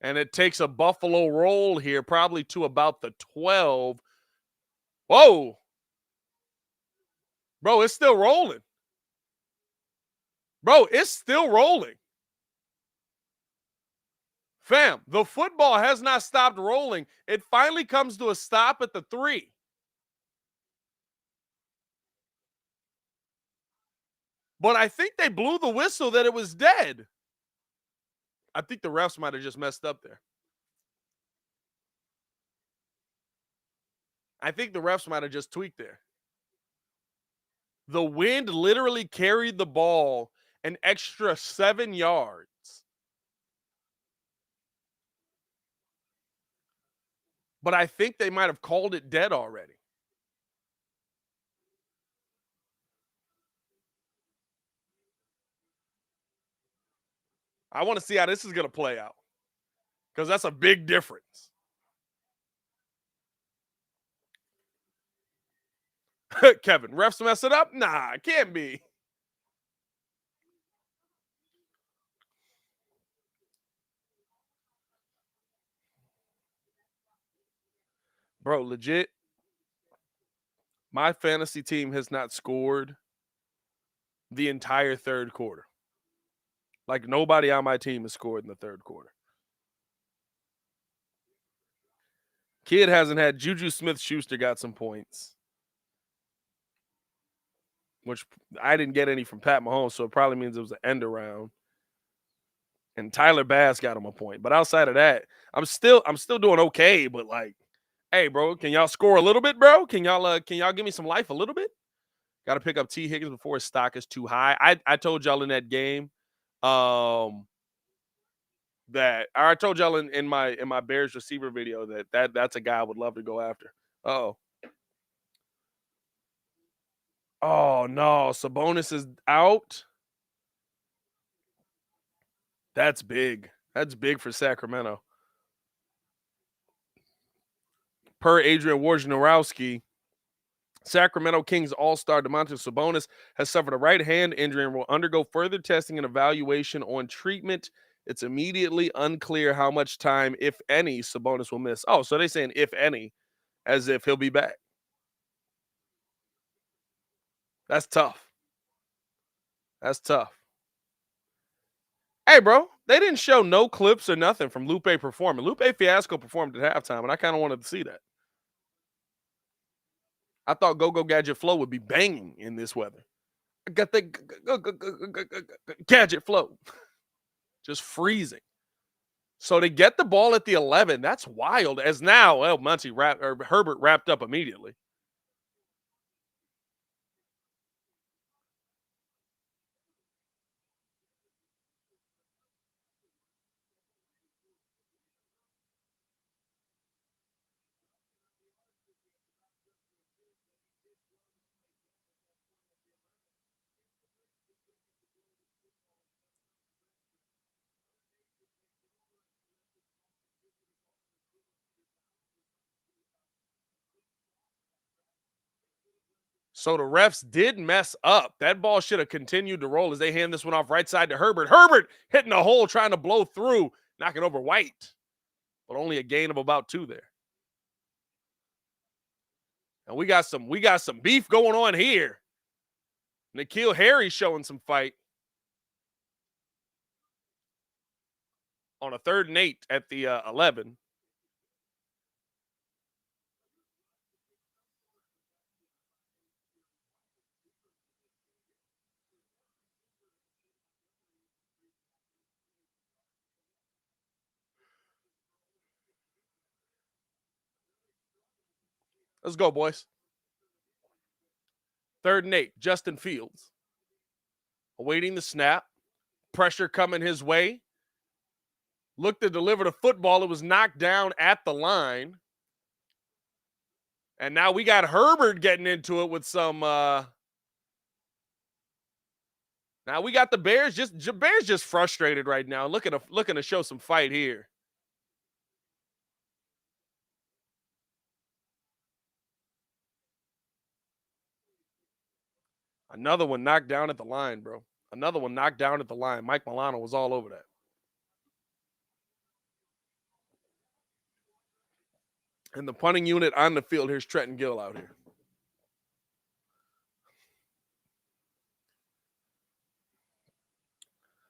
And it takes a Buffalo roll here, probably to about the 12. Whoa. Bro, it's still rolling. Bro, it's still rolling. Fam, the football has not stopped rolling. It finally comes to a stop at the 3. But I think they blew the whistle that it was dead. I think the refs might have just messed up there. I think the refs might have just tweaked there. The wind literally carried the ball an extra 7 yards. But I think they might have called it dead already. I want to see how this is going to play out, because that's a big difference. Kevin, refs mess it up? Nah, it can't be. Bro, legit, my fantasy team has not scored the entire third quarter. Like, nobody on my team has scored in the third quarter. Kid hasn't had. Juju Smith-Schuster got some points, which I didn't get any from Pat Mahomes, so it probably means it was an end around. And Tyler Bass got him a point. But outside of that, I'm still doing okay. But like, hey, bro, can y'all score a little bit, bro? Can y'all give me some life a little bit? Got to pick up T. Higgins before his stock is too high. I told y'all in that game, that I told y'all in my Bears receiver video that's a guy I would love to go after. Oh no, Sabonis is out. That's big. That's big for Sacramento. Per Adrian Wojnarowski, Sacramento Kings all-star Domantas Sabonis has suffered a right hand injury and will undergo further testing and evaluation on treatment. It's immediately unclear how much time, if any, Sabonis will miss. Oh, so they're saying if any, as if he'll be back. That's tough. That's tough. Hey, bro, they didn't show no clips or nothing from Lupe performing. Lupe Fiasco performed at halftime, and I kind of wanted to see that. I thought Go-Go Gadget Flow would be banging in this weather. I got the Gadget Flow. Just freezing. So to get the ball at the 11, that's wild. As now, Herbert wrapped up immediately. So the refs did mess up. That ball should have continued to roll as they hand this one off right side to Herbert. Herbert hitting a hole, trying to blow through, knocking over White, but only a gain of about 2 there. And we got some beef going on here. N'Keal Harry showing some fight on a 3rd and 8 at the 11. Let's go, boys. 3rd and 8. Justin Fields awaiting the snap. Pressure coming his way. Looked to deliver the football. It was knocked down at the line. And now we got Herbert getting into it with some Now we got the Bears just frustrated right now, looking to show some fight here. Another one knocked down at the line, bro. Another one knocked down at the line. Mike Milano was all over that. And the punting unit on the field, here's Trenton Gill out here.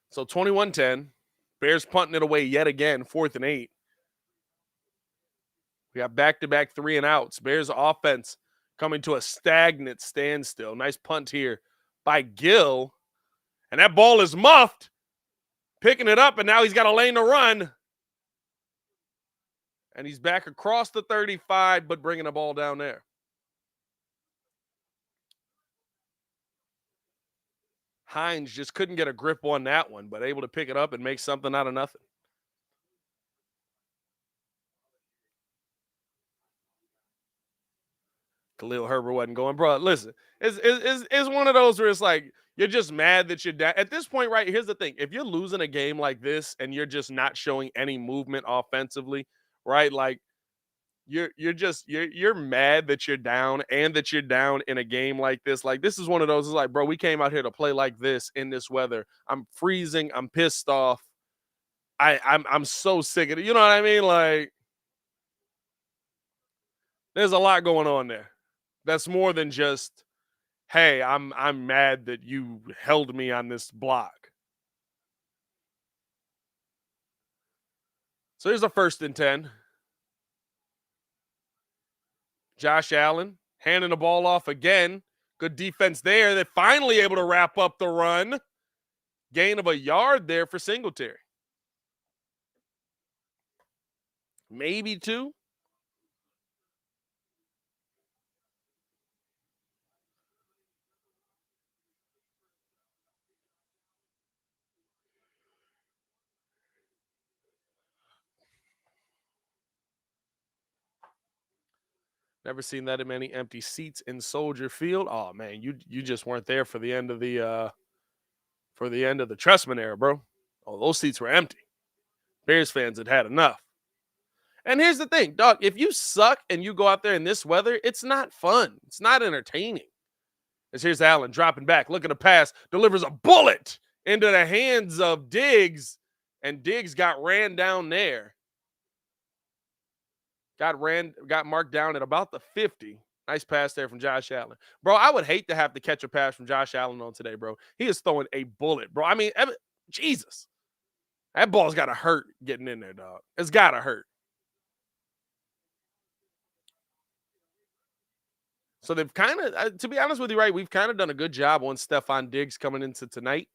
So 21-10. Bears punting it away yet again, 4th and 8. We got back-to-back 3 and outs. Bears offense coming to a stagnant standstill. Nice punt here by Gill. And that ball is muffed. Picking it up, and now he's got a lane to run. And he's back across the 35, but bringing the ball down there. Hines just couldn't get a grip on that one, but able to pick it up and make something out of nothing. Khalil Herbert wasn't going. Bro, listen, it's one of those where it's like, you're just mad that you're down. At this point, right, here's the thing. If you're losing a game like this and you're just not showing any movement offensively, right, like, you're mad that you're down and that you're down in a game like this. Like, this is one of those, it's like, bro, we came out here to play like this in this weather. I'm freezing. I'm pissed off. I'm so sick of it. You know what I mean? Like, there's a lot going on there. That's more than just, hey, I'm mad that you held me on this block. So here's a 1st and 10. Josh Allen handing the ball off again. Good defense there. They're finally able to wrap up the run. Gain of a yard there for Singletary. Maybe 2. Never seen that many empty seats in Soldier Field. Oh man, you just weren't there for the end of the Tressman era, bro. Oh, those seats were empty. Bears fans had enough. And here's the thing, dog. If you suck and you go out there in this weather, it's not fun. It's not entertaining. As here's Allen dropping back, looking to pass, delivers a bullet into the hands of Diggs, and Diggs got ran down there. Got marked down at about the 50. Nice pass there from Josh Allen. Bro, I would hate to have to catch a pass from Josh Allen on today, bro. He is throwing a bullet, bro. I mean, Jesus. That ball's got to hurt getting in there, dog. It's got to hurt. So they've kind of, to be honest with you, right, we've kind of done a good job on Stephon Diggs coming into tonight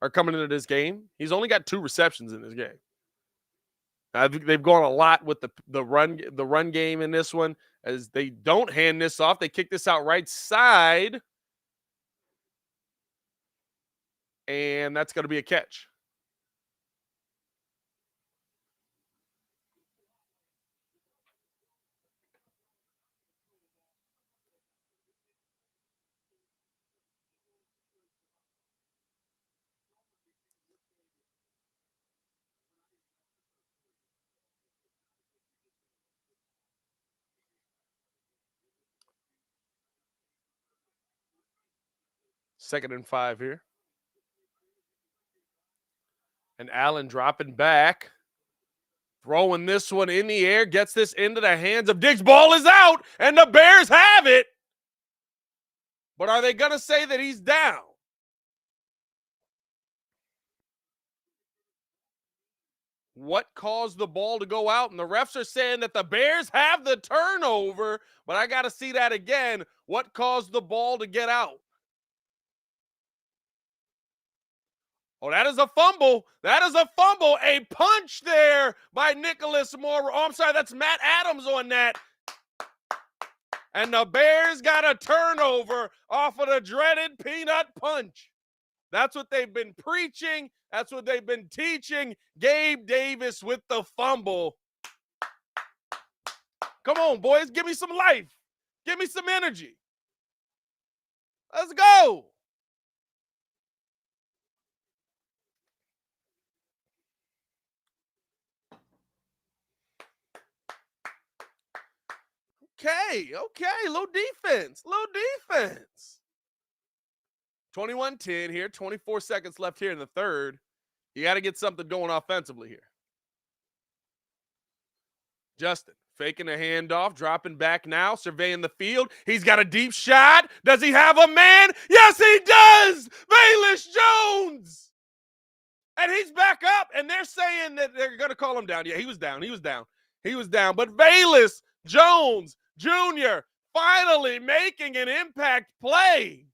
or coming into this game. He's only got 2 receptions in this game. I think they've gone a lot with the run game in this one, as they don't hand this off. They kick this out right side, and that's going to be a catch. Second and 5 here. And Allen dropping back. Throwing this one in the air. Gets this into the hands of Diggs. Ball is out. And the Bears have it. But are they going to say that he's down? What caused the ball to go out? And the refs are saying that the Bears have the turnover. But I got to see that again. What caused the ball to get out? Oh, that is a fumble. That is a fumble. A punch there by Nicholas Moore. Oh, I'm sorry. That's Matt Adams on that. And the Bears got a turnover off of the dreaded peanut punch. That's what they've been preaching. That's what they've been teaching. Gabe Davis with the fumble. Come on, boys. Give me some life. Give me some energy. Let's go. Okay. Low defense. Low defense. 21-10 here. 24 seconds left here in the third. You got to get something going offensively here. Justin faking a handoff, dropping back now, surveying the field. He's got a deep shot. Does he have a man? Yes, he does. Bayless Jones. And he's back up, and they're saying that they're going to call him down. Yeah, he was down. But Bayless Jones Jr. finally making an impact play.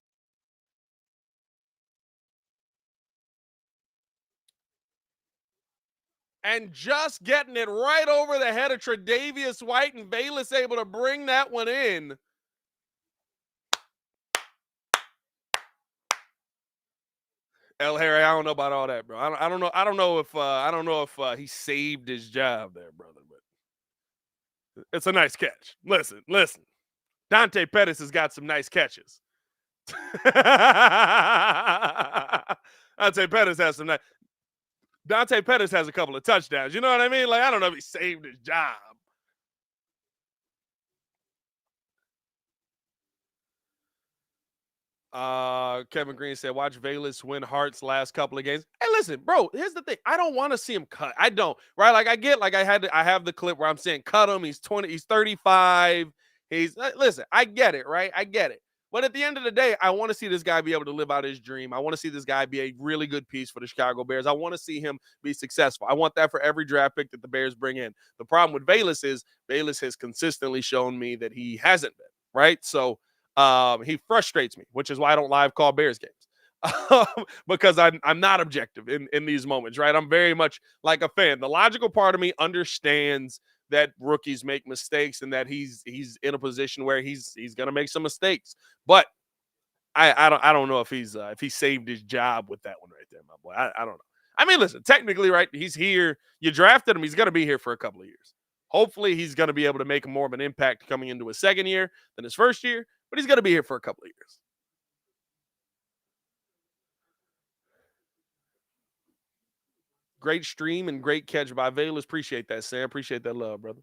And just getting it right over the head of Tre'Davious White, and Bayless able to bring that one in. El Harry, I don't know about all that, bro. I don't know. I don't know if he saved his job there, brother. But it's a nice catch. Listen. Dante Pettis has got some nice catches. Dante Pettis has some nice. Dante Pettis has a couple of touchdowns. You know what I mean? Like, I don't know if he saved his job. Kevin Green said, watch Bayless win Hart's last couple of games. Hey, listen, bro, here's the thing. I don't want to see him cut. I don't, right? Like, I get, like, I have the clip where I'm saying cut him. He's 35. Listen, I get it, right? I get it. But at the end of the day, I want to see this guy be able to live out his dream. I want to see this guy be a really good piece for the Chicago Bears. I want to see him be successful. I want that for every draft pick that the Bears bring in. The problem with Bayless is Bayless has consistently shown me that he hasn't been, right? So, he frustrates me, which is why I don't live call Bears games. Because I'm not objective in these moments, right? I'm very much like a fan. The logical part of me understands that rookies make mistakes and that he's in a position where he's gonna make some mistakes. But I don't know if he saved his job with that one right there, my boy. I don't know. I mean, listen, technically, right? He's here. You drafted him. He's gonna be here for a couple of years. Hopefully, he's gonna be able to make more of an impact coming into his second year than his first year. But he's going to be here for a couple of years. Great stream and great catch by Bayless. Appreciate that, Sam. Appreciate that love, brother.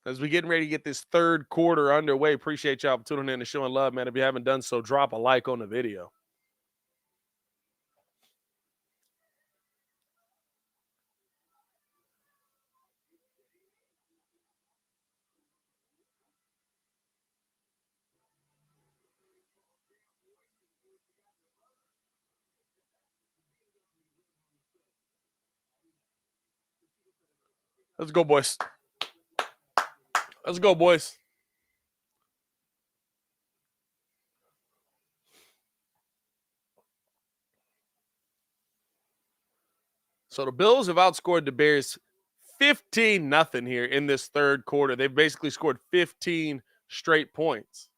As we getting ready to get this third quarter underway, appreciate y'all for tuning in and showing love, man. If you haven't done so, drop a like on the video. Let's go, boys. Let's go, boys. So the Bills have outscored the Bears 15-0 here in this third quarter. They've basically scored 15 straight points.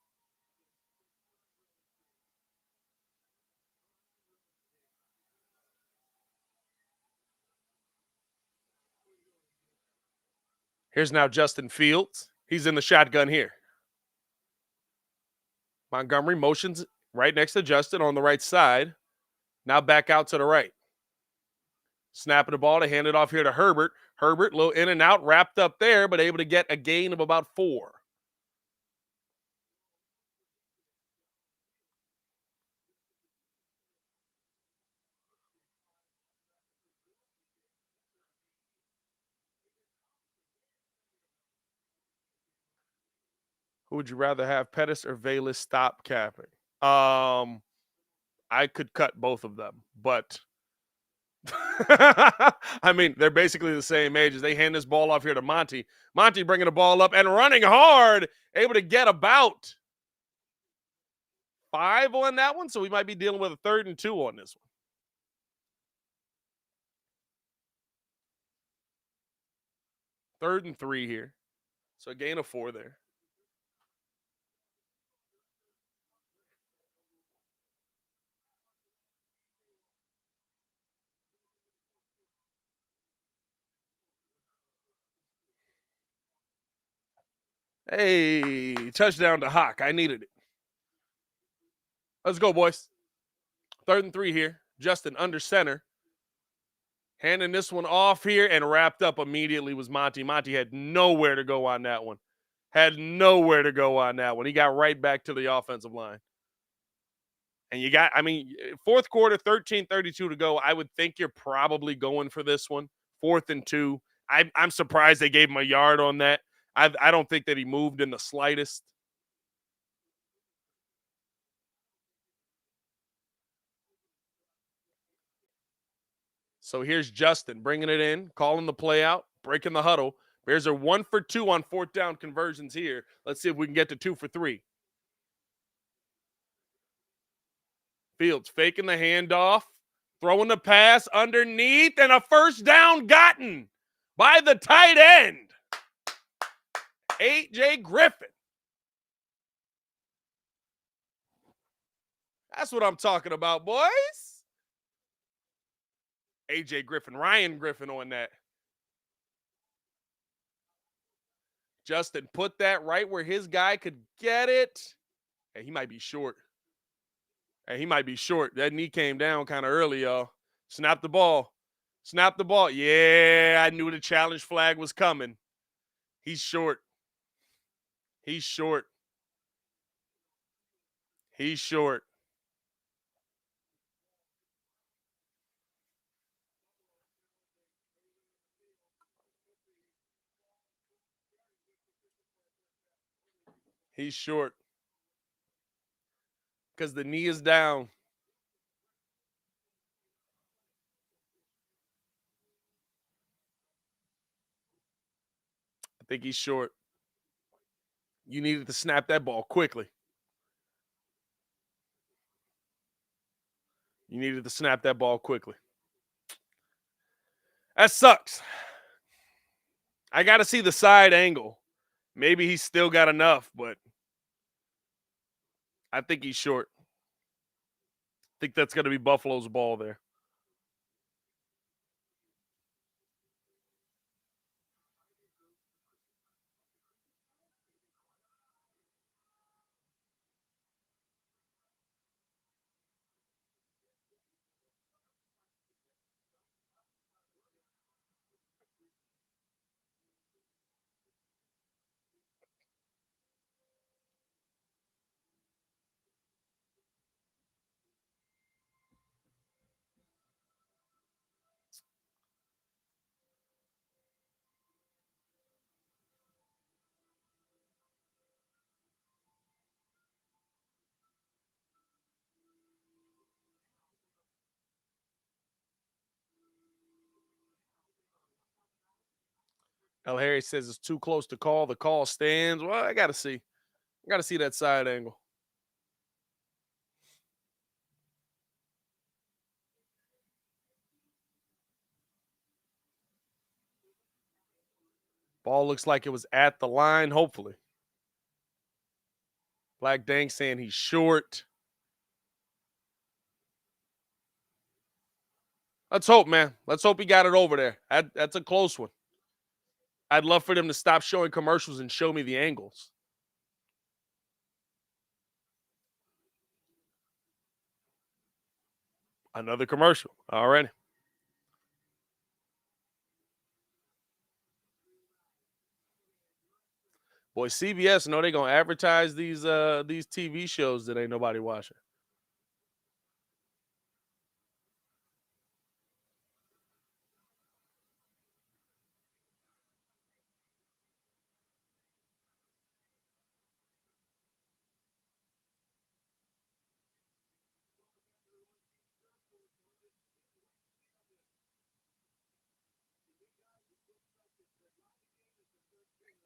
Here's now Justin Fields. He's in the shotgun here. Montgomery motions right next to Justin on the right side. Now back out to the right. Snapping the ball to hand it off here to Herbert. Herbert, little in and out, wrapped up there, but able to get a gain of about 4. Who would you rather have, Pettis or Bayless stop capping? I could cut both of them, but I mean, they're basically the same age. As they hand this ball off here to Monty. Monty bringing the ball up and running hard, able to get about 5 on that one, so we might be dealing with a 3rd and 2 on this one. 3rd and 3 here. So a gain of 4 there. Hey, touchdown to Hawk. I needed it. Let's go, boys. 3rd and 3 here. Justin under center. Handing this one off here and wrapped up immediately was Monty. Monty had nowhere to go on that one. Had nowhere to go on that one. He got right back to the offensive line. And you got, I mean, 4th quarter, 13:32 to go. I would think you're probably going for this one. 4th and 2. I'm surprised they gave him a yard on that. I don't think that he moved in the slightest. So here's Justin bringing it in, calling the play out, breaking the huddle. Bears are 1 for 2 on 4th down conversions here. Let's see if we can get to 2 for 3. Fields faking the handoff, throwing the pass underneath, and a first down gotten by the tight end, AJ Griffin. That's what I'm talking about, boys. AJ Griffin, Ryan Griffin on that. Justin put that right where his guy could get it. Hey, he might be short. Hey, he might be short. That knee came down kind of early, y'all. Snap the ball. Snap the ball. Yeah, I knew the challenge flag was coming. He's short. He's short. He's short. He's short. Because the knee is down. I think he's short. You needed to snap that ball quickly. You needed to snap that ball quickly. That sucks. I got to see the side angle. Maybe he's still got enough, but I think he's short. I think that's going to be Buffalo's ball there. El Harry says it's too close to call. The call stands. Well, I got to see. I got to see that side angle. Ball looks like it was at the line, hopefully. Black Dank saying he's short. Let's hope, man. Let's hope he got it over there. That's a close one. I'd love for them to stop showing commercials and show me the angles. Another commercial. All right. Boy, CBS know they gonna advertise these TV shows that ain't nobody watching.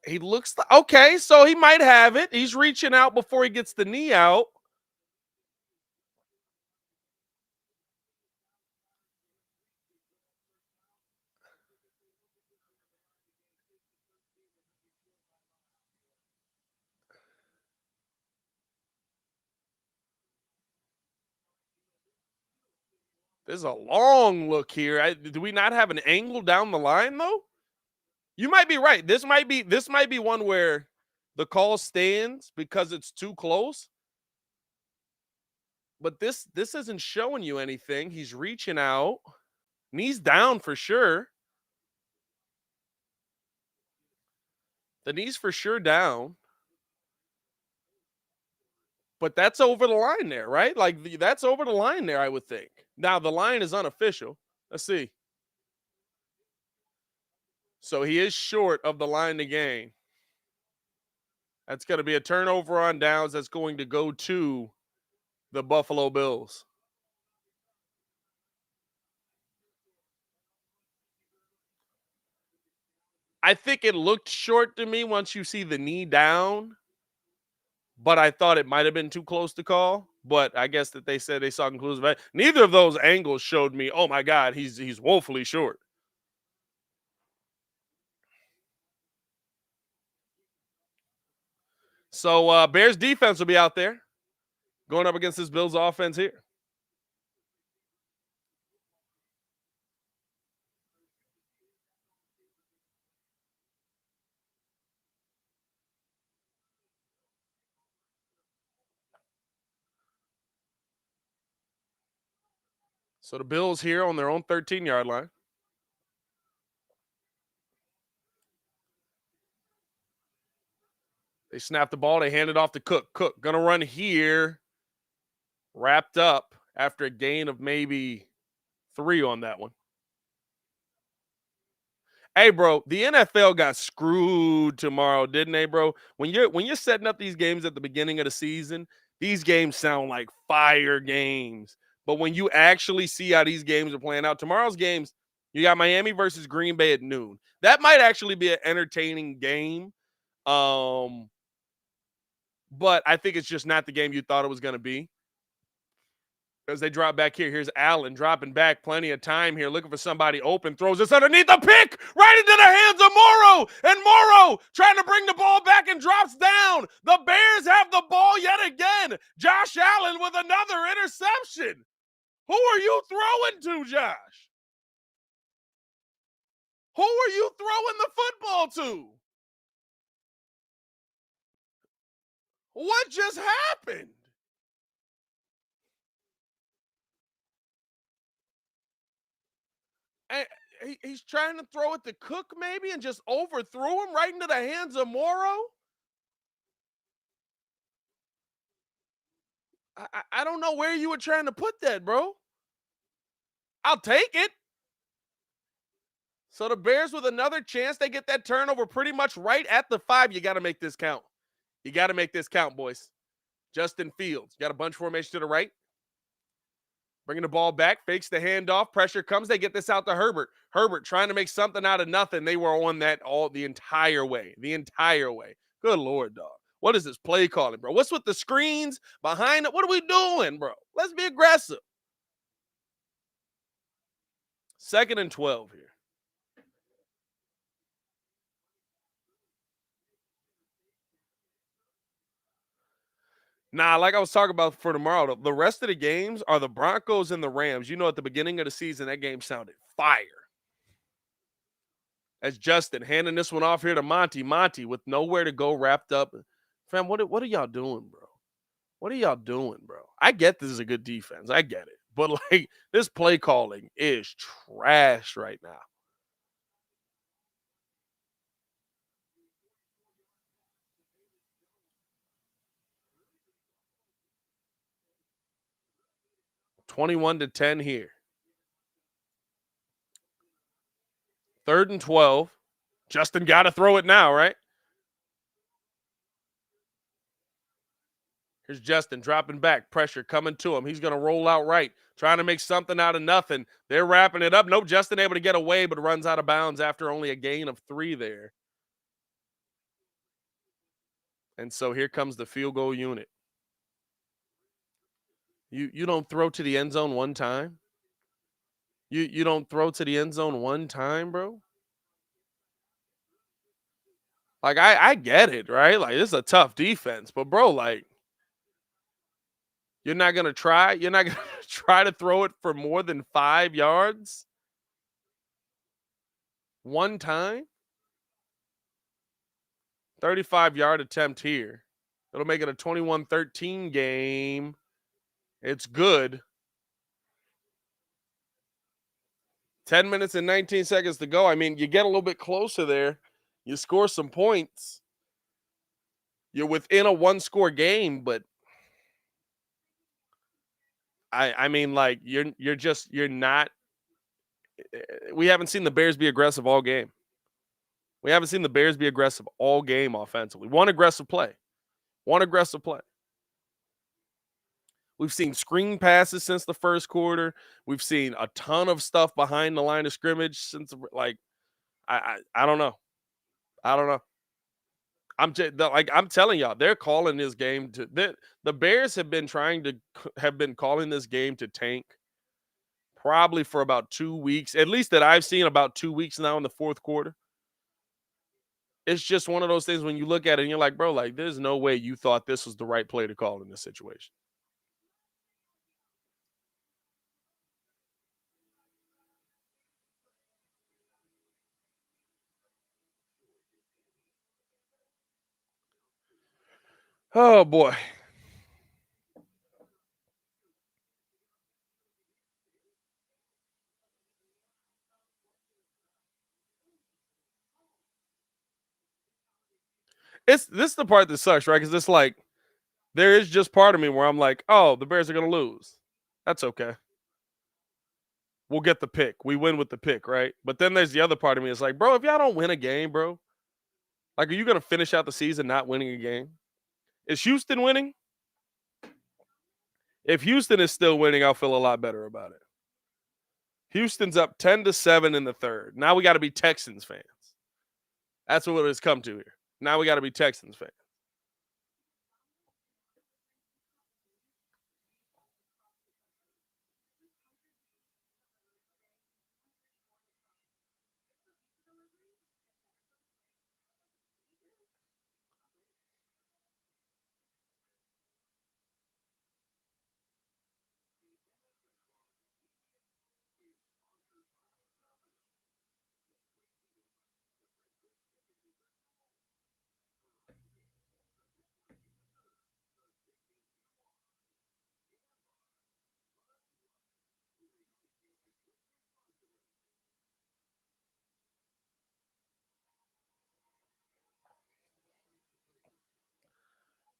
He looks okay, so he might have it. He's reaching out before he gets the knee out. There's a long look here. Do we not have an angle down the line though? You might be right. This might be one where the call stands because it's too close. But this isn't showing you anything. He's reaching out. Knees down for sure. The knee's for sure down. But that's over the line there, right? Like that's over the line there, I would think. Now the line is unofficial. Let's see. So he is short of the line to gain. That's going to be a turnover on downs that's going to go to the Buffalo Bills. I think it looked short to me once you see the knee down, but I thought it might have been too close to call. But I guess that they said they saw conclusive. Neither of those angles showed me, oh my God, he's woefully short. So Bears defense will be out there going up against this Bills offense here. So the Bills here on their own 13-yard line. They snap the ball. They hand it off to Cook. Cook going to run here. Wrapped up after a gain of maybe 3 on that one. Hey, bro, the NFL got screwed tomorrow, didn't they, bro? When you're setting up these games at the beginning of the season, these games sound like fire games. But when you actually see how these games are playing out, tomorrow's games, you got Miami versus Green Bay at noon. That might actually be an entertaining game. But I think it's just not the game you thought it was going to be. As they drop back here, here's Allen dropping back, plenty of time here, looking for somebody open, throws this underneath the pick, right into the hands of Morrow, and Morrow trying to bring the ball back and drops down. The Bears have the ball yet again. Josh Allen with another interception. Who are you throwing to, Josh? Who are you throwing the football to? What just happened? And he's trying to throw it to Cook maybe and just overthrew him right into the hands of Morrow. I don't know where you were trying to put that, bro. I'll take it. So the Bears with another chance, they get that turnover pretty much right at the 5. You got to make this count. You got to make this count, boys. Justin Fields got a bunch formation to the right. Bringing the ball back, fakes the handoff. Pressure comes. They get this out to Herbert. Herbert trying to make something out of nothing. They were on that all the entire way. The entire way. Good Lord, dog. What is this play calling, bro? What's with the screens behind it? What are we doing, bro? Let's be aggressive. 2nd and 12 here. Nah, like I was talking about for tomorrow, the rest of the games are the Broncos and the Rams. You know, at the beginning of the season, that game sounded fire. As Justin handing this one off here to Monty. Monty with nowhere to go, wrapped up. Fam, what are y'all doing, bro? What are y'all doing, bro? I get this is a good defense. I get it. But, like, this play calling is trash right now. $21-10 here. 3rd and 12. Justin got to throw it now, right? Here's Justin dropping back. Pressure coming to him. He's going to roll out right. Trying to make something out of nothing. They're wrapping it up. Nope, Justin able to get away, but runs out of bounds after only a gain of 3 there. And so here comes the field goal unit. You don't throw to the end zone one time? You don't throw to the end zone one time, bro? Like, I get it, right? Like, this is a tough defense. But, bro, like, you're not going to try? You're not going to try to throw it for more than 5 yards? One time? 35-yard attempt here. It'll make it a 21-13 game. It's good. 10 minutes and 19 seconds to go. I mean, you get a little bit closer there. You score some points. You're within a one-score game, but I mean, like you're not. We haven't seen the Bears be aggressive all game. We haven't seen the Bears be aggressive all game offensively. One aggressive play. We've seen screen passes since the first quarter. We've seen a ton of stuff behind the line of scrimmage since, like, I don't know. I don't know. I'm telling y'all, they're calling this game to the Bears have been calling this game to tank probably for about 2 weeks, at least that I've seen about 2 weeks now in the fourth quarter. It's just one of those things when you look at it and you're like, bro, like there's no way you thought this was the right play to call in this situation. Oh boy. This is the part that sucks, right? Because it's like there is just part of me where I'm like, oh, the Bears are gonna lose. That's okay. We'll get the pick. We win with the pick, right? But then there's the other part of me. It's like, bro, if y'all don't win a game, bro, like, are you gonna finish out the season not winning a game? Is Houston winning? If Houston is still winning, I'll feel a lot better about it. Houston's up 10-7 in the third. Now we got to be Texans fans. That's what it's come to here. Now we got to be Texans fans.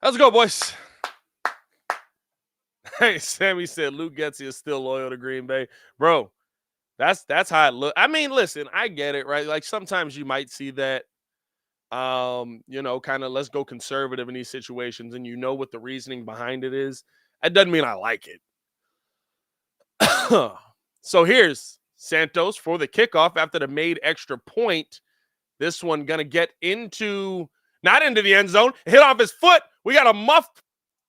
Let's go, boys. Hey, Sammy said Luke Getsy is still loyal to Green Bay. Bro, that's how it look. I mean, listen, I get it, right? Like sometimes you might see that kind of let's go conservative in these situations, and you know what the reasoning behind it is. That doesn't mean I like it. So here's Santos for the kickoff after the made extra point. This one gonna get not into the end zone, hit off his foot. We got a muffed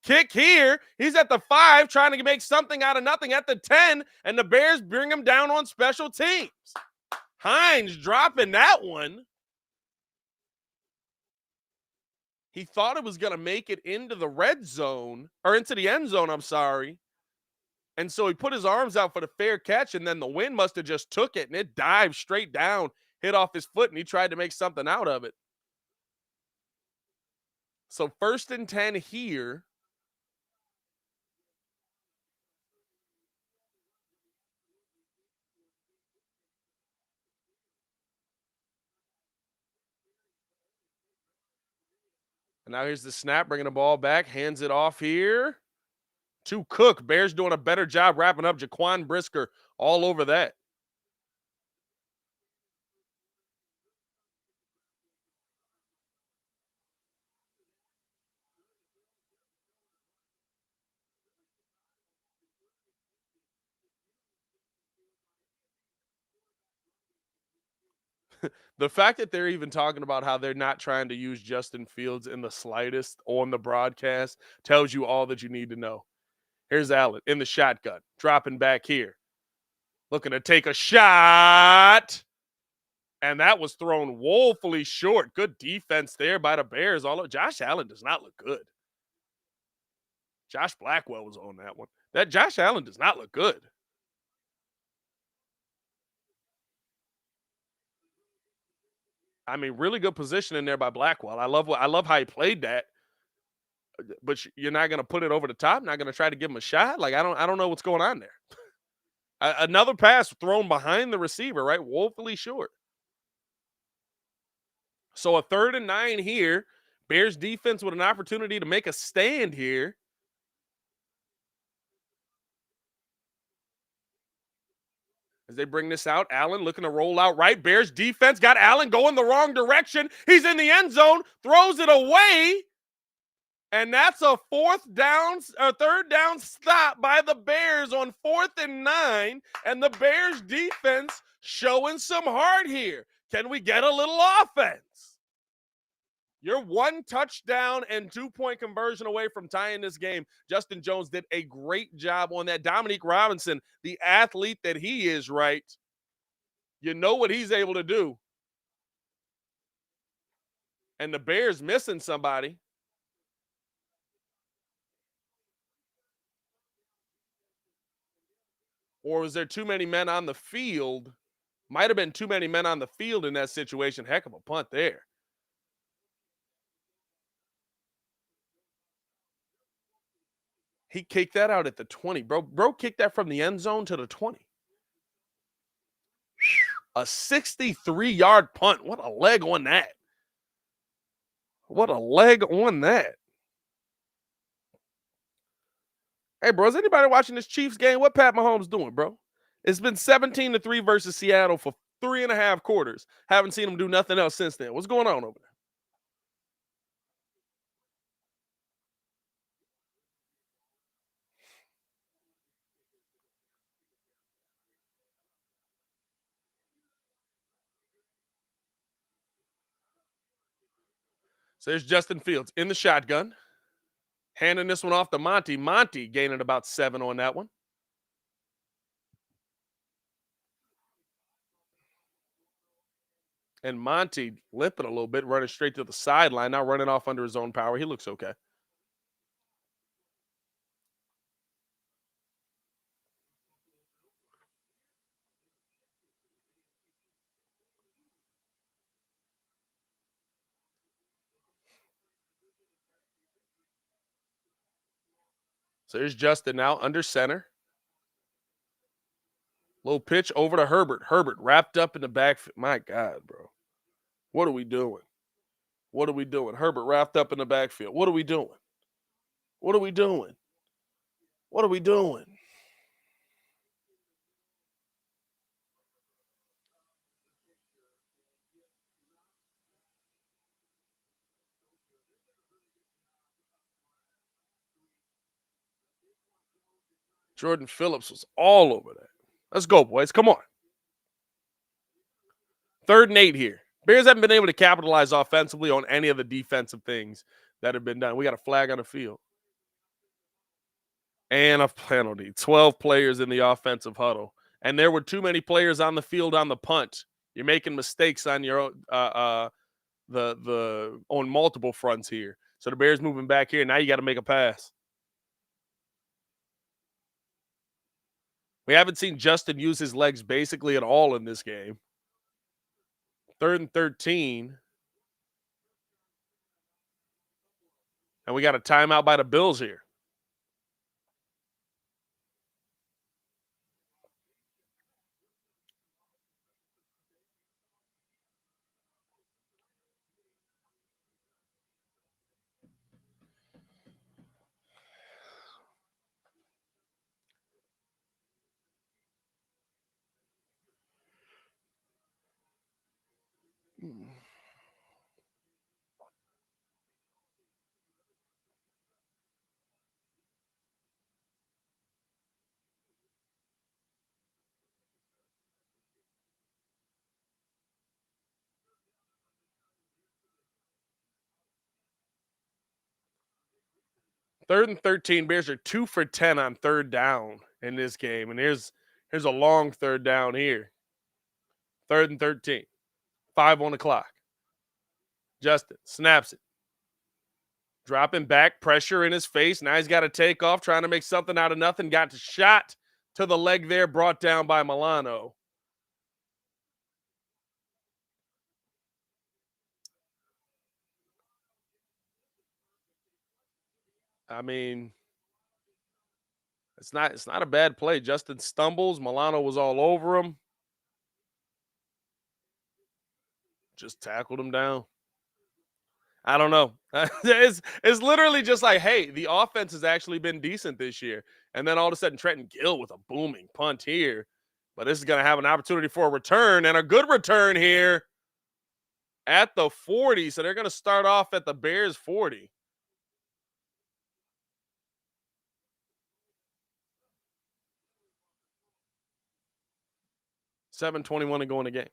kick here. He's at the 5 trying to make something out of nothing at the 10, and the Bears bring him down on special teams. Hines dropping that one. He thought it was going to make it into the red zone, or into the end zone, I'm sorry. And so he put his arms out for the fair catch, and then the wind must have just took it, and it dived straight down, hit off his foot, and he tried to make something out of it. So 1st and 10 here. And now here's the snap, bringing the ball back, hands it off here to Cook. Bears doing a better job wrapping up. Jaquan Brisker all over that. The fact that they're even talking about how they're not trying to use Justin Fields in the slightest on the broadcast tells you all that you need to know. Here's Allen in the shotgun, dropping back here, looking to take a shot. And that was thrown woefully short. Good defense there by the Bears. Josh Allen does not look good. Josh Blackwell was on that one. That Josh Allen does not look good. I mean, really good position in there by Blackwell. I love how he played that, but you're not going to put it over the top. Not going to try to give him a shot. Like I don't know what's going on there. Another pass thrown behind the receiver, right? Woefully short. So a 3rd and 9 here. Bears defense with an opportunity to make a stand here. As they bring this out, Allen looking to roll out right. Bears defense got Allen going the wrong direction. He's in the end zone, throws it away. And that's a 3rd down stop by the Bears on 4th and 9. And the Bears defense showing some heart here. Can we get a little offense? You're 1 touchdown and 2-point conversion away from tying this game. Justin Jones did a great job on that. Dominique Robinson, the athlete that he is, right? You know what he's able to do. And the Bears missing somebody. Or was there too many men on the field? Might have been too many men on the field in that situation. Heck of a punt there. He kicked that out at the 20. Bro kicked that from the end zone to the 20. A 63-yard punt. What a leg on that. What a leg on that. Hey, bro, is anybody watching this Chiefs game? What Pat Mahomes doing, bro? It's been 17-3 versus Seattle for 3.5 quarters. Haven't seen him do nothing else since then. What's going on over there? So there's Justin Fields in the shotgun. Handing this one off to Monty. Monty gaining about 7 on that one. And Monty limping a little bit, running straight to the sideline, not running off under his own power. He looks okay. So there's Justin now under center. Little pitch over to Herbert. Herbert wrapped up in the backfield. My God, bro. What are we doing? What are we doing? Herbert wrapped up in the backfield. What are we doing? What are we doing? What are we doing? Jordan Phillips was all over that. Let's go, boys. Come on. 3rd and 8 here. Bears haven't been able to capitalize offensively on any of the defensive things that have been done. We got a flag on the field. And a penalty. 12 players in the offensive huddle. And there were too many players on the field on the punt. You're making mistakes on your own, on multiple fronts here. So the Bears moving back here. Now you got to make a pass. We haven't seen Justin use his legs basically at all in this game. 3rd and 13. And we got a timeout by the Bills here. Hmm. 3rd and 13. Bears are 2 for 10 on 3rd down in this game. And here's a long 3rd down here. 3rd and 13. 5 on the clock. Justin snaps it. Dropping back, pressure in his face. Now he's got to take off, trying to make something out of nothing. Got shot to the leg there, brought down by Milano. I mean, it's not a bad play. Justin stumbles. Milano was all over him. Just tackled him down. I don't know. It's literally just like, hey, the offense has actually been decent this year. And then all of a sudden, Trenton Gill with a booming punt here. But this is going to have an opportunity for a return and a good return here at the 40. So they're going to start off at the Bears 40. $7:21 to go in the game.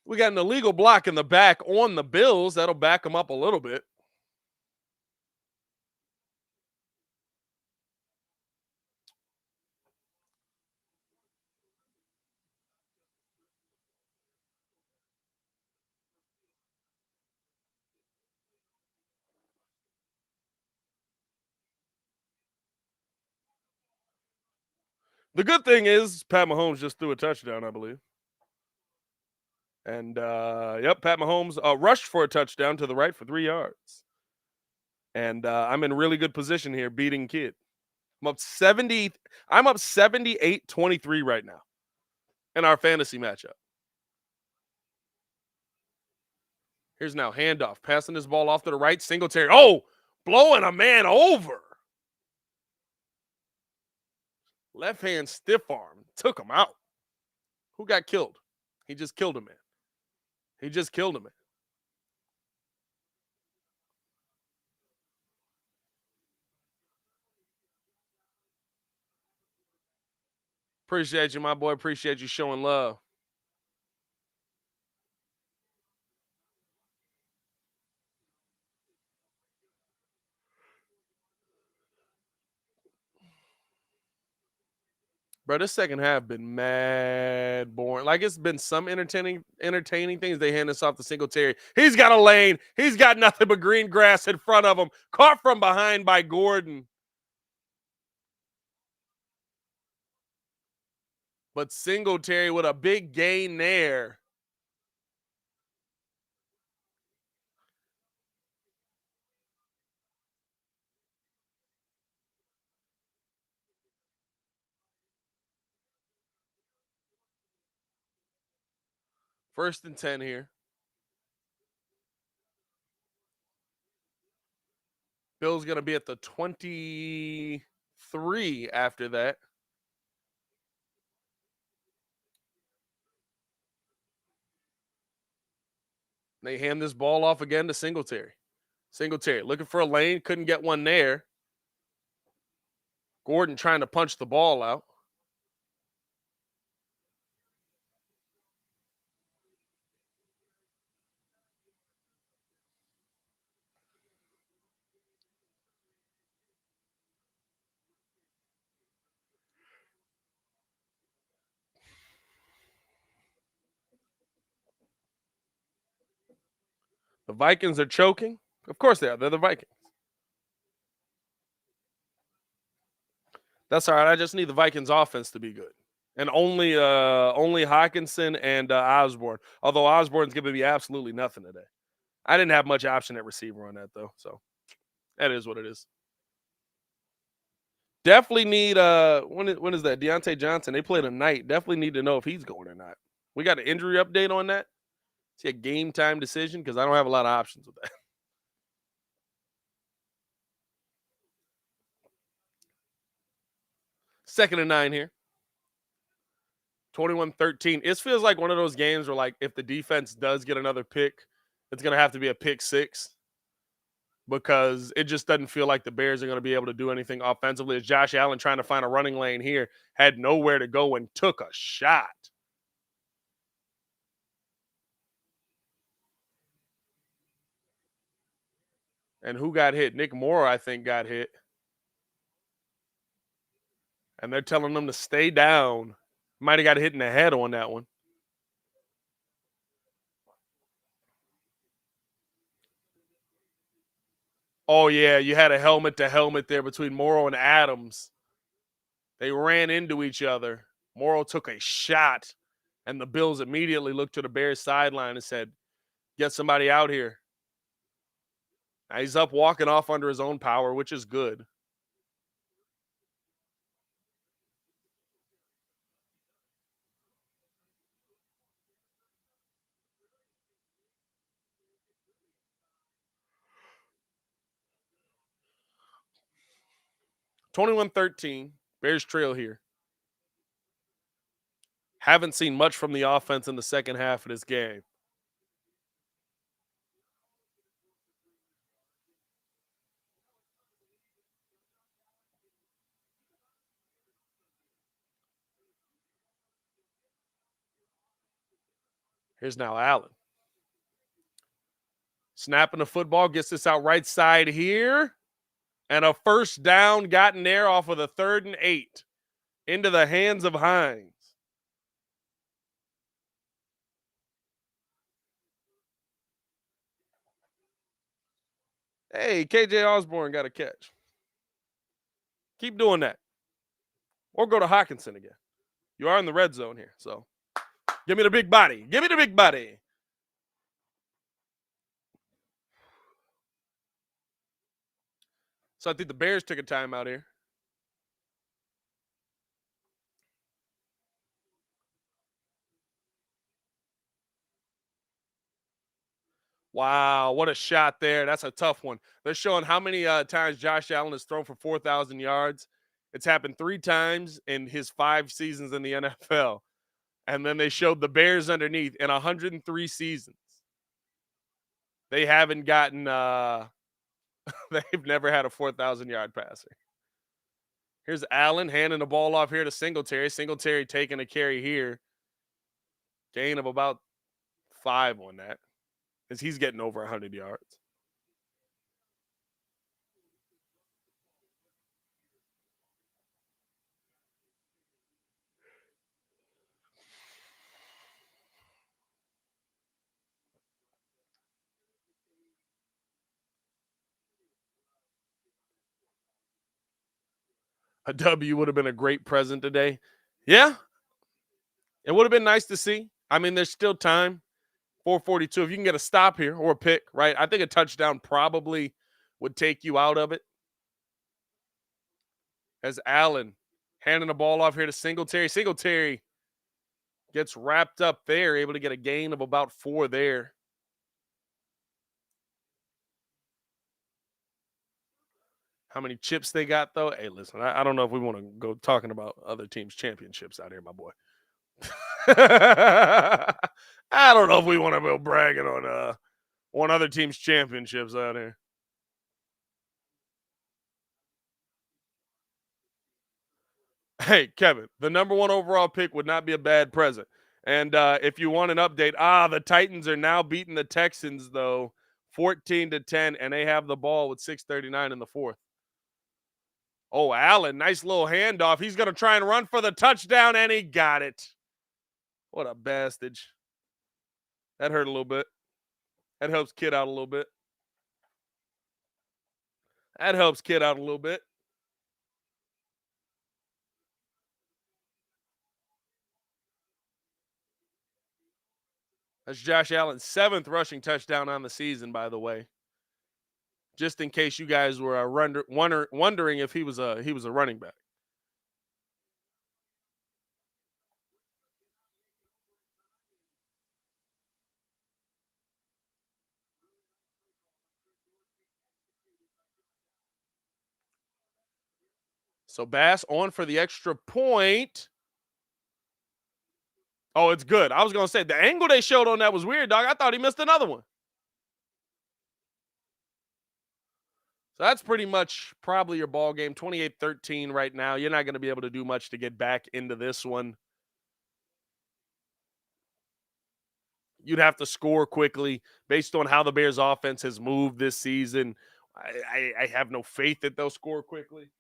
We got an illegal block in the back on the Bills. That'll back them up a little bit. The good thing is Pat Mahomes just threw a touchdown, I believe. And, yep, Pat Mahomes rushed for a touchdown to the right for 3 yards. And I'm in really good position here beating Kid. I'm up 78-23 right now in our fantasy matchup. Here's now handoff, passing this ball off to the right, Singletary. Oh, blowing a man over. Left hand stiff arm, took him out. Who got killed? He just killed a man. He just killed a man. Appreciate you, my boy. Appreciate you showing love. Bro, this second half been mad boring. Like, it's been some entertaining things. They hand this off to Singletary. He's got a lane. He's got nothing but green grass in front of him. Caught from behind by Gordon. But Singletary with a big gain there. First and 10 here. Bill's going to be at the 23 after that. They hand this ball off again to Singletary. Singletary looking for a lane. Couldn't get one there. Gordon trying to punch the ball out. The Vikings are choking. Of course they are. They're the Vikings. That's all right. I just need the Vikings offense to be good. And only Hawkinson and Osborne. Although Osborne's going to be absolutely nothing today. I didn't have much option at receiver on that, though. So that is what it is. Definitely need when is that? Deontay Johnson. They play tonight. Definitely need to know if he's going or not. We got an injury update on that. See a game time decision because I don't have a lot of options with that. Second and 9 here. 21-13. It feels like one of those games where, like, if the defense does get another pick, it's going to have to be a pick 6 because it just doesn't feel like the Bears are going to be able to do anything offensively. As Josh Allen trying to find a running lane here, had nowhere to go and took a shot. And who got hit? Nick Moore, I think, got hit. And they're telling them to stay down. Might have got hit in the head on that one. Oh, yeah, you had a helmet to helmet there between Morrow and Adams. They ran into each other. Morrow took a shot. And the Bills immediately looked to the Bears sideline and said, get somebody out here. Now he's up walking off under his own power, which is good. (21-13), Bears trail here. Haven't seen much from the offense in the second half of this game. Here's now Allen. Snapping the football, gets this out right side here. And a first down gotten there off of the 3rd and 8 into the hands of Hines. Hey, KJ Osborne got a catch. Keep doing that. Or go to Hawkinson again. You are in the red zone here, so give me the big body. Give me the big body. So I think the Bears took a timeout here. Wow, what a shot there. That's a tough one. They're showing how many times Josh Allen has thrown for 4,000 yards. It's happened 3 times in his 5 seasons in the NFL. And then they showed the Bears underneath in 103 seasons. They haven't gotten they've never had a 4,000-yard passer. Here's Allen handing the ball off here to Singletary. Singletary taking a carry here. Gain of about 5 on that, as he's getting over 100 yards. A W would have been a great present today. Yeah, it would have been nice to see. I mean, there's still time. 442. If you can get a stop here or a pick, right? I think a touchdown probably would take you out of it. As Allen handing the ball off here to Singletary. Singletary gets wrapped up there, able to get a gain of about 4 there. How many chips they got, though? Hey, listen, I don't know if we want to go talking about other teams' championships out here, my boy. I don't know if we want to go bragging on other teams' championships out here. Hey, Kevin, the number 1 overall pick would not be a bad present. And if you want an update, the Titans are now beating the Texans, though, 14-10, and they have the ball with 6:39 in the 4th. Oh, Allen, nice little handoff. He's going to try and run for the touchdown, and he got it. What a bastage. That hurt a little bit. That helps Kid out a little bit. That helps Kid out a little bit. That's Josh Allen's 7th rushing touchdown on the season, by the way. Just in case you guys were wondering if he was a running back. So Bass on for the extra point. Oh, it's good. I was going to say, the angle they showed on that was weird, dog. I thought he missed another one. So that's pretty much probably your ball game. 28-13 right now. You're not going to be able to do much to get back into this one. You'd have to score quickly based on how the Bears offense has moved this season. I have no faith that they'll score quickly.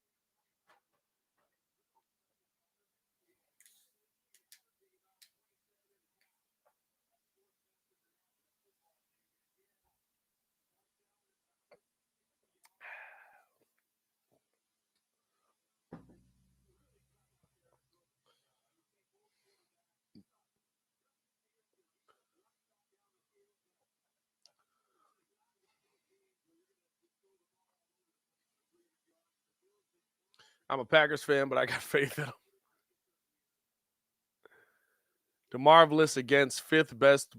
I'm a Packers fan, but I got faith in them. DeMarvelous against fifth best.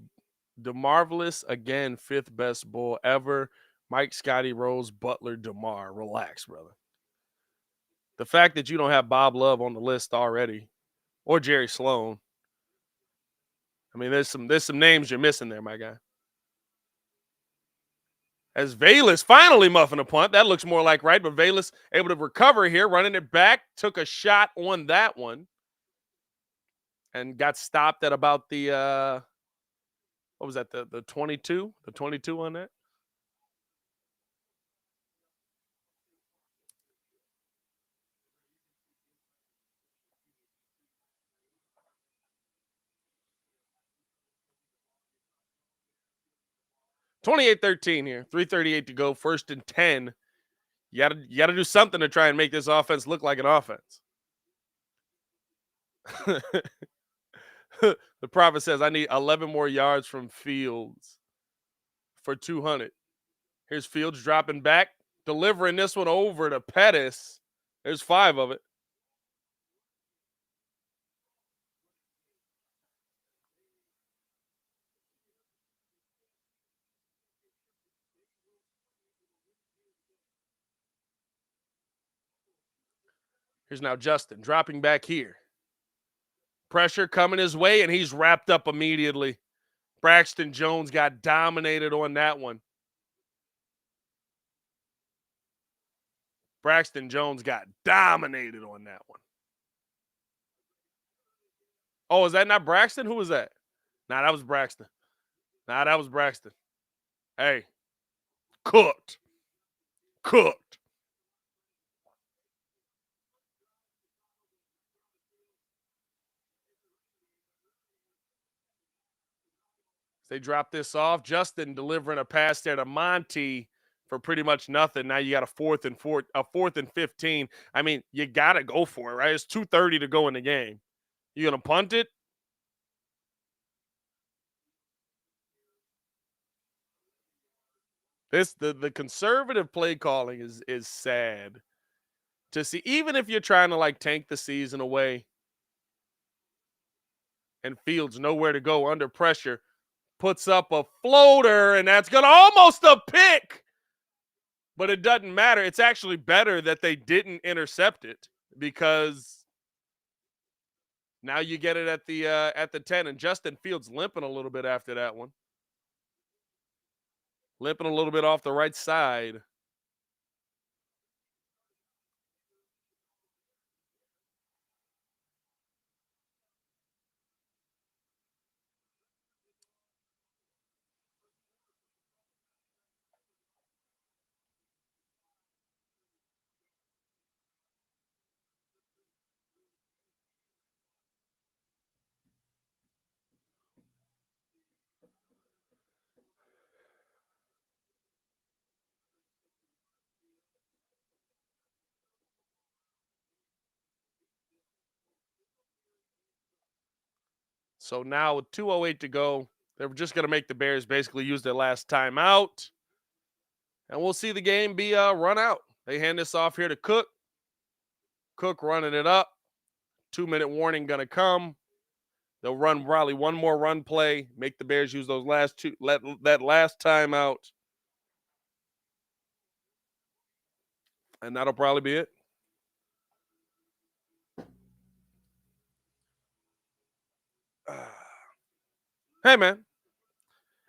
DeMarvelous again, fifth best bull ever. Mike, Scotty, Rose, Butler, DeMar. Relax, brother. The fact that you don't have Bob Love on the list already, or Jerry Sloan. I mean, there's some names you're missing there, my guy. As Valus finally muffing a punt. That looks more like right, but Valus able to recover here, running it back, took a shot on that one, and got stopped at about the what was that, the 22? The 22 on that? $28-13 here. 3:38 to go. 1st and 10. You gotta do something to try and make this offense look like an offense. The prophet says I need 11 more yards from Fields for 200. Here's Fields dropping back, delivering this one over to Pettis. There's 5 of it. Here's now Justin dropping back here. Pressure coming his way, and he's wrapped up immediately. Braxton Jones got dominated on that one. Braxton Jones got dominated on that one. Oh, is that not Braxton? Who was that? Nah, that was Braxton. Hey, cooked. Cooked. They drop this off. Justin delivering a pass there to Monty for pretty much nothing. Now you got a 4th and 15. I mean, you gotta go for it, right? It's 2:30 to go in the game. You gonna punt it? The conservative play calling is sad to see. Even if you're trying to like tank the season away, and Fields nowhere to go under pressure, puts up a floater, and that's gonna almost a pick. But it doesn't matter. It's actually better that they didn't intercept it, because now you get it at the 10, and Justin Fields limping a little bit after that one. Limping a little bit off the right side. So now with 2:08 to go, they're just going to make the Bears basically use their last timeout. And we'll see the game be run out. They hand this off here to Cook. Cook running it up. 2-minute warning going to come. They'll run probably one more run play, make the Bears use those last two, that last timeout. And that'll probably be it. Hey, man.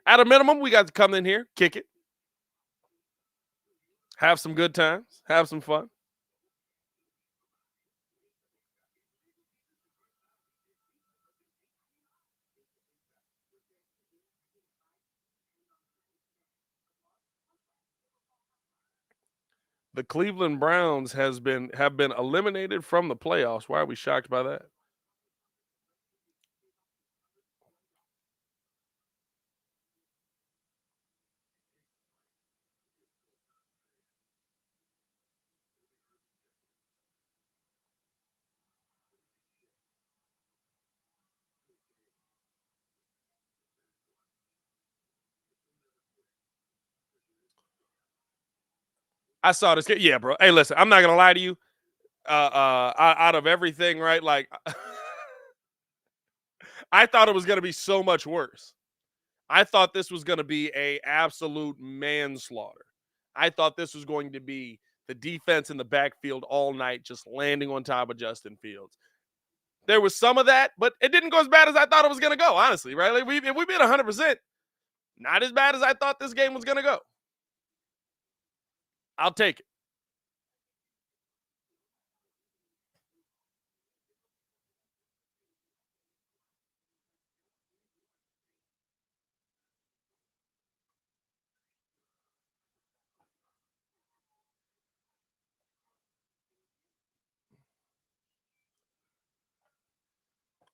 At a minimum, we got to come in here, kick it, have some good times, have some fun. The Cleveland Browns have been eliminated from the playoffs. Why are we shocked by that? I saw this. Yeah, bro. Hey, listen, I'm not gonna lie to you. out of everything, right? Like, I thought it was going to be so much worse. I thought this was going to be a absolute manslaughter. I thought this was going to be the defense in the backfield all night, just landing on top of Justin Fields. There was some of that, but it didn't go as bad as I thought it was going to go, honestly, right? Like if we been 100%, not as bad as I thought this game was going to go. I'll take it.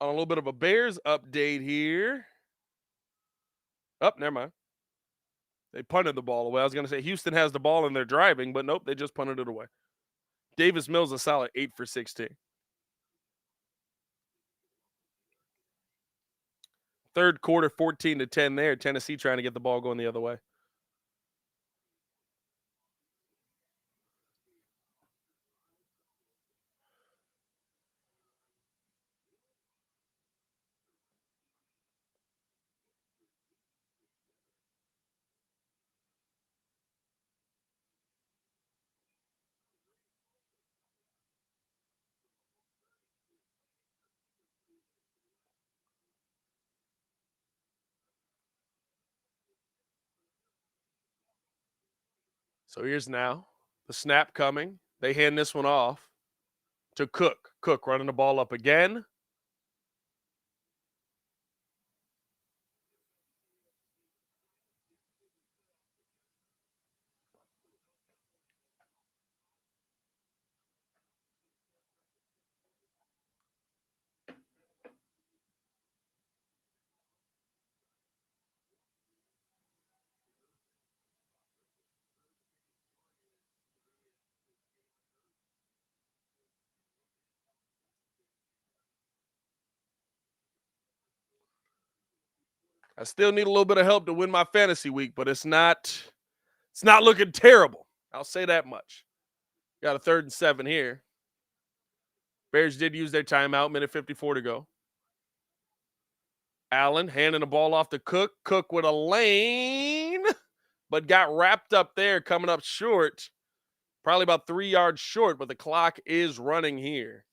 On a little bit of a Bears update here. Oh, never mind. They punted the ball away. I was going to say Houston has the ball and they're driving, but nope, they just punted it away. Davis Mills a solid 8 for 16. Third quarter, 14-10 there. Tennessee trying to get the ball going the other way. So here's now the snap coming. They hand this one off to Cook. Cook running the ball up again. I still need a little bit of help to win my fantasy week, but it's not looking terrible. I'll say that much. Got a 3rd and 7 here. Bears did use their timeout, minute 54 to go. Allen handing the ball off to Cook. Cook with a lane, but got wrapped up there, coming up short. Probably about 3 yards short, but the clock is running here.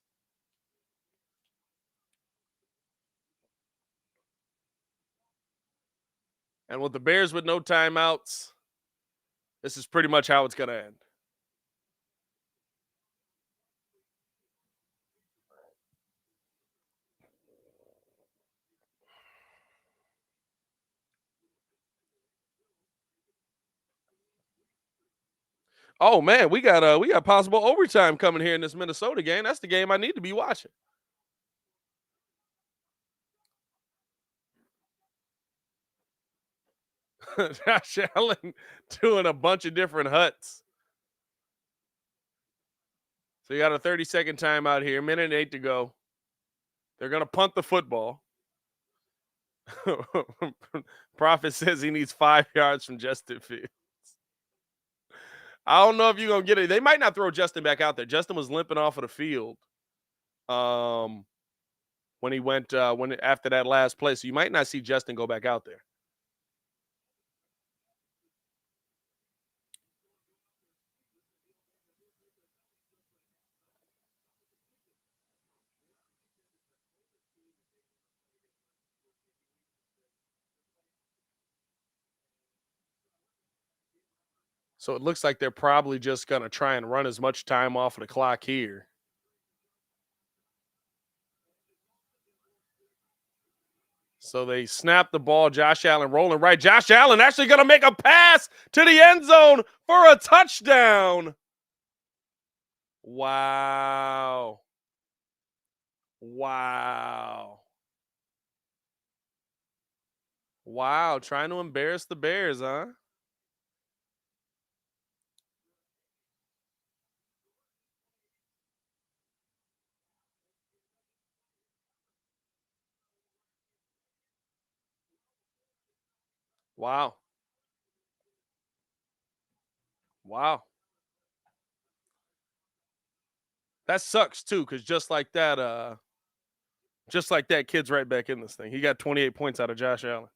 And with the Bears with no timeouts, this is pretty much how it's going to end. Oh man, we got possible overtime coming here in this Minnesota game. That's the game I need to be watching. Josh Allen doing a bunch of different huts. So you got a 30-second timeout here, minute and 8 to go. They're gonna punt the football. Prophet says he needs 5 yards from Justin Fields. I don't know if you're gonna get it. They might not throw Justin back out there. Justin was limping off of the field. When he went after that last play. So you might not see Justin go back out there. So it looks like they're probably just gonna try and run as much time off of the clock here. So they snap the ball. Josh Allen rolling right. Josh Allen actually going to make a pass to the end zone for a touchdown. Wow. Wow. Wow. Trying to embarrass the Bears, huh? Wow. Wow. That sucks too, because just like that, kid's right back in this thing. He got 28 points out of Josh Allen.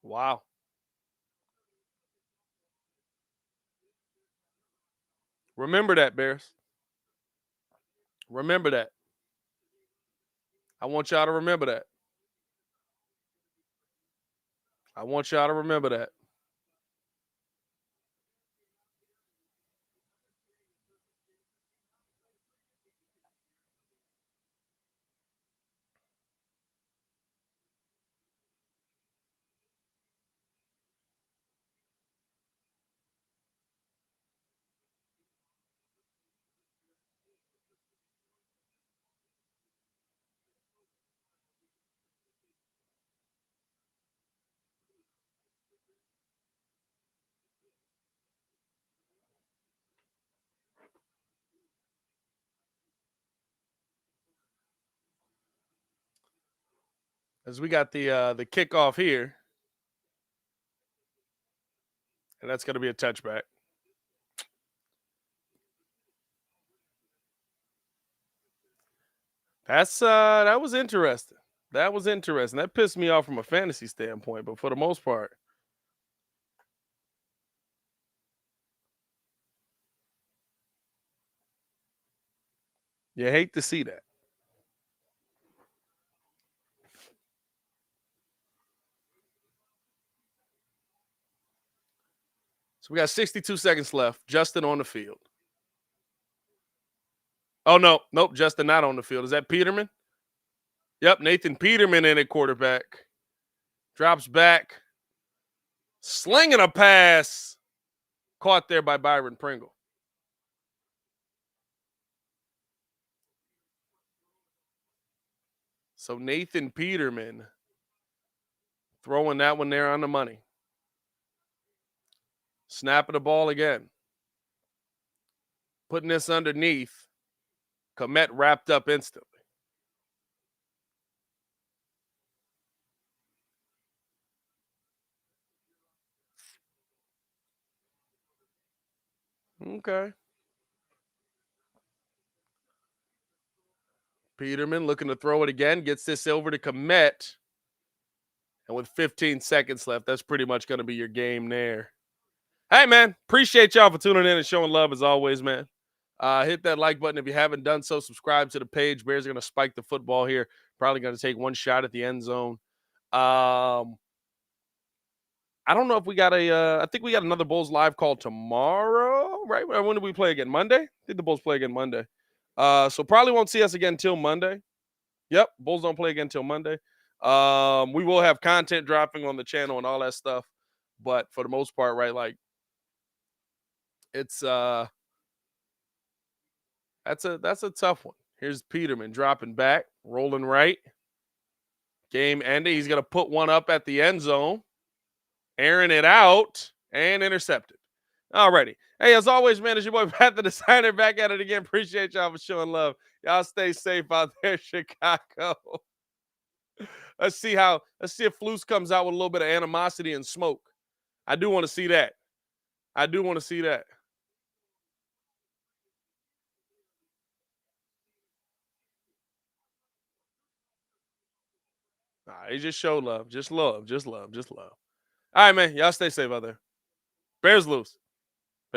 Wow. Remember that, Bears. Remember that. I want y'all to remember that. I want y'all to remember that. As we got the kickoff here, and that's going to be a touchback. That was interesting. That was interesting. That pissed me off from a fantasy standpoint, but for the most part, you hate to see that. So we got 62 seconds left. Justin on the field. Oh no, nope, Justin not on the field. Is that Peterman? Yep, Nathan Peterman in at quarterback. Drops back. Slinging a pass. Caught there by Byron Pringle. So Nathan Peterman throwing that one there on the money. Snapping the ball again. Putting this underneath. Komet wrapped up instantly. Okay. Peterman looking to throw it again. Gets this over to Komet. And with 15 seconds left, that's pretty much going to be your game there. Hey, man, appreciate y'all for tuning in and showing love as always, man. Hit that like button if you haven't done so. Subscribe to the page. Bears are going to spike the football here. Probably going to take one shot at the end zone. I don't know if we got I think we got another Bulls live call tomorrow, right? When do we play again? Monday? I think the Bulls play again Monday. So probably won't see us again until Monday. Yep, Bulls don't play again until Monday. We will have content dropping on the channel and all that stuff. But for the most part, right, like it's that's a tough one. Here's Peterman dropping back, rolling right. Game ending. He's gonna put one up at the end zone, airing it out, and intercepted. Alrighty. Hey, as always, man, it's your boy Pat the Designer back at it again. Appreciate y'all for showing love. Y'all stay safe out there, Chicago. Let's see if Flus comes out with a little bit of animosity and smoke. I do want to see that. I do want to see that. Nah, he just showed love. Just love. Just love. Just love. All right, man. Y'all stay safe out there. Bears lose.